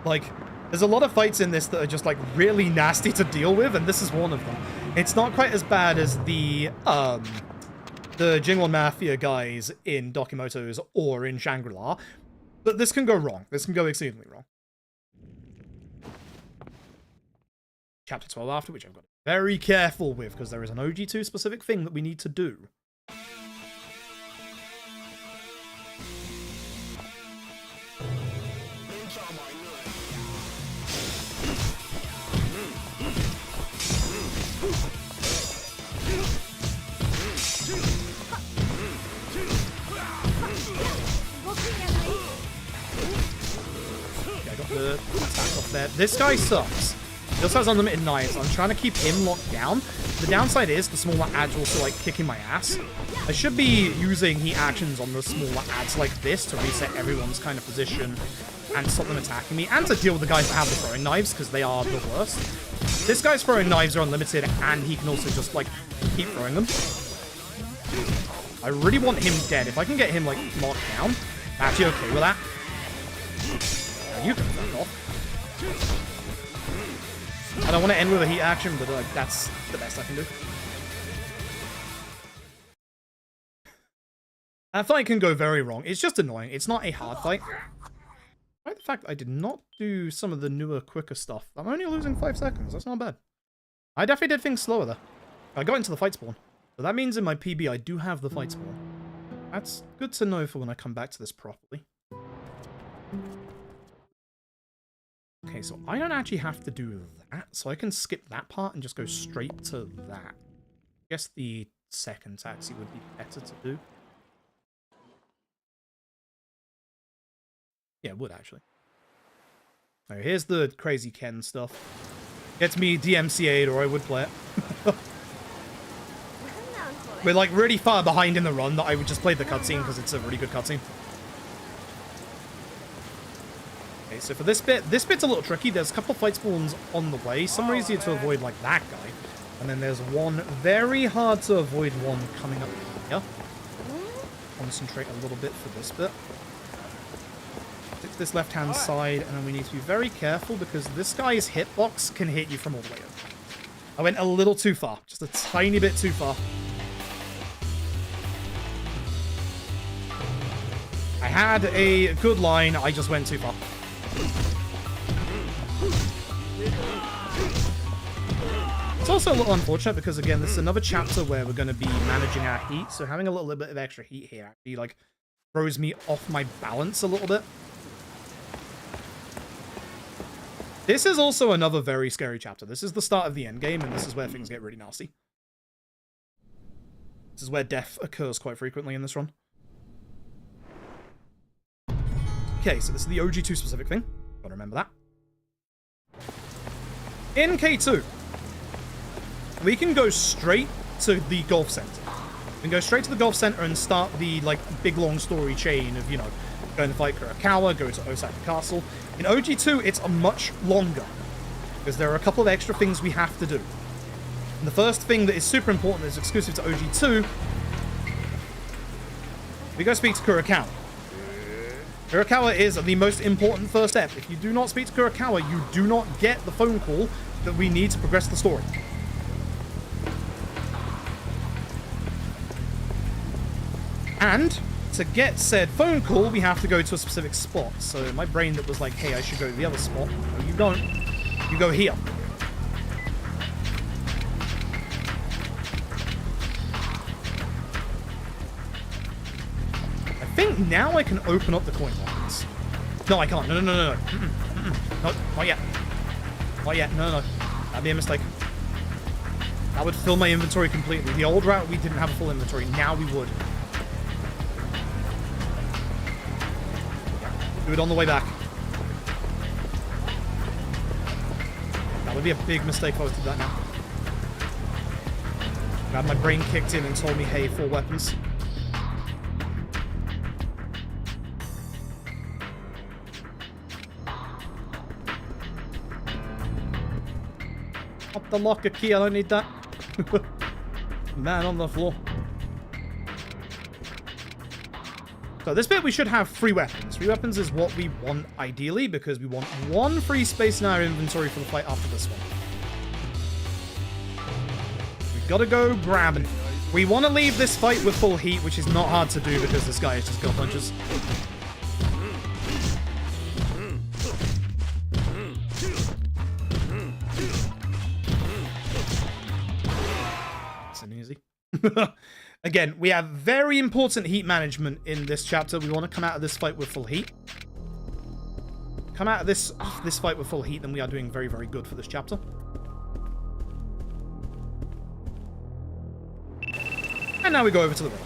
Like, there's a lot of fights in this that are just, like, really nasty to deal with, and this is one of them. It's not quite as bad as the Jingwon Mafia guys in Dokimoto's or in Shangri-La, but this can go wrong. This can go exceedingly wrong. Chapter 12 after, which I've got to be very careful with, because there is an OG2 specific thing that we need to do. The attack off there. This guy sucks. He also has unlimited knives. I'm trying to keep him locked down. The downside is the smaller ads also, like, kicking my ass. I should be using heat actions on the smaller ads like this to reset everyone's kind of position and stop them attacking me, and to deal with the guys that have the throwing knives, because they are the worst. This guy's throwing knives are unlimited, and he can also just, like, keep throwing them. I really want him dead. If I can get him, like, locked down, I'm actually okay with that. You can fuck off. I don't want to end with a heat action, but like, that's the best I can do. That fight can go very wrong. It's just annoying. It's not a hard fight. Despite the fact I did not do some of the newer, quicker stuff, I'm only losing 5 seconds. That's not bad. I definitely did things slower, though. I got into the fight spawn. So that means in my PB, I do have the fight spawn. That's good to know for when I come back to this properly. Okay, so I don't actually have to do that, so I can skip that part and just go straight to that. I guess the second taxi would be better to do. Yeah, it would, actually. Alright, here's the crazy Ken stuff. Gets me DMCA'd, or I would play it. We're, like, really far behind in the run that I would just play the cutscene because it's a really good cutscene. Okay, so for this bit's a little tricky. There's a couple of fight spawns on the way. Some are easier to avoid, like that guy. And then there's one very hard to avoid one coming up here. Concentrate a little bit for this bit. Take this left-hand side, and then we need to be very careful because this guy's hitbox can hit you from all the way over. I went a little too far. Just a tiny bit too far. I had a good line, I just went too far. It's also a little unfortunate because, again, this is another chapter where we're going to be managing our heat, so having a little bit of extra heat here actually, like, throws me off my balance a little bit. This is also another very scary chapter. This is the start of the end game, and this is where things get really nasty. This is where death occurs quite frequently in this run. Okay, so this is the OG2 specific thing. Gotta remember that. In K2, we can go straight to the golf center. We can go straight to the golf center and start the, like, big long story chain of, you know, going to fight Kurokawa, go to Osaka Castle. In OG2, it's a much longer, because there are a couple of extra things we have to do. And the first thing that is super important that is exclusive to OG2, we go speak to Kurokawa. Kurokawa is the most important first step. If you do not speak to Kurokawa, you do not get the phone call that we need to progress the story. And to get said phone call, we have to go to a specific spot. So my brain that was like, hey, I should go to the other spot. No, you don't. You go here. I think now I can open up the coin lockers. No, I can't. No, no, no, no, no. No, not yet. Not yet. No, no, no. That'd be a mistake. That would fill my inventory completely. The old route, we didn't have a full inventory. Now we would. Do it on the way back. That would be a big mistake if I was to do that now. Glad my brain kicked in and told me, hey, 4 weapons. Up the locker key, I don't need that. Man on the floor. So this bit we should have 3 weapons. 3 weapons is what we want ideally because we want 1 free space in our inventory for the fight after this one. We've got to go grabbing. We want to leave this fight with full heat, which is not hard to do because this guy is just gut punches. It's an easy. Again, we have very important heat management in this chapter. We want to come out of this fight with full heat. Come out of this fight with full heat, then we are doing very, very good for this chapter. And now we go over to the right.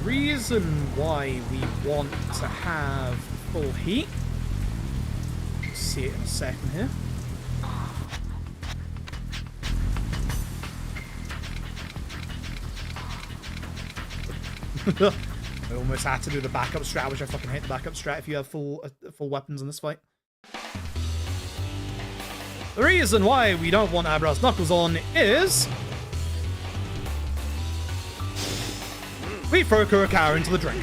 Reason why we want to have full heat. See it in a second here. I almost had to do the backup strat, which I fucking hate the backup strat if you have full weapons in this fight. The reason why we don't want our brass knuckles on is we throw Kurokawa into the drink.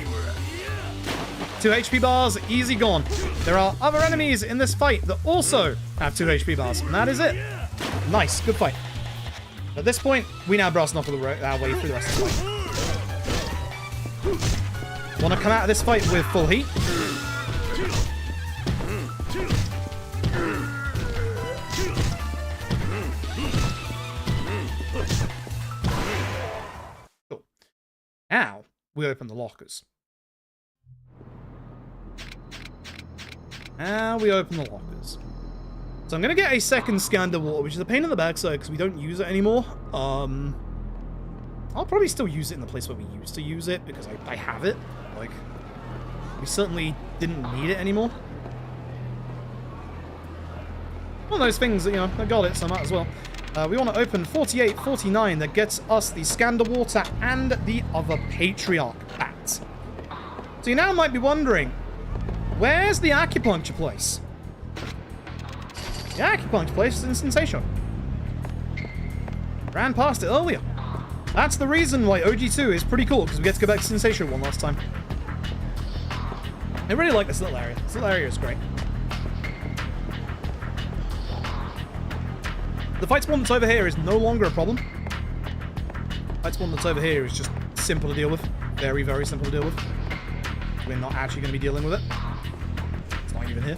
2 HP bars, easy gone. There are other enemies in this fight that also have 2 HP bars, and that is it. Nice, good fight. At this point, we now brass knuckle our way through the rest of the fight. Want to come out of this fight with full heat? Cool. Now, we open the lockers. Now we open the lockers. So I'm going to get a second scander water, which is a pain in the backside because we don't use it anymore. I'll probably still use it in the place where we used to use it because I have it. Like, we certainly didn't need it anymore. One of those things that, you know, I got it, so I might as well. We want to open 4849 that gets us the Scander Water and the other Patriarch bat. So you now might be wondering, where's the acupuncture place? The acupuncture place is in Sensation. Ran past it earlier. That's the reason why OG2 is pretty cool, because we get to go back to Sensation one last time. I really like this little area. This little area is great. The fight spawn that's over here is no longer a problem. The fight spawn that's over here is just simple to deal with. Very, very simple to deal with. We're not actually going to be dealing with it. It's not even here.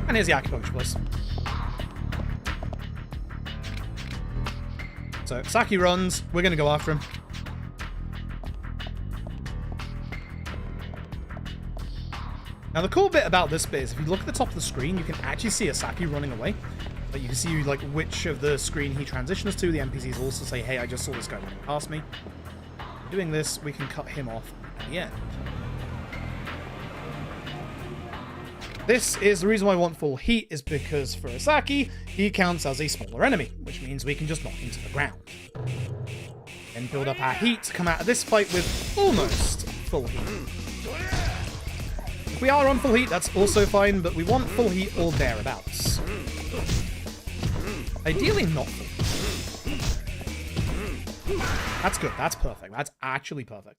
And here's the acupuncture place. So, Saki runs. We're going to go after him. Now, the cool bit about this bit is if you look at the top of the screen, you can actually see Asaki running away. But you can see, like, which of the screen he transitions to. The NPCs also say, hey, I just saw this guy running past me. Doing this, we can cut him off at the end. This is the reason why I want full heat, is because for Asaki, he counts as a smaller enemy, which means we can just knock him to the ground. Then build up our heat to come out of this fight with almost full heat. If we are on full heat, that's also fine, but we want full heat or thereabouts. Ideally not full. That's good, that's perfect, that's actually perfect.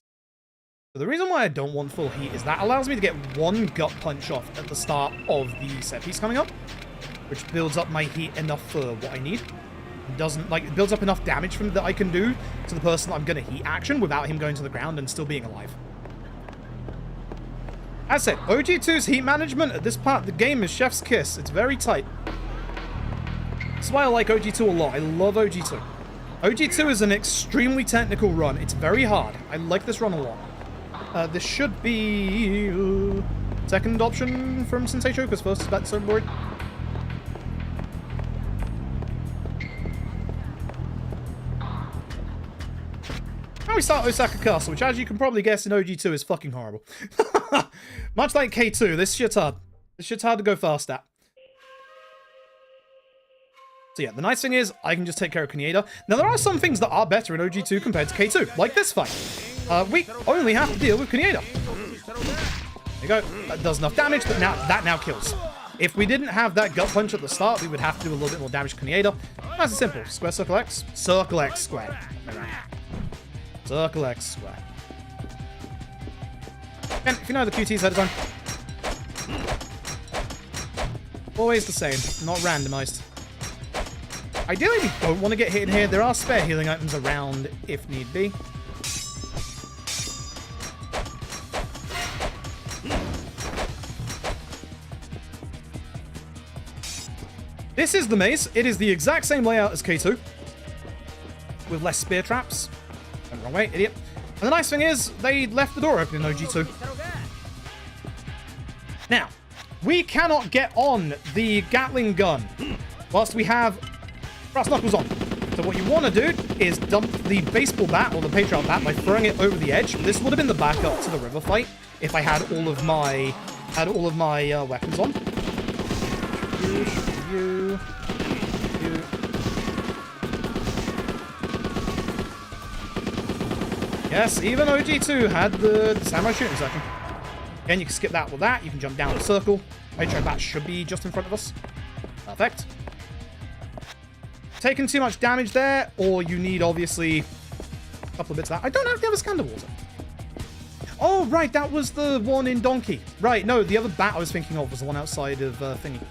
So the reason why I don't want full heat is that allows me to get one gut punch off at the start of the set piece coming up, which builds up my heat enough for what I need. It doesn't, like, it builds up enough damage from that I can do to the person I'm gonna heat action without him going to the ground and still being alive. As said, OG2's heat management at this part of the game is chef's kiss. It's very tight. That's why I like OG2 a lot. I love OG2. OG2 is an extremely technical run. It's very hard. I like this run a lot. This should be second option from Sensation, because first is back to Surfboard. Now we start Osaka Castle, which, as you can probably guess, in OG2 is fucking horrible. Much like K2, this shit's hard. This shit's hard to go fast at. So yeah, the nice thing is, I can just take care of Kaneda. Now, there are some things that are better in OG2 compared to K2, like this fight. We only have to deal with Kaneda. There you go. That does enough damage, but now that now kills. If we didn't have that gut punch at the start, we would have to do a little bit more damage to Kaneda. Nice and simple. Square, circle, X. Circle, X, square. Circle, X, square. And if you know the QTs ahead of time, always the same, not randomized. Ideally, we don't want to get hit in here. There are spare healing items around if need be. This is the maze. It is the exact same layout as K2, with less spear traps. Went the wrong way, idiot. And the nice thing is, they left the door open in OG2. Now, we cannot get on the Gatling gun whilst we have brass knuckles on. So what you want to do is dump the baseball bat, or the Patriarch bat, by throwing it over the edge. This would have been the backup to the river fight if I had all of my weapons on. You. Yes, even OG2 had the samurai shooting section. Again, you can skip that with that. You can jump down the circle. Patriarch bat should be just in front of us. Perfect. Taking too much damage there, or you need, obviously, a couple of bits of that. I don't have the other Scander Water. Oh, right, that was the one in Donkey. Right, no, the other bat I was thinking of was the one outside of Thingy.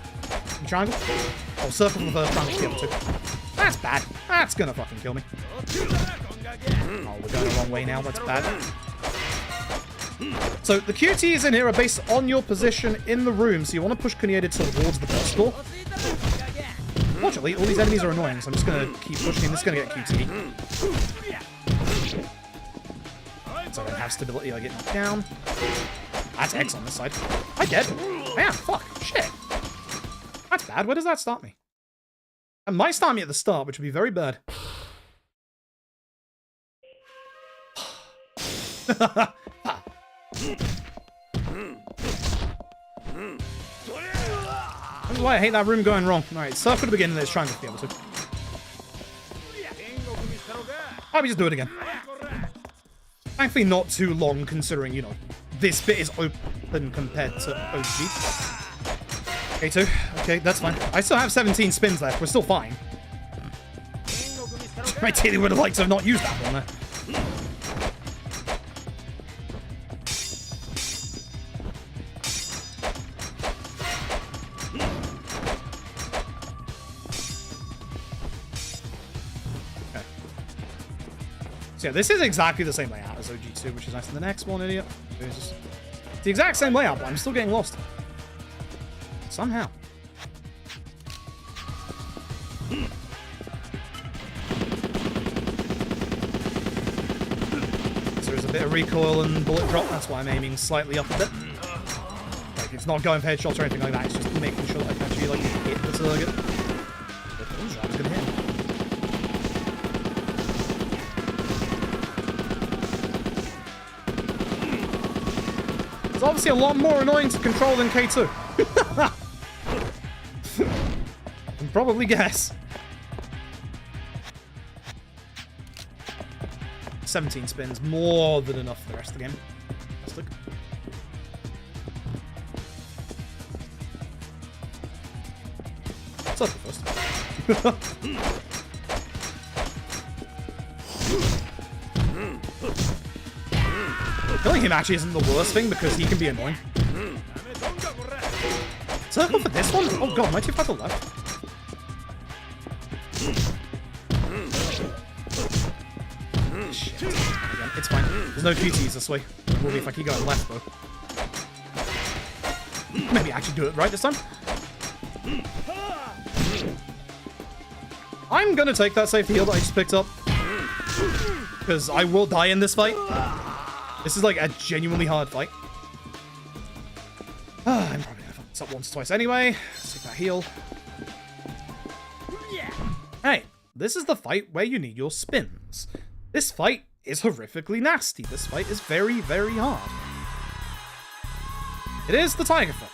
Triangle? Oh, circle for the first triangle to the other two. That's bad. That's gonna fucking kill me. Oh, we're going the wrong way now. That's bad. So, the QTs in here are based on your position in the room, so you want to push Kaneda towards the boss door. Fortunately, all these enemies are annoying, so I'm just going to keep pushing. This is going to get QT. So I don't have stability, I get knocked down. That's X on this side. I dead. Man, fuck. Shit. That's bad. Where does that start me? It might start me at the start, which would be very bad. is why I hate that room going wrong. Alright, circle to the beginning, let's try and get the other two. Why don't we just do it again? Thankfully not too long, considering, you know, this bit is open compared to OG. K2. Okay, that's fine. I still have 17 spins left. We're still fine. I really would have liked to have not used that one there. Okay. So yeah, this is exactly the same layout as OG2, which is nice. And the next one, idiot. It's the exact same layout, but I'm still getting lost. Somehow. So there's a bit of recoil and bullet drop. That's why I'm aiming slightly up a bit. Like, it's not going for headshots or anything like that. It's just making sure that I can actually, like, hit the target. I was gonna hit him. It's obviously a lot more annoying to control than K2. I can probably guess. 17 spins, more than enough for the rest of the game. Let's look. Circle first. Killing him actually isn't the worst thing because he can be annoying. Circle for this one? Oh god, am I too far to the left? Shit. Again, it's fine. There's no QTs this way. It will be if I keep going left though. Maybe actually do it right this time. I'm gonna take that safety heal that I just picked up. Because I will die in this fight. This is like a genuinely hard fight. I'm probably gonna fuck this up once or twice anyway. Let's take that heal. Hey, this is the fight where you need your spins. This fight is horrifically nasty. This fight is very, very hard. It is the tiger fight.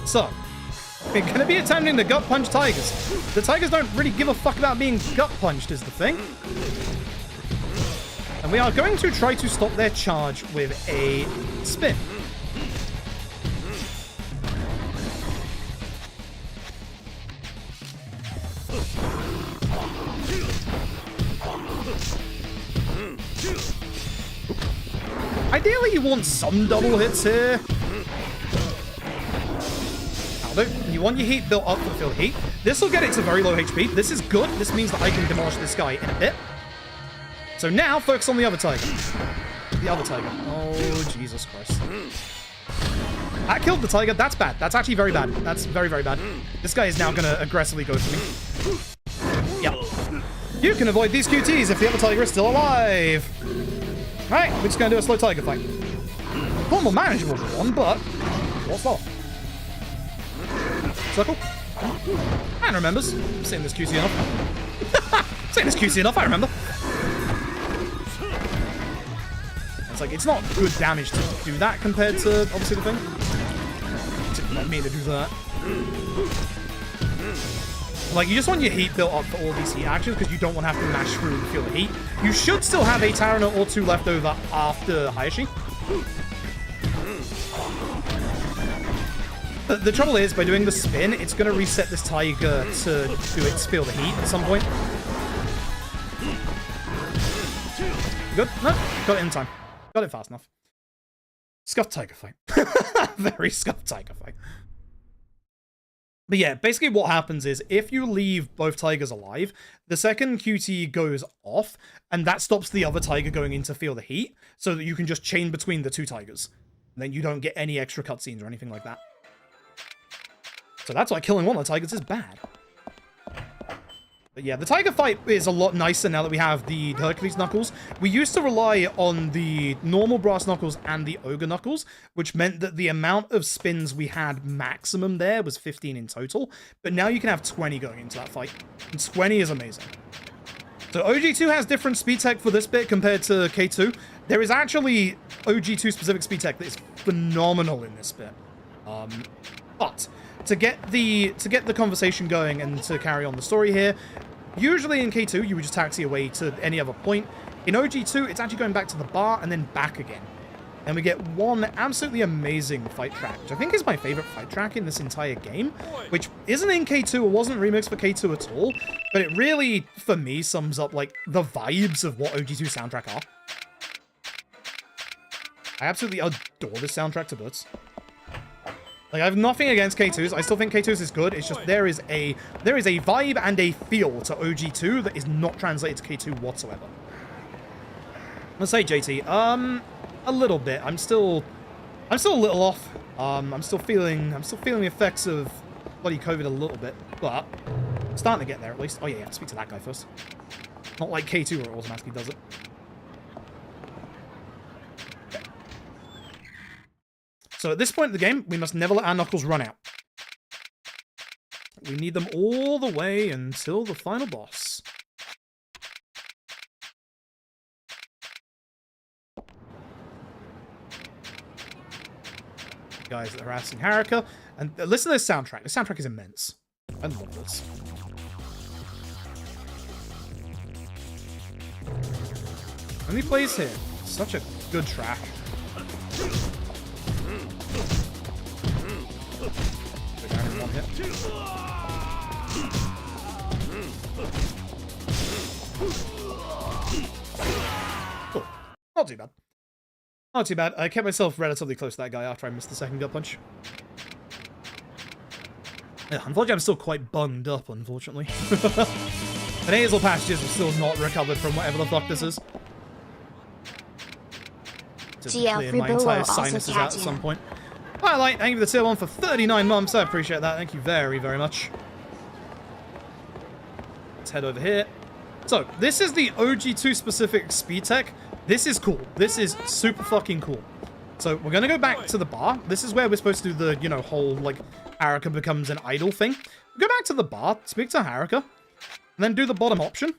So, we're gonna be attempting to gut punch tigers. The tigers don't really give a fuck about being gut punched is the thing. And we are going to try to stop their charge with a spin. Ideally, you want some double hits here. That'll do. You want your heat built up to fill heat. This will get it to very low HP. This is good. This means that I can demolish this guy in a bit. So now, focus on the other tiger. The other tiger. Oh, Jesus Christ. That killed the tiger. That's bad. That's actually very bad. That's very, very bad. This guy is now going to aggressively go for me. Yep. You can avoid these QTs if the other tiger is still alive. Alright, we're just going to do a slow tiger fight. A more manageable one, but more slow. Circle. Man remembers. I'm saying this QC enough. Saying this QC enough, I remember. It's like, it's not good damage to do that compared to, obviously, the thing. Did not mean to do that. Like, you just want your heat built up for all these heat actions because you don't want to have to mash through and feel the heat. You should still have a Tarana or two left over after Hayashi. But the trouble is, by doing the spin, it's going to reset this tiger to do its feel the heat at some point. Good? No, got it in time. Got it fast enough. Scuffed tiger fight. Very scuffed tiger fight. But yeah, basically what happens is if you leave both tigers alive, the second QT goes off, and that stops the other tiger going in to feel the heat, so that you can just chain between the two tigers. And then you don't get any extra cutscenes or anything like that. So that's why killing one of the tigers is bad. But yeah, the tiger fight is a lot nicer now that we have the Hercules Knuckles. We used to rely on the normal brass knuckles and the ogre knuckles, which meant that the amount of spins we had maximum there was 15 in total. But now you can have 20 going into that fight. And 20 is amazing. So OG2 has different speed tech for this bit compared to K2. There is actually OG2 specific speed tech that is phenomenal in this bit. But to get the conversation going and to carry on the story here, usually in K2 you would just taxi away to any other point. In OG2, it's actually going back to the bar and then back again. And we get one absolutely amazing fight track, which I think is my favorite fight track in this entire game, which isn't in K2 or wasn't remixed for K2 at all, but it really, for me, sums up, like, the vibes of what OG2 soundtrack are. I absolutely adore this soundtrack to bits. Like, I have nothing against K2's. I still think K2's is good. It's just there is a vibe and a feel to OG2 that is not translated to K2 whatsoever. Let's say, JT, a little bit. I'm still a little off. I'm still feeling the effects of bloody COVID a little bit, but I'm starting to get there at least. Oh yeah, speak to that guy first. Not like K2 where it automatically does it. Okay. So at this point in the game, we must never let our Knuckles run out. We need them all the way until the final boss. Guys that are harassing Haruka, and listen to this soundtrack. The soundtrack is immense. I love this. When he plays here, such a good track. Go down in one hit. Cool. Not too bad. Not too bad. I kept myself relatively close to that guy after I missed the second gut punch. Yeah, unfortunately, I'm still quite bunged up, unfortunately. The nasal passages have still not recovered from whatever the fuck this is. To clear my entire sinuses out at some point. Hi, Light. Thank you for the tier 1 for 39 months. I appreciate that. Thank you very, very much. Let's head over here. So, this is the OG2 specific speed tech. This is cool. This is super fucking cool. So we're gonna go back to the bar. This is where we're supposed to do the, you know, whole, like, Haruka becomes an idol thing. Go back to the bar, speak to Haruka, and then do the bottom option.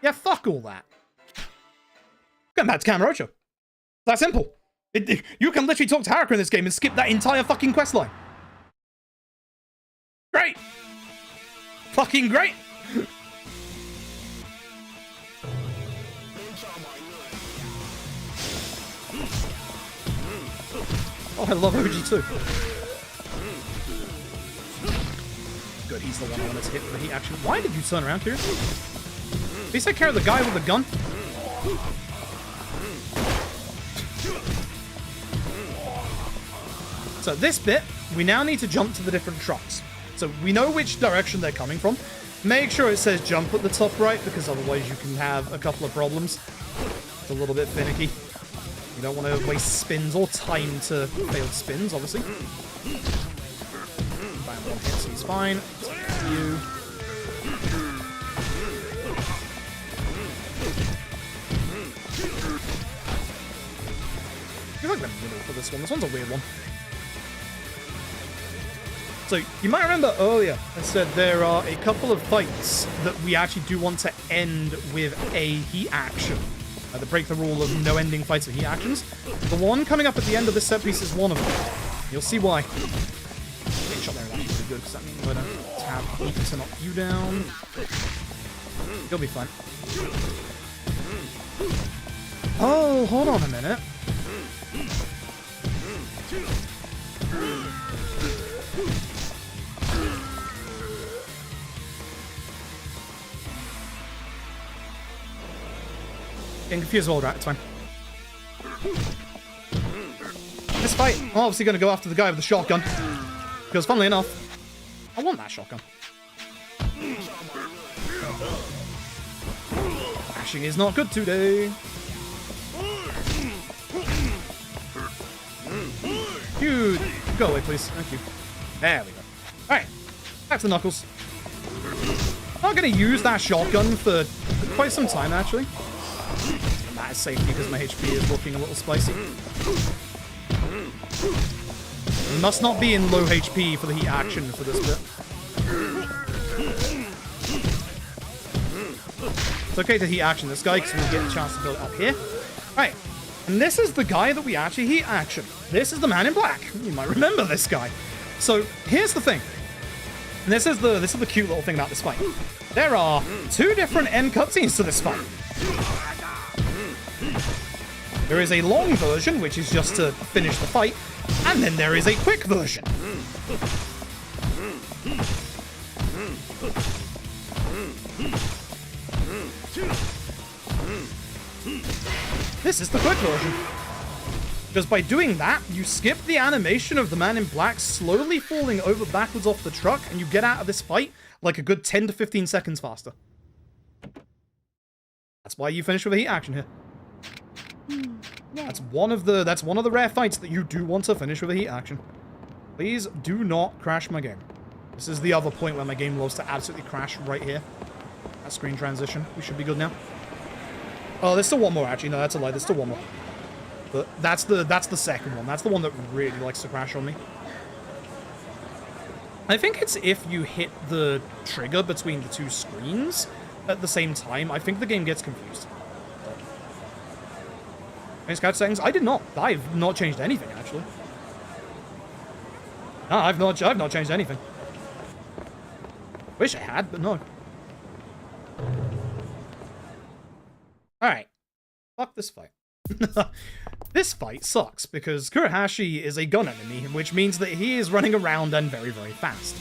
Yeah, fuck all that. Go back to Kamurocho. That simple. You can literally talk to Haruka in this game and skip that entire fucking questline. Great. Fucking great. Oh, I love OG2. Good, he's the one I wanted to hit for the heat action. Why did you turn around, Kieran? Did he take care of the guy with the gun? So this bit, we now need to jump to the different trucks. So we know which direction they're coming from. Make sure it says jump at the top right, because otherwise you can have a couple of problems. It's a little bit finicky. You don't want to waste spins or time to failed spins, obviously. Bam, one hit, so he's fine. You. I feel like the middle for this one. This one's a weird one. So, you might remember earlier I said there are a couple of fights that we actually do want to end with a heat action. That break the rule of no ending fights with heat actions. The one coming up at the end of this set piece is one of them. You'll see why. Getting shot there is actually pretty good, because that means I don't tab heat to knock you down. You'll be fine. Oh, hold on a minute. Getting confused with all that, it's fine. This fight, I'm obviously going to go after the guy with the shotgun. Because, funnily enough, I want that shotgun. Flashing is not good today. Dude, go away, please. Thank you. There we go. Alright, back to Knuckles. I'm not going to use that shotgun for quite some time, actually. That is safety because my HP is looking a little spicy. Must not be in low HP for the heat action for this bit. It's okay to heat action this guy because we'll get a chance to build it up here. Right, and this is the guy that we actually heat action. This is the man in black. You might remember this guy So here's the thing. And this is the cute little thing about this fight. There are 2 different end cutscenes to this fight. There is a long version, which is just to finish the fight, and then there is a quick version. This is the quick version. Because by doing that, you skip the animation of the man in black slowly falling over backwards off the truck, and you get out of this fight like a good 10 to 15 seconds faster. That's why you finish with a heat action here. That's one of the rare fights that you do want to finish with a heat action. Please do not crash my game. This is the other point where my game loves to absolutely crash right here. That screen transition. We should be good now. Oh, there's still one more actually. No, that's a lie. There's still one more. But that's the second one. That's the one that really likes to crash on me. I think it's if you hit the trigger between the 2 screens at the same time. I think the game gets confused. Any couch settings? I did not. I've not changed anything actually. No, I've not changed anything. Wish I had, but no. Alright. Fuck this fight. This fight sucks because Kurohashi is a gun enemy, which means that he is running around and very, very fast.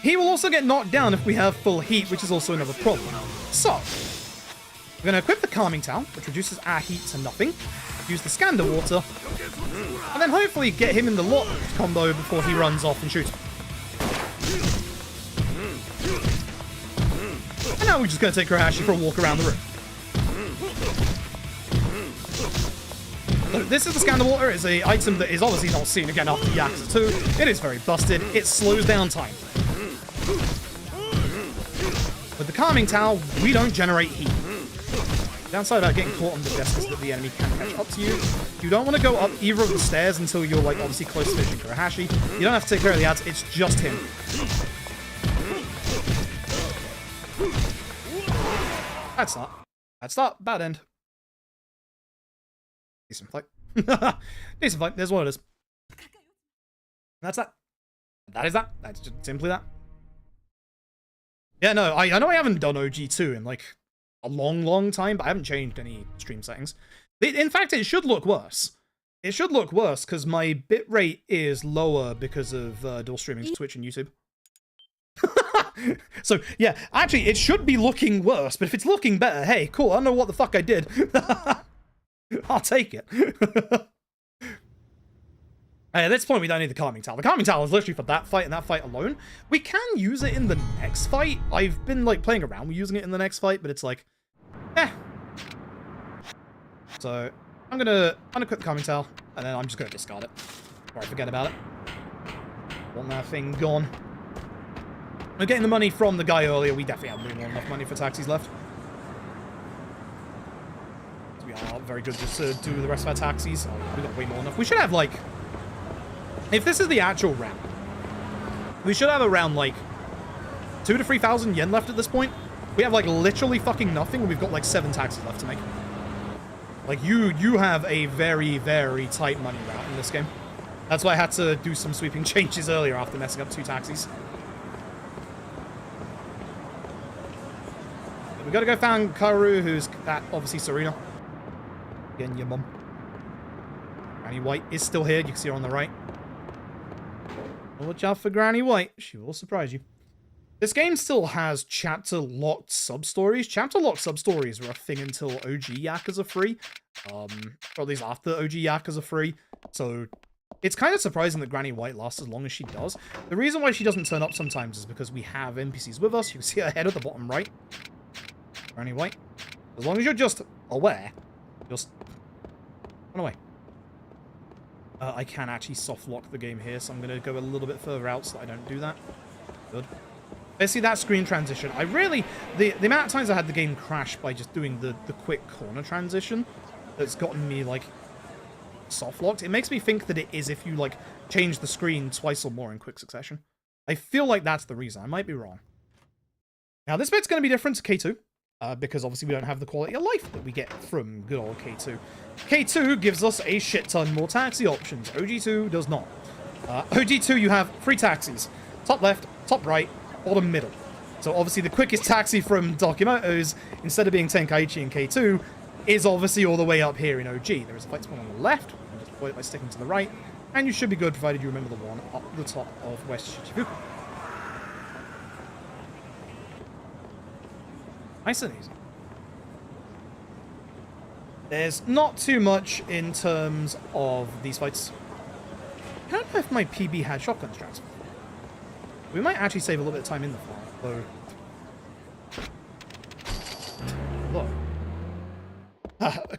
He will also get knocked down if we have full heat, which is also another problem. So, we're going to equip the Calming Towel, which reduces our heat to nothing, use the Scander Water, and then hopefully get him in the lock combo before he runs off and shoots. And now we're just going to take Kurohashi for a walk around the room. So this is the Scander Water. It's an item that is obviously not seen again after Yakuza 2. It is very busted. It slows down time. With the Calming Towel, we don't generate heat. The downside about getting caught on the desk is that the enemy can catch up to you. You don't want to go up either of the stairs until you're like obviously close to finishing Kurohashi. You don't have to take care of the ads. It's just him. That's not bad end. Decent fight. Decent fight. There's what it is. That's that. That is that. That's just simply that. Yeah, no, I know I haven't done OG2 in like a long time, but I haven't changed any stream settings. In fact, it should look worse. It should look worse because my bitrate is lower because of dual streaming to Twitch and YouTube. So, yeah, actually, it should be looking worse, but if it's looking better, hey, cool, I don't know what the fuck I did. I'll take it. At this point, we don't need the Calming Towel. The Calming Towel is literally for that fight and that fight alone. We can use it in the next fight. I've been, like, playing around with using it in the next fight, but it's like, eh. So, I'm gonna unequip the Calming Towel, and then I'm just gonna discard it. Or I forget about it. Want that thing gone. We're getting the money from the guy earlier. We definitely have more than enough money for taxis left. So we are very good just to do the rest of our taxis. Oh, we got way more than enough. We should have, like... If this is the actual round, we should have around, like, 2,000 to 3,000 yen left at this point. We have, like, literally fucking nothing, and we've got, like, 7 taxis left to make. Like, you have a very, very tight money route in this game. That's why I had to do some sweeping changes earlier after messing up 2 taxis. We gotta go find Kaoru, who's at, obviously, Serena. Again, your mum. Granny White is still here. You can see her on the right. Watch out for Granny White. She will surprise you. This game still has chapter-locked sub-stories. Chapter-locked sub-stories were a thing until OG Yakuza 3. Or at least after OG Yakuza 3. So, it's kind of surprising that Granny White lasts as long as she does. The reason why she doesn't turn up sometimes is because we have NPCs with us. You can see her head at the bottom right. Granny White. As long as you're just aware, just run away. I can actually soft lock the game here, so I'm going to go a little bit further out so that I don't do that. Good. I see that screen transition. I really... The amount of times I had the game crash by just doing the quick corner transition that's gotten me, like, soft locked. It makes me think that it is if you, like, change the screen twice or more in quick succession. I feel like that's the reason. I might be wrong. Now, this bit's going to be different to K2. Because obviously we don't have the quality of life that we get from good old K2. K2 gives us a shit ton more taxi options. OG2 does not. OG2, you have 3 taxis. Top left, top right, bottom middle. So obviously the quickest taxi from Documentos, instead of being Tenkaichi and K2, is obviously all the way up here in OG. There is a fight spawn on the left. You can just avoid it by sticking to the right. And you should be good, provided you remember the one up the top of West Shichibuku. Nice and easy. There's not too much in terms of these fights. I don't know if my PB had shotgun strats. We might actually save a little bit of time in the fight, though. Look.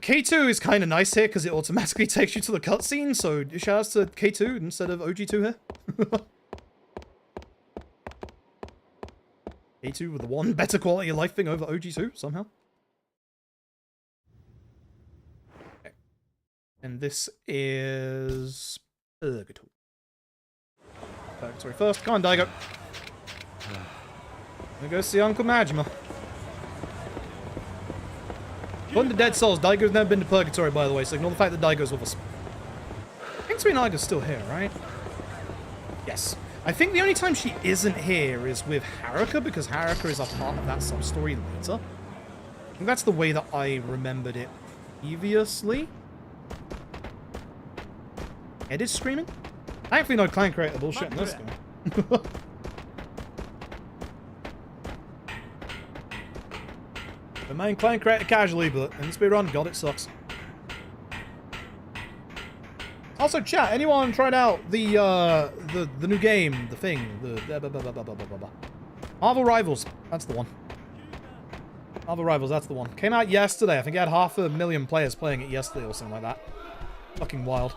K2 is kind of nice here because it automatically takes you to the cutscene, so shout out to K2 instead of OG2 here. K2 with the one better quality of life thing over OG2 somehow. Okay. And this is Purgatory. Purgatory first. Come on, Daigo. Gonna go see Uncle Majima. According to Dead Souls, Daigo's never been to Purgatory, by the way, so ignore the fact that Daigo's with us. I think Sweet Daigo's still here, right? Yes. I think the only time she isn't here is with Haruka, because Haruka is a part of that sub-story later. I think that's the way that I remembered it previously. Ed is screaming? Thankfully no clan creator bullshit in this game. The main clan creator casually, but in Speedrun, God, it sucks. Also, chat, anyone tried out the new game, the thing, Marvel Rivals, that's the one. Marvel Rivals, that's the one. Came out yesterday. I think it had 500,000 players playing it yesterday or something like that. Fucking wild.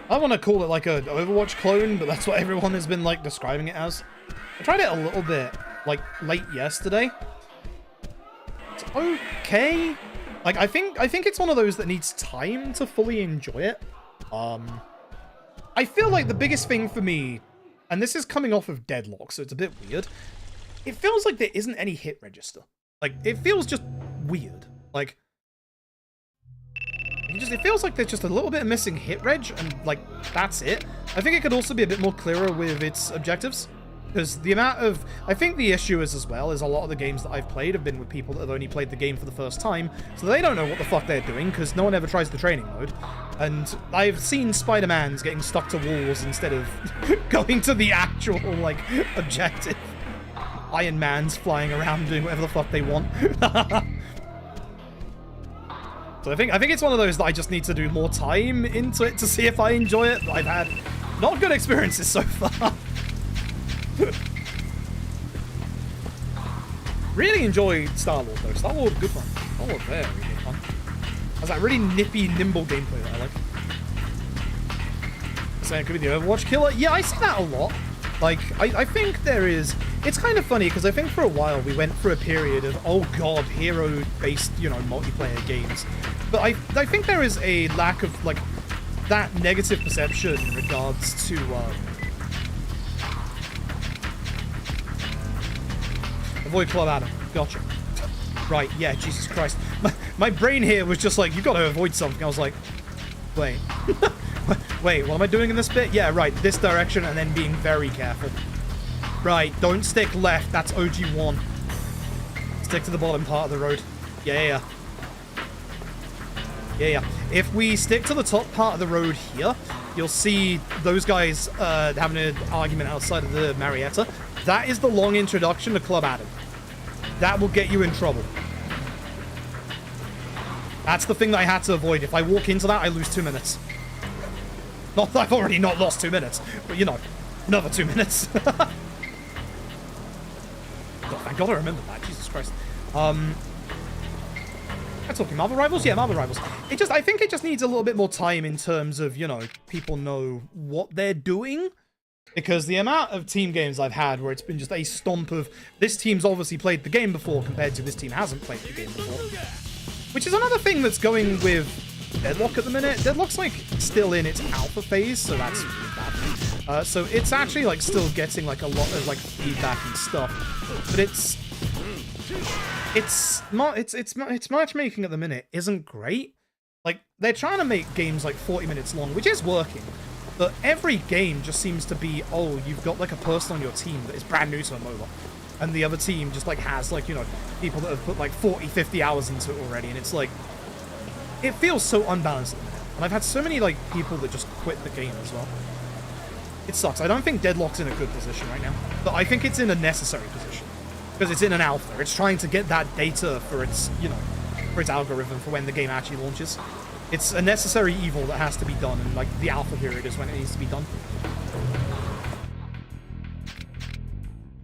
I want to call it like an Overwatch clone, but that's what everyone has been like describing it as. I tried it a little bit, like late yesterday. It's okay. Like I think it's one of those that needs time to fully enjoy it. I feel like the biggest thing for me, and this is coming off of Deadlock, so it's a bit weird. It feels like there isn't any hit register. Like it feels just weird. Like it feels like there's just a little bit of missing hit reg, and like that's it. I think it could also be a bit more clearer with its objectives. Because the amount of... I think the issue is, as well, is a lot of the games that I've played have been with people that have only played the game for the first time, so they don't know what the fuck they're doing, because no one ever tries the training mode. And I've seen Spider-Mans getting stuck to walls instead of going to the actual, like, objective. Iron Man's flying around doing whatever the fuck they want. So I think it's one of those that I just need to do more time into it to see if I enjoy it. I've had not good experiences so far. Really enjoyed Star-Lord though. Star-Lord, good fun. Star-Lord, very good fun. Has that really nippy, nimble gameplay that I like. Saying it could be the Overwatch killer. Yeah, I see that a lot. Like, I think there is... It's kind of funny, because I think for a while we went through a period of, oh god, hero-based, you know, multiplayer games. But I think there is a lack of, like, that negative perception in regards to, avoid Club Adam. Gotcha. Right, yeah, Jesus Christ. My brain here was just like, you gotta avoid something. I was like, wait. Wait, what am I doing in this bit? Yeah, right, this direction and then being very careful. Right, don't stick left. That's OG1. Stick to the bottom part of the road. Yeah. If we stick to the top part of the road here, you'll see those guys having an argument outside of the Marietta. That is the long introduction to Club Adam. That will get you in trouble. That's the thing that I had to avoid. If I walk into that, I lose 2 minutes. Not that I've already not lost 2 minutes, but you know, another 2 minutes. God, thank God I remember that. Jesus Christ. I'm talking Marvel Rivals? Yeah, Marvel Rivals. I think it just needs a little bit more time in terms of, you know, people know what they're doing. Because the amount of team games I've had where it's been just a stomp of, this team's obviously played the game before compared to this team hasn't played the game before. Which is another thing that's going with Deadlock at the minute. Deadlock's like still in its alpha phase, so that's really bad. So it's actually like still getting like a lot of like feedback and stuff. But its matchmaking at the minute isn't great. Like, they're trying to make games like 40 minutes long, which is working. But every game just seems to be, oh, you've got like a person on your team that is brand new to a MOBA. And the other team just like has like, you know, people that have put like 40, 50 hours into it already. And it's like, it feels so unbalanced at the minute. And I've had so many like people that just quit the game as well. It sucks. I don't think Deadlock's in a good position right now. But I think it's in a necessary position. Because it's in an alpha. It's trying to get that data for its, you know, for its algorithm for when the game actually launches. It's a necessary evil that has to be done, and like the alpha period is when it needs to be done.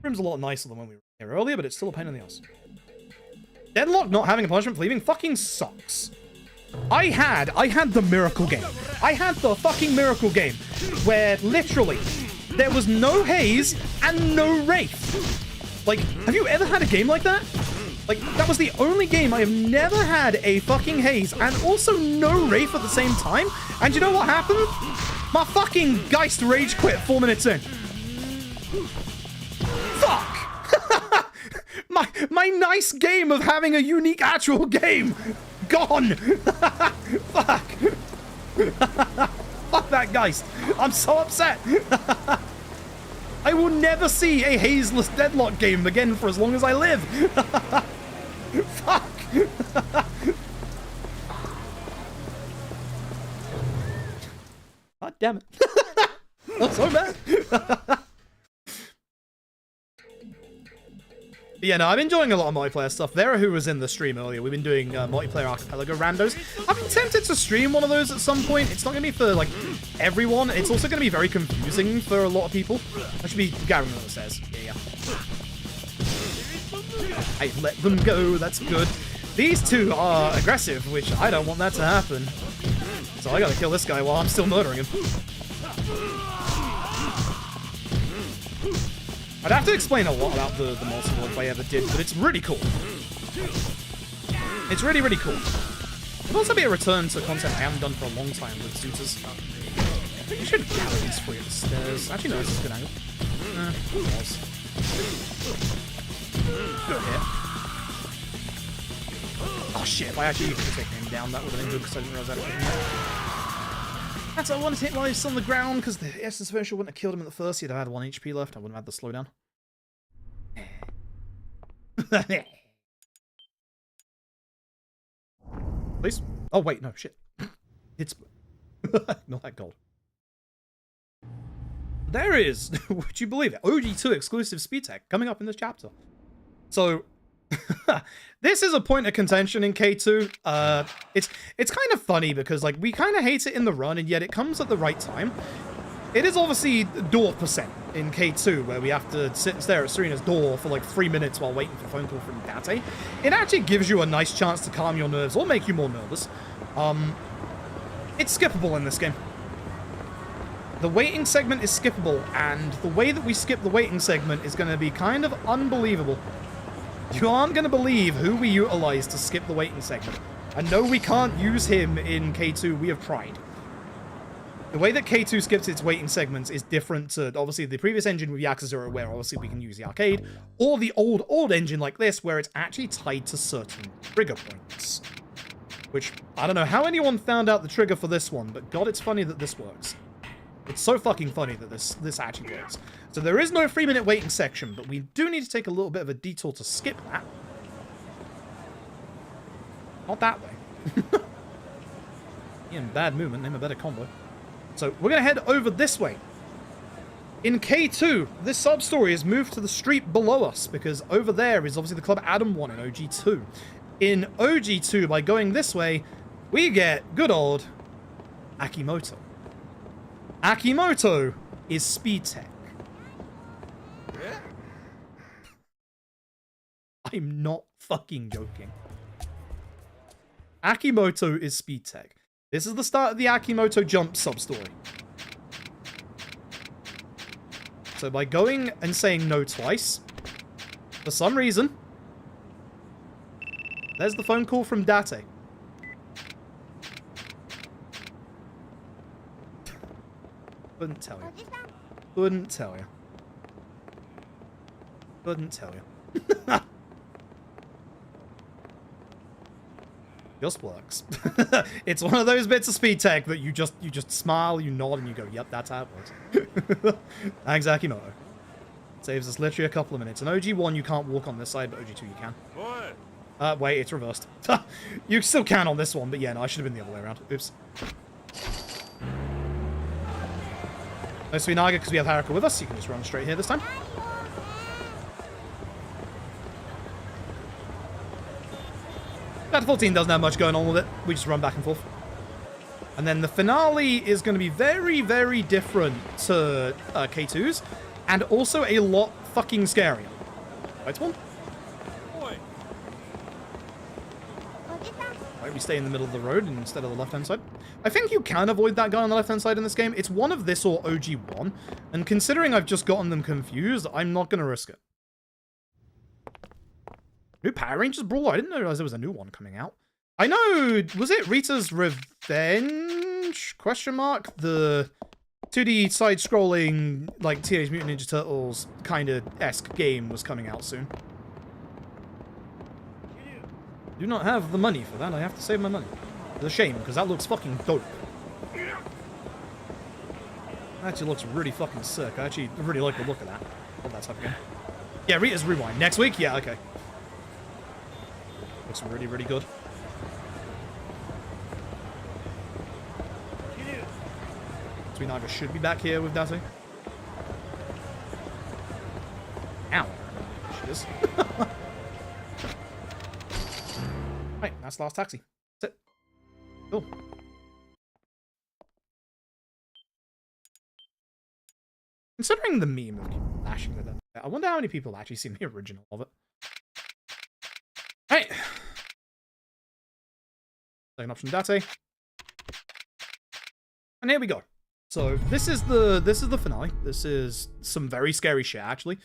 Room's a lot nicer than when we were here earlier, but it's still a pain in the ass. Deadlock not having a punishment for leaving fucking sucks. I had the miracle game. I had the fucking miracle game where literally there was no haze and no wraith. Like, have you ever had a game like that? Like, that was the only game I have never had a fucking haze and also no wraith at the same time. And you know what happened? My fucking Geist rage quit 4 minutes in. Fuck! my nice game of having a unique actual game gone. Fuck. Fuck that Geist. I'm so upset. I will never see a hazeless Deadlock game again for as long as I live. Fuck. God damn it. I'm so mad. Yeah, no, I'm enjoying a lot of multiplayer stuff. Vera, who was in the stream earlier, we've been doing multiplayer archipelago randos. I've been tempted to stream one of those at some point. It's not going to be for, like, everyone. It's also going to be very confusing for a lot of people. I should be gathering what it says. Yeah. I let them go. That's good. These two are aggressive, which I don't want that to happen. So I gotta kill this guy while I'm still murdering him. I'd have to explain a lot about the multi-mod if I ever did, but it's really cool. It's really, really cool. It'll also be a return to content I haven't done for a long time with suitors. I think we should gather these three at the stairs. Actually, no, this is a good angle. Go here. Oh shit, if I actually could have taken him down, that would have been good because I didn't realize that. That's I wanted to hit while he was on the ground because the Essence Special wouldn't have killed him at the first. He'd have had 1 HP left. I wouldn't have had the slowdown. Please? Oh, wait, no, shit. It's... Not that gold. There is, would you believe it, OG2 exclusive speed tech coming up in this chapter. So, this is a point of contention in K2. It's kind of funny because, like, we kind of hate it in the run, and yet it comes at the right time. It is obviously door percent in K2, where we have to sit and stare at Serena's door for like 3 minutes while waiting for a phone call from Date. It actually gives you a nice chance to calm your nerves or make you more nervous. It's skippable in this game. The waiting segment is skippable, and the way that we skip the waiting segment is going to be kind of unbelievable. You aren't going to believe who we utilize to skip the waiting segment. And no, we can't use him in K2. We have tried. The way that K2 skips its waiting segments is different to, obviously, the previous engine with Yakuza, where obviously we can use the arcade, or the old engine like this, where it's actually tied to certain trigger points. Which, I don't know how anyone found out the trigger for this one, but God, it's funny that this works. It's so fucking funny that this actually works. So there is no 3-minute waiting section, but we do need to take a little bit of a detour to skip that. Not that way. In bad movement, name a better combo. So we're going to head over this way. In K2, this sub-story is moved to the street below us, because over there is obviously the Club Adam one in OG2. In OG2, by going this way, we get good old Akimoto. Akimoto is speed tech. I'm not fucking joking. Akimoto is speed tech. This is the start of the Akimoto jump sub-story. So by going and saying no twice, for some reason, there's the phone call from Date. Couldn't tell you. Couldn't tell you. Couldn't tell you. just works. It's one of those bits of speed tech that you just smile, you nod, and you go, yep, that's how it works. Thanks, Akimoto. Saves us literally a couple of minutes. In OG1, you can't walk on this side, but OG2, you can. Wait, it's reversed. You still can on this one, but yeah, no, I should have been the other way around. Oops. No Suinaga, because we have Haruka with us. You can just run straight here this time. Chapter 14 doesn't have much going on with it. We just run back and forth. And then the finale is going to be very, very different to K2's, and also a lot fucking scarier. Right, Spawn? Right, we stay in the middle of the road instead of the left-hand side. I think you can avoid that guy on the left-hand side in this game. It's one of this or OG1, and considering I've just gotten them confused, I'm not going to risk it. New Power Rangers Brawl? I didn't realize there was a new one coming out. I know, was it Rita's Revenge? Question mark? The 2D side-scrolling, like, Teenage Mutant Ninja Turtles kind of esque game was coming out soon. Do not have the money for that. I have to save my money. It's a shame, because that looks fucking dope. That actually looks really fucking sick. I actually really like the look of that. Oh, that's up again. Yeah, Rita's Rewind. Next week? Yeah, okay. Looks really, really good. Suinaga should be back here with Date. Ow. She is. Right, that's the last taxi. That's it. Cool. Considering the meme of flashing with it, I wonder how many people actually seen the original of it. Right. Second option, Date. And here we go. So this is the finale. This is some very scary shit, actually.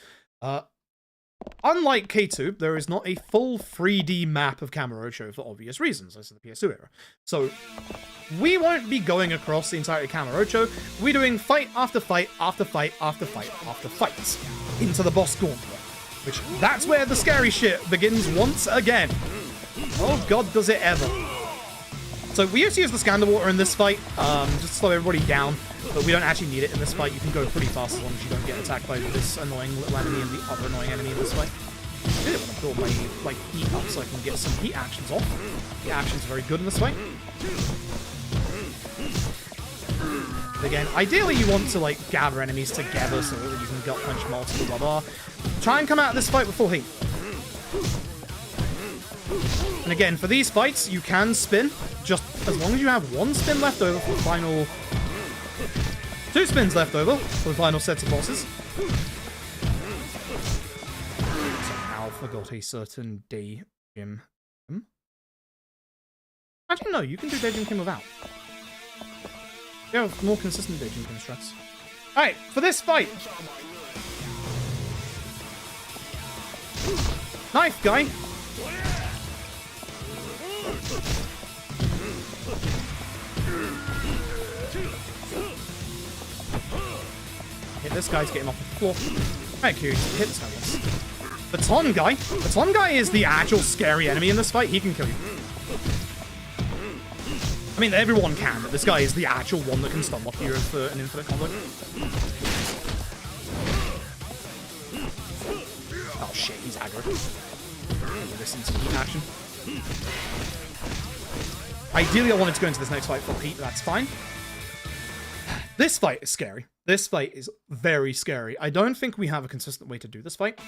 Unlike K2, there is not a full 3D map of Kamurocho for obvious reasons. This is the PS2 era. So we won't be going across the entirety of Kamurocho. We're doing fight after fight after fight after fight after fight into the boss gauntlet. Which, that's where the scary shit begins once again. Oh god, does it ever. So we used to use the Scander Water in this fight, just to slow everybody down, but we don't actually need it in this fight. You can go pretty fast as long as you don't get attacked by this annoying little enemy and the other annoying enemy in this fight. I really want to build my heat up so I can get some heat actions off. The actions are very good in this fight. But again, ideally you want to like gather enemies together so that you can gut punch multiple, blah blah. Try and come out of this fight with full heat. And again, for these fights, you can spin, just as long as you have one spin left over for the final... 2 spins left over for the final sets of bosses. Somehow forgot a certain Day Jim Kim. Actually, no, you can do Day Jim Kim without. You have more consistent Day Jim Kim strats. Alright, for this fight! Knife guy! Hit this guy's getting off the floor. Right, curious. Hit this guy once. Baton guy. Baton guy is the actual scary enemy in this fight. He can kill you. I mean, everyone can, but this guy is the actual one that can stun lock you for an infinite combo. Oh shit, he's aggro. This into heat action. Ideally, I wanted to go into this next fight full heat, but that's fine. This fight is scary. This fight is very scary. I don't think we have a consistent way to do this fight.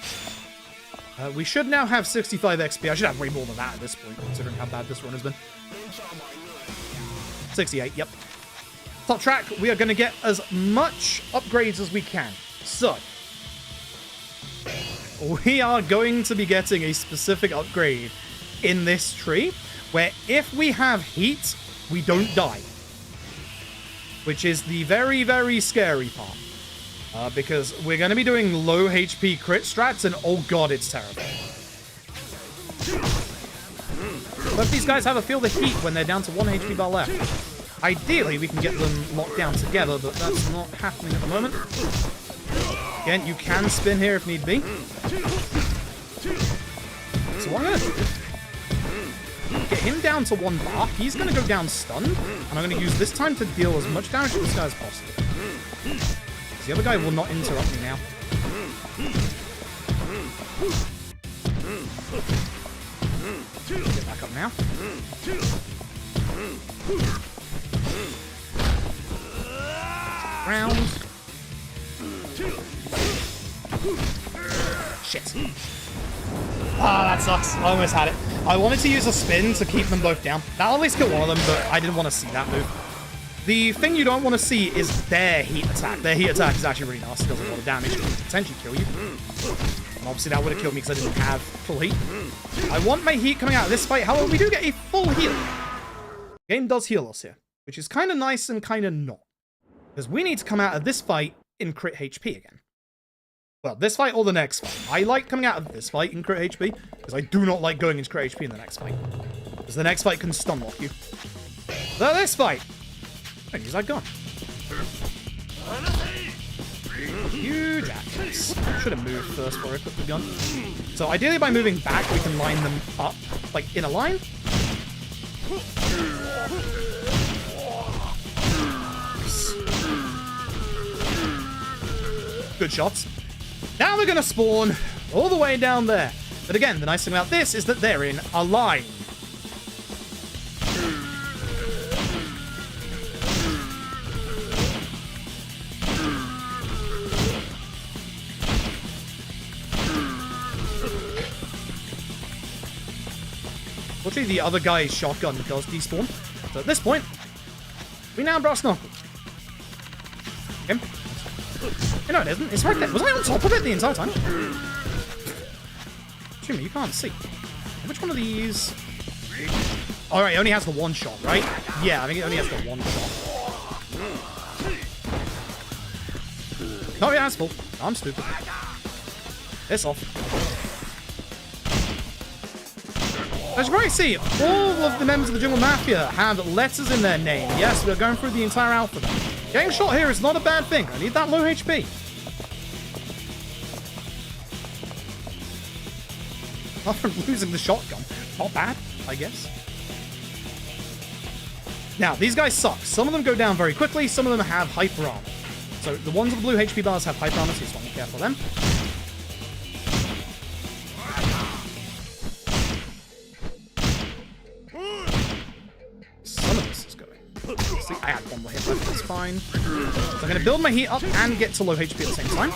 We should now have 65 XP. I should have way more than that at this point, considering how bad this run has been. 68, yep. Top track, we are going to get as much upgrades as we can. So, we are going to be getting a specific upgrade in this tree, where if we have heat, we don't die. Which is the very, very scary part. Because we're going to be doing low HP crit strats, and oh god, it's terrible. But these guys have a feel the heat when they're down to 1 HP bar left. Ideally, we can get them locked down together, but that's not happening at the moment. Again, you can spin here if need be. So what I'm going to do Get him down to 1 bar. He's going to go down stunned. And I'm going to use this time to deal as much damage to this guy as possible. The other guy will not interrupt me now. Get back up now. Round. Shit. Ah, that sucks. I almost had it. I wanted to use a spin to keep them both down. That'll at least kill one of them, but I didn't want to see that move. The thing you don't want to see is their heat attack. Their heat attack is actually really nasty. It does a lot of damage. It can potentially kill you. And obviously that would have killed me because I didn't have full heat. I want my heat coming out of this fight. However, we do get a full heal. The game does heal us here, which is kind of nice and kind of not. Because we need to come out of this fight in crit HP again. Well, this fight or the next fight. I like coming out of this fight in crit HP, because I do not like going into crit HP in the next fight. Because the next fight can stun lock you. So this fight, I use that gun. Huge axe. Should have moved first before I put the gun. So ideally by moving back, we can line them up, like in a line. Good shots. Now they're going to spawn all the way down there. But again, the nice thing about this is that they're in a line. Fortunately, the other guy's shotgun does despawn. So at this point, we now brass Knuckle. Okay. No, it isn't. It's right there. Was I on top of it the entire time? Jimmy, you can't see. Which one of these? Alright, it only has the one shot, right? Yeah, I think it only has the one shot. Oh, yeah, that's full. I'm stupid. Piss off. As you probably see, all of the members of the Jungle Mafia have letters in their name. Yes, we're going through the entire alphabet. Getting shot here is not a bad thing. I need that low HP. Apart from losing the shotgun. Not bad, I guess. Now, these guys suck. Some of them go down very quickly. Some of them have hyper armor. So the ones with the blue HP bars have hyper armor, so you just want to be careful of them. Some of this is going. See, I had one more hit left. That's fine. So I'm going to build my heat up and get to low HP at the same time.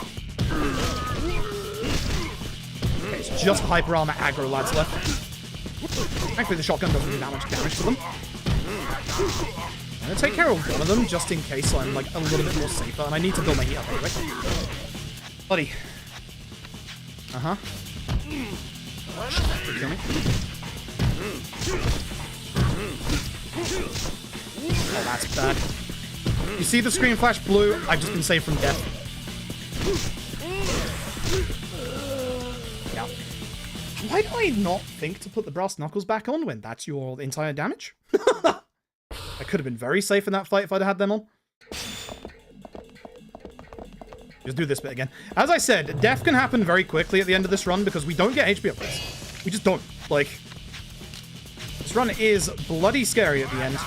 Okay, it's just the hyper armor aggro lads left. Thankfully, the shotgun doesn't do that much damage to them. I'm going to take care of one of them just in case so I'm like a little bit more safer. And I need to build my heat up anyway. Buddy. Uh-huh. Kill me. Oh, that's bad. You see the screen flash blue? I've just been saved from death. Yeah. Why do I not think to put the brass knuckles back on when that's your entire damage? I could have been very safe in that fight if I'd had them on. Just do this bit again. As I said, death can happen very quickly at the end of this run because we don't get HP upgrades. We just don't. Like, this run is bloody scary at the end.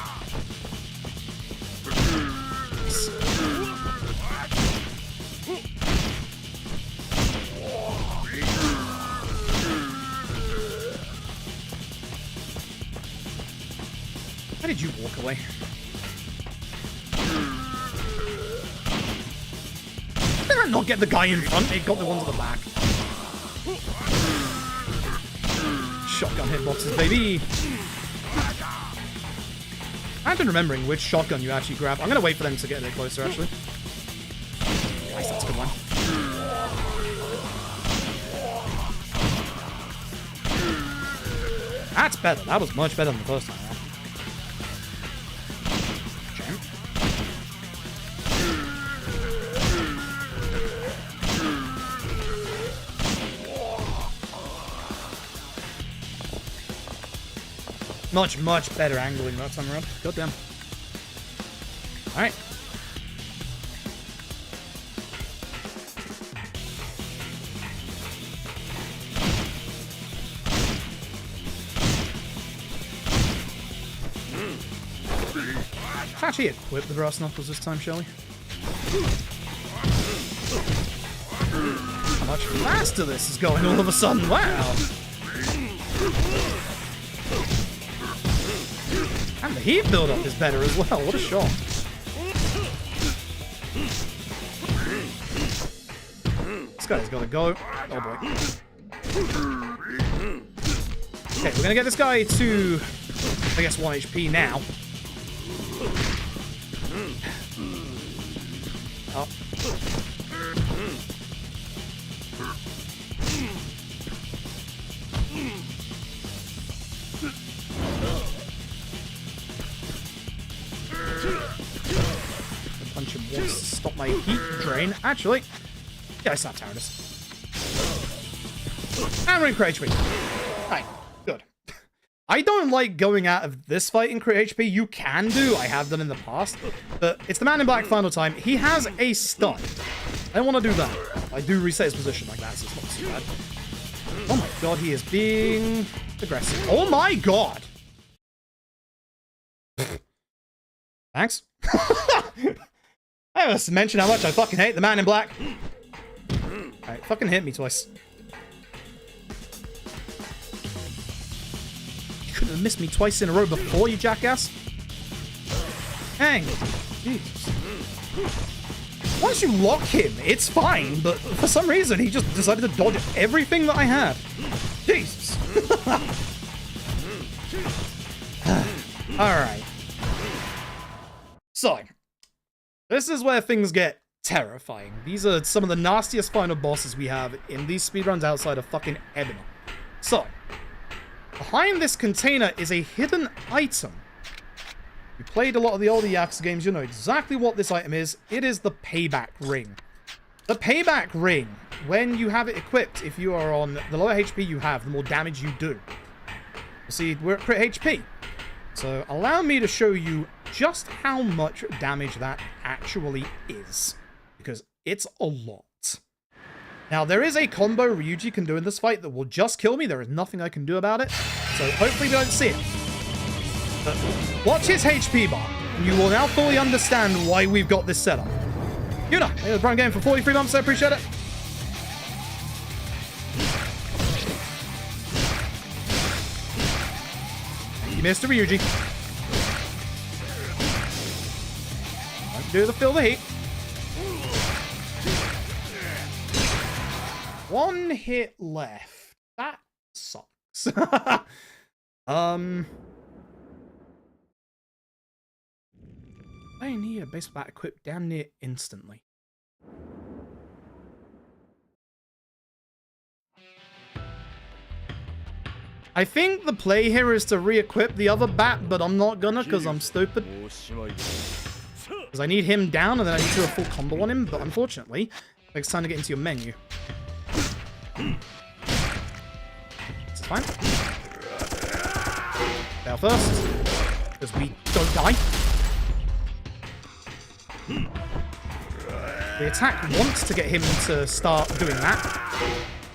How did you walk away? Did I not get the guy in front? It got the one to the back. Shotgun hitboxes, baby. I've been remembering which shotgun you actually grab. I'm going to wait for them to get a bit closer, actually. Nice, that's a good one. That's better. That was much better than the first time. Much, much better angling that time around. Goddamn. Alright. actually equip the brass knuckles this time, shall we? How much faster this is going all of a sudden, wow! And the heat build-up is better as well, what a shot. This guy's gotta go. Oh boy. Okay, we're gonna get this guy to, I guess, 1 HP now. Oh. Punch him once to stop my heat drain. Actually, yeah, I snapped Tyrannus. And we're in crit HP. Right, good. I don't like going out of this fight in crit HP. You can do, I have done in the past, but it's the Man in Black final time. He has a stun. I don't want to do that. I do reset his position like that, so it's not too bad. Oh my god, he is being aggressive. Oh my god! Thanks. I must mention how much I fucking hate the Man in Black. Alright, fucking hit me twice. You couldn't have missed me twice in a row before, you jackass. Hang. Jesus. Once you lock him, it's fine, but for some reason, he just decided to dodge everything that I had. Jesus. Alright. So, this is where things get terrifying. These are some of the nastiest final bosses we have in these speedruns outside of fucking Ebony. So, behind this container is a hidden item. If you played a lot of the older Yakuza games, you know exactly what this item is. It is the Payback Ring. The Payback Ring, when you have it equipped, if you are on the lower HP you have, the more damage you do. You see, we're at crit HP. So, allow me to show you just how much damage that actually is. Because it's a lot. Now, there is a combo Ryuji can do in this fight that will just kill me. There is nothing I can do about it. So, hopefully we don't see it. But watch his HP bar, and you will now fully understand why we've got this set up. Yuna, thank you for the Prime Game for 43 months, I appreciate it. Thank you, Mr. Ryuji. Don't do the feel the heat. One hit left. That sucks. I need a baseball bat equipped damn near instantly. I think the play here is to re-equip the other bat, but I'm not gonna because I'm stupid. Because I need him down and then I need to do a full combo on him, but unfortunately, it's time to get into your menu. This is fine. Fail first, because we don't die. The attack wants to get him to start doing that.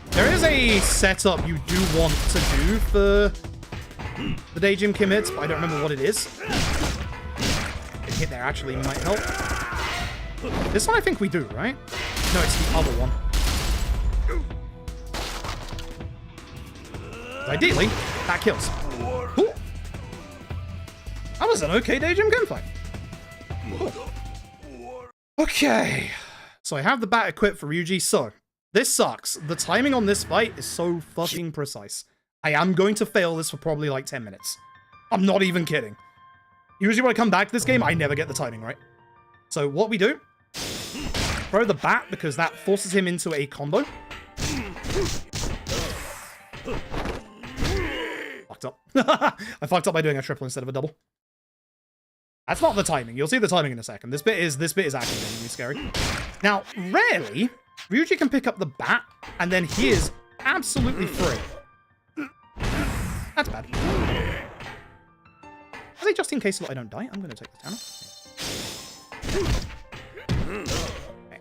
There is a setup you do want to do for the Daejim Kim hits, but I don't remember what it is. A hit there actually might help. This one I think we do, right? No, it's the other one. Ideally, that kills. Cool. That was an okay Daejim Kim fight. Cool. Okay, so I have the bat equipped for Ryuji, so this sucks. The timing on this fight is so fucking precise. I am going to fail this for probably like 10 minutes. I'm not even kidding. Usually when I come back to this game, I never get the timing right. So what we do, throw the bat because that forces him into a combo. Fucked up. I fucked up by doing a triple instead of a double. That's not the timing. You'll see the timing in a second. This bit is actually genuinely scary. Now, rarely, Ryuji can pick up the bat, and then he is absolutely free. That's bad. I say just in case I don't die, I'm going to take this down. Okay.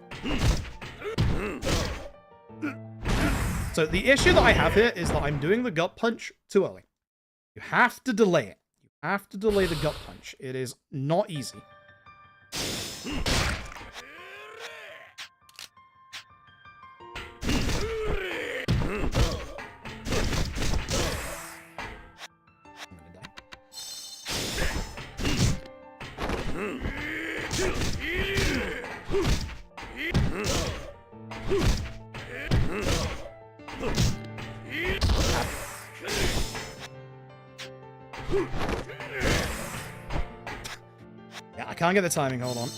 So the issue that I have here is that I'm doing the gut punch too early. You have to delay it. You have to delay the gut punch. It is not easy. Yeah, I can't get the timing, hold on.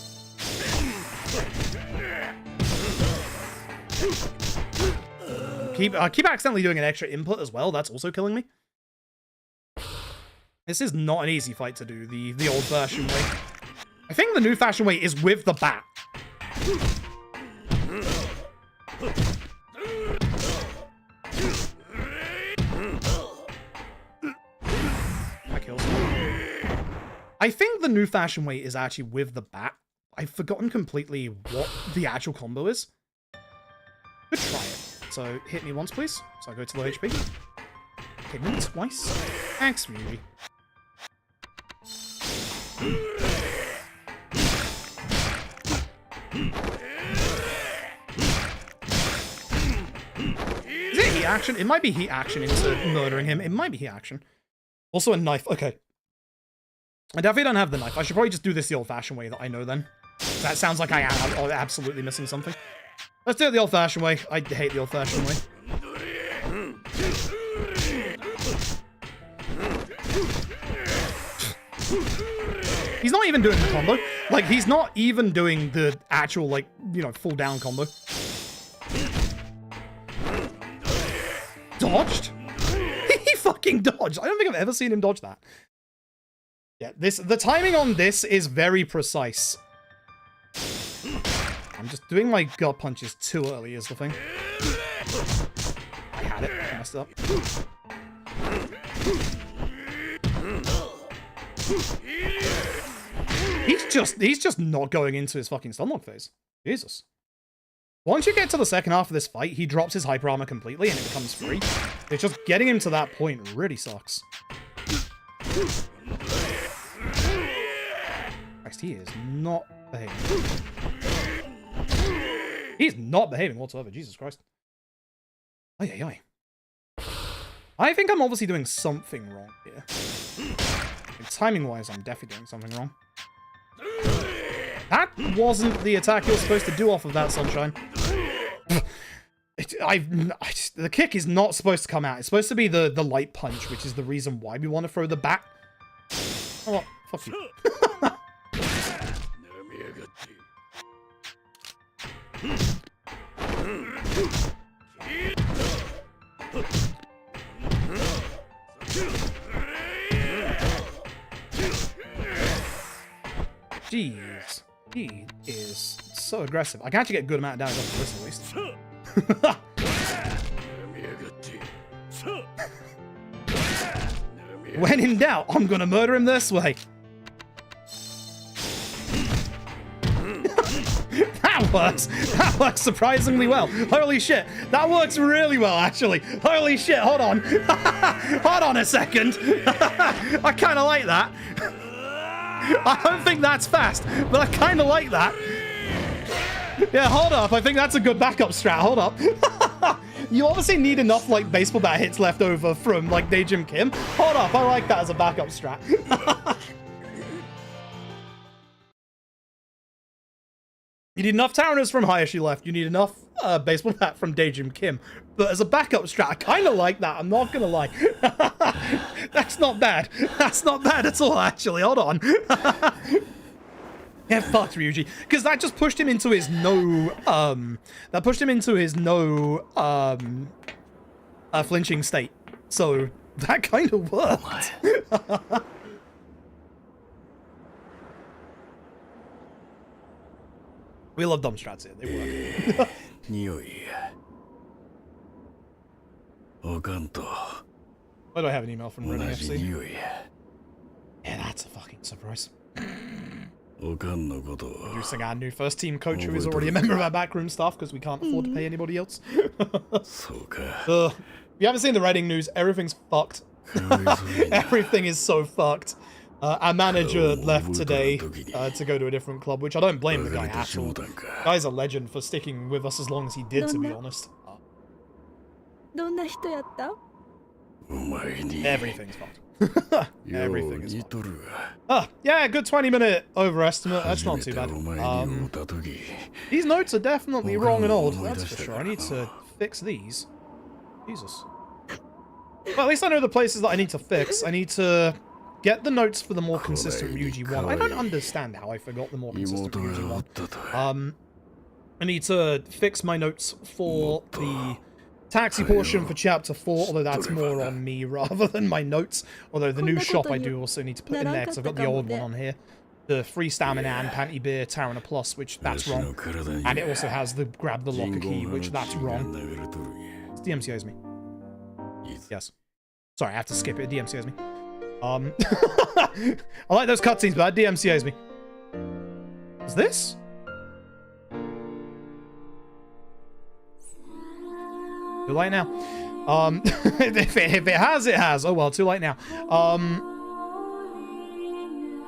I keep accidentally doing an extra input as well, that's also killing me. This is not an easy fight to do, the old-fashioned way. I think the new-fashioned way is with the bat. That kills me. I think the new-fashioned way is actually with the bat. I've forgotten completely what the actual combo is. Could try it. So, hit me once, please. So I go to low HP. Hit me twice. Thanks, Ryuji. Is it heat action? It might be heat action into murdering him. It might be heat action. Also a knife. Okay. I definitely don't have the knife. I should probably just do this the old-fashioned way that I know then. That sounds like I am absolutely missing something. Let's do it the old-fashioned way. I hate the old-fashioned way. He's not even doing the combo. Like, he's not even doing the actual, like, you know, full down combo. Dodged? He fucking dodged. I don't think I've ever seen him dodge that. Yeah, the timing on this is very precise. I'm just doing my gut punches too early is the thing. I had it. I messed it up. He's just not going into his fucking stunlock phase. Jesus. Once you get to the second half of this fight, he drops his hyper armor completely and it becomes free. It's just getting him to that point really sucks. Christ, he is not behaving. He's not behaving whatsoever, Jesus Christ. Ay, ay, ay. I think I'm obviously doing something wrong here. Like, timing-wise, I'm definitely doing something wrong. That wasn't the attack you're supposed to do off of that, Sunshine. The kick is not supposed to come out. It's supposed to be the light punch, which is the reason why we want to throw the bat. Oh, fuck you. Jeez. He is so aggressive. I can actually get a good amount of damage off of this at least. When in doubt, I'm gonna murder him this way. That works. That works surprisingly well. Holy shit. That works really well, actually. Holy shit. Hold on. Hold on a second. I kind of like that. I don't think that's fast, but I kind of like that. Yeah, hold up. I think that's a good backup strat. Hold up. You obviously need enough, like, baseball bat hits left over from, like, Daejim Kim. Hold up. I like that as a backup strat. You need enough Tauras from Hayashi left. You need enough baseball bat from Daejim Kim. But as a backup strat, I kind of like that. I'm not going to lie. That's not bad. That's not bad at all, actually. Hold on. Yeah, fuck Ryuji. Because that just pushed him into his flinching state. So that kind of worked. We love dumb strats here. They work. Why do I have an email from Reading FC? Yeah, that's a fucking surprise. Introducing our new first team coach who is already a member of our backroom staff because we can't afford to pay anybody else. If you haven't seen the Reading news, everything's fucked. Everything is so fucked. Our manager left today to go to a different club, which I don't blame the guy at all. Guy's a legend for sticking with us as long as he did, to be honest. Everything's fine. Everything is fine. Yeah, good 20-minute overestimate. That's not too bad. These notes are definitely wrong and old, that's for sure. I need to fix these. Jesus. Well, at least I know the places that I need to fix. I need to get the notes for the more consistent Ryuji 1. I don't understand how I forgot the more consistent Ryuji 1. I need to fix my notes for the taxi portion for chapter 4, although that's more on me rather than my notes. Although the new shop I do also need to put in there, because I've got the old one on here. The free stamina and panty beer, Tarana Plus, which that's wrong. And it also has the grab the locker key, which that's wrong. It DMCA's me. Yes. Sorry, I have to skip it. It DMCA's me. I like those cutscenes, but it DMCA's me. Is this? Too late now. If it has, it has. Oh well, too late now.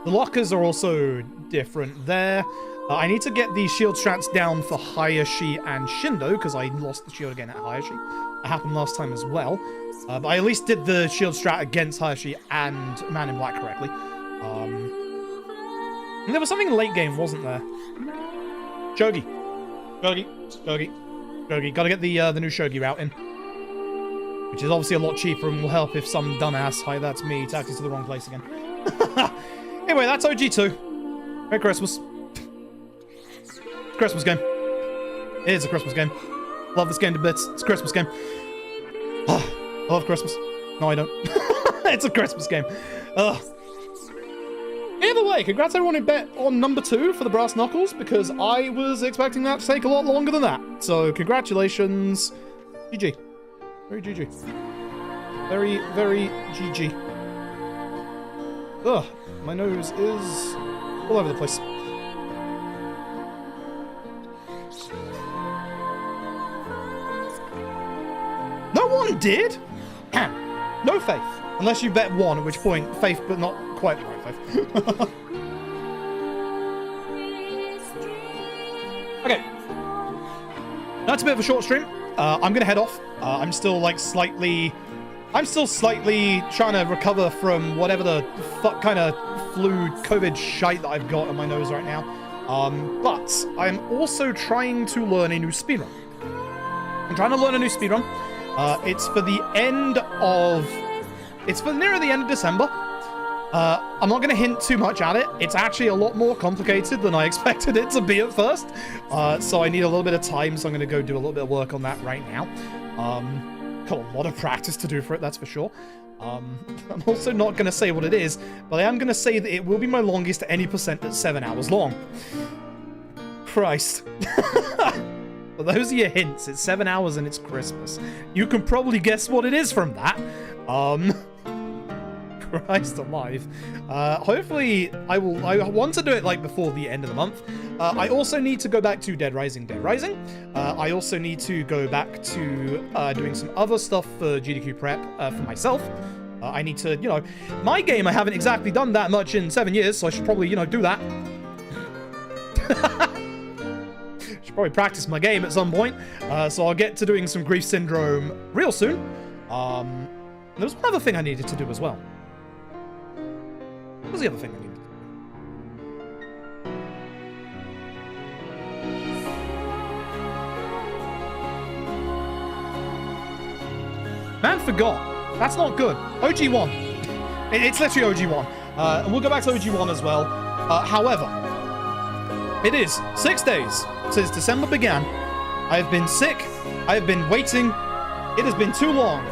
The lockers are also different there. I need to get the shield strats down for Hayashi and Shindo, because I lost the shield again at Hayashi. That happened last time as well. But I at least did the shield strat against Hayashi and Man in Black correctly. And there was something late game, wasn't there? Shogi. Gotta get the new Shogi route in. Which is obviously a lot cheaper and will help if some dumbass, hi, that's me, taxis to the wrong place again. Anyway, that's OG2. Merry Christmas. Christmas game. It is a Christmas game. Love this game to bits. It's a Christmas game. I love Christmas. No, I don't. It's a Christmas game. Either way, congrats everyone who bet on number 2 for the Brass Knuckles, because I was expecting that to take a lot longer than that. So, congratulations. GG. Very GG. Very, very GG. Ugh, my nose is all over the place. No one did? No faith. Unless you bet 1, at which point faith, but not quite the right faith. Okay. That's a bit of a short stream. I'm gonna head off. I'm still slightly trying to recover from whatever the fuck kind of flu COVID shite that I've got on my nose right now. But I'm also trying to learn a new speedrun. It's for the end of... It's for near the end of December. I'm not going to hint too much at it. It's actually a lot more complicated than I expected it to be at first. So I need a little bit of time, so I'm going to go do a little bit of work on that right now. Got a lot of practice to do for it, that's for sure. I'm also not going to say what it is, but I am going to say that it will be my longest at any percent that's 7 hours long. Christ. But those are your hints. It's 7 hours and it's Christmas. You can probably guess what it is from that. Christ alive. Hopefully, I want to do it before the end of the month. I also need to go back to Dead Rising. I also need to go back to doing some other stuff for GDQ prep for myself. I need to, my game I haven't exactly done that much in 7 years, so I should probably, do that. Should probably practice my game at some point. So I'll get to doing some Grief Syndrome real soon. There was one other thing I needed to do as well. What was the other thing I needed to do? Man forgot. That's not good. OG1. It's literally OG1. And we'll go back to OG1 as well. However, it is 6 days since December began. I have been sick. I have been waiting. It has been too long.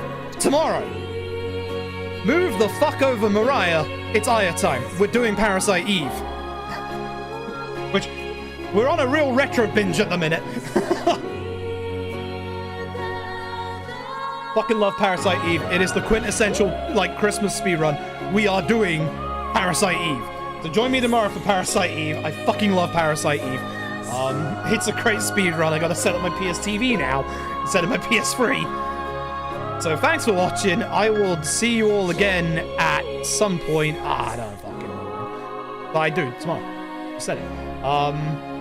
Tomorrow. Move the fuck over, Mariah. It's Aya time. We're doing Parasite Eve. Which, we're on a real retro binge at the minute. Fucking love Parasite Eve. It is the quintessential, Christmas speedrun. We are doing Parasite Eve. So join me tomorrow for Parasite Eve. I fucking love Parasite Eve. It's a great speedrun. I gotta set up my PS TV now instead of my PS3. So thanks for watching. I will see you all again at some point. I don't fucking know. But I do tomorrow. I said it.